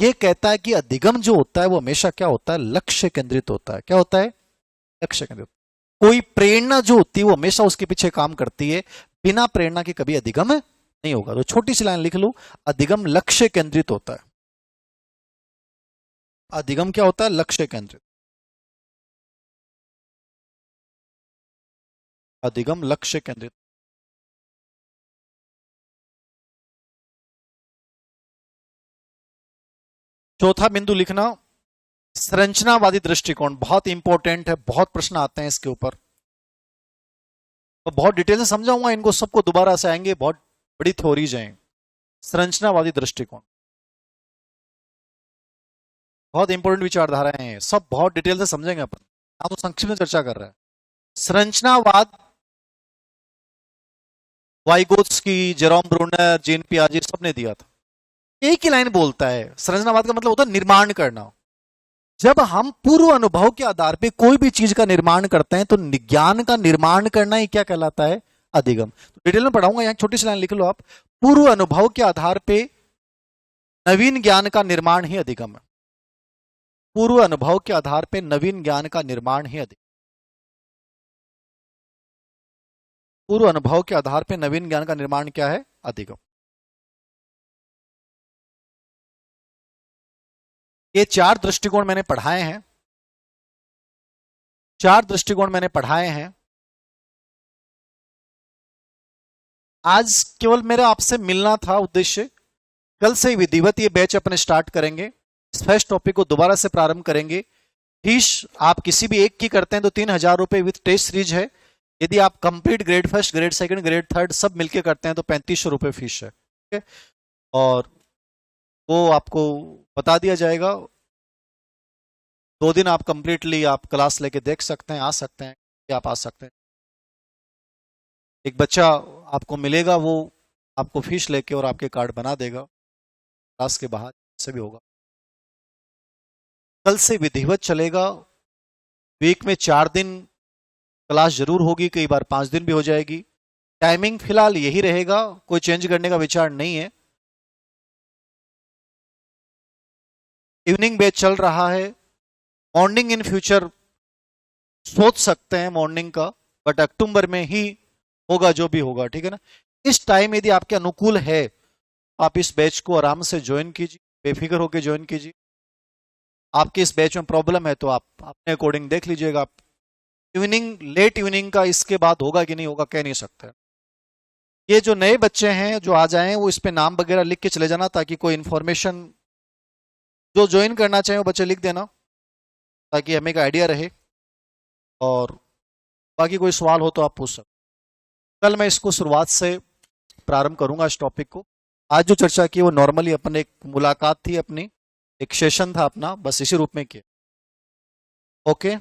ये कहता है कि अधिगम जो होता है वो हमेशा क्या होता है? लक्ष्य केंद्रित होता है। क्या होता है? लक्ष्य केंद्रित। कोई प्रेरणा जो होती है वो हमेशा उसके पीछे काम करती है। बिना प्रेरणा के कभी अधिगम नहीं होगा। तो छोटी सी लाइन लिख लो, अधिगम लक्ष्य केंद्रित होता है। अधिगम क्या होता है? लक्ष्य केंद्रित। अधिगम लक्ष्य केंद्रित। चौथा बिंदु लिखना, संरचनावादी दृष्टिकोण। बहुत इंपॉर्टेंट है, बहुत प्रश्न आते हैं इसके ऊपर, तो बहुत डिटेल से समझाऊंगा इनको सबको, दोबारा से आएंगे, बहुत बड़ी थ्योरीज हैं। संरचनावादी दृष्टिकोण बहुत इंपॉर्टेंट विचारधाराएं हैं, सब बहुत डिटेल से समझेंगे अपन। आप तो संक्षिप्त में चर्चा कर रहे हैं। संरचनावाद वाइगोत्स्की, जेरोम ब्रूनर, जीन पियाजे सबने दिया था। एक ही लाइन बोलता है। संरचनावाद का मतलब होता है निर्माण करना। जब हम पूर्व अनुभव के आधार पे कोई भी चीज का निर्माण करते हैं तो ज्ञान का निर्माण करना ही क्या कहलाता है? अधिगम। तो डिटेल में पढ़ाऊंगा, यहां छोटी सी लाइन लिख लो आप। पूर्व अनुभव के आधार पे नवीन ज्ञान का निर्माण ही अधिगम है। पूर्व अनुभव के आधार पे नवीन ज्ञान का निर्माण ही अधिगम। पूर्व अनुभव के आधार पे नवीन ज्ञान का निर्माण क्या है? अधिगम। ये चार दृष्टिकोण मैंने पढ़ाए हैं। चार दृष्टिकोण मैंने पढ़ाए हैं। आज केवल मेरा आपसे मिलना था उद्देश्य। कल से विधिवत ये बैच अपने स्टार्ट करेंगे। इस फर्स्ट टॉपिक को दोबारा से प्रारंभ करेंगे। फीस आप किसी भी एक की करते हैं तो 3,000 रुपए विथ टेस्ट सीरीज है। यदि आप complete grade first, grade second, grade third सब मिलके करते हैं तो 3500 रुपए फीस है। ठीक है, और वो आपको बता दिया जाएगा। 2 दिन आप कंप्लीटली आप क्लास लेके देख सकते हैं, आ सकते हैं, आप आ सकते हैं। एक बच्चा आपको मिलेगा, वो आपको फीस लेके और आपके कार्ड बना देगा। क्लास के बाहर से भी होगा। कल से विधिवत चलेगा। वीक में 4 दिन क्लास जरूर होगी, कई बार 5 दिन भी हो जाएगी। टाइमिंग फिलहाल यही रहेगा, कोई चेंज करने का विचार नहीं है। इवनिंग बैच चल रहा है। मॉर्निंग इन फ्यूचर सोच सकते हैं मॉर्निंग का, बट अक्टूबर में ही होगा जो भी होगा। ठीक है ना? इस टाइम यदि आपके अनुकूल है आप इस बैच को आराम से ज्वाइन कीजिए, बेफिक्र होकर ज्वाइन कीजिए। आपके इस बैच में प्रॉब्लम है तो आप अपने अकॉर्डिंग देख लीजिएगा। आप इवनिंग, लेट इवनिंग का इसके बाद होगा कि नहीं होगा कह नहीं सकते। ये जो नए बच्चे हैं जो आ जाएं वो इस पे नाम वगैरह लिख के चले जाना, ताकि कोई इंफॉर्मेशन जो ज्वाइन करना चाहे वो बच्चे लिख देना, ताकि हमें एक आइडिया रहे। और बाकी कोई सवाल हो तो आप पूछ सकते। कल मैं इसको शुरुआत से प्रारंभ करूंगा इस टॉपिक को। आज जो चर्चा की वो नॉर्मली अपन एक मुलाकात थी अपनी, एक सेशन था अपना, बस इसी रूप में किया। ओके।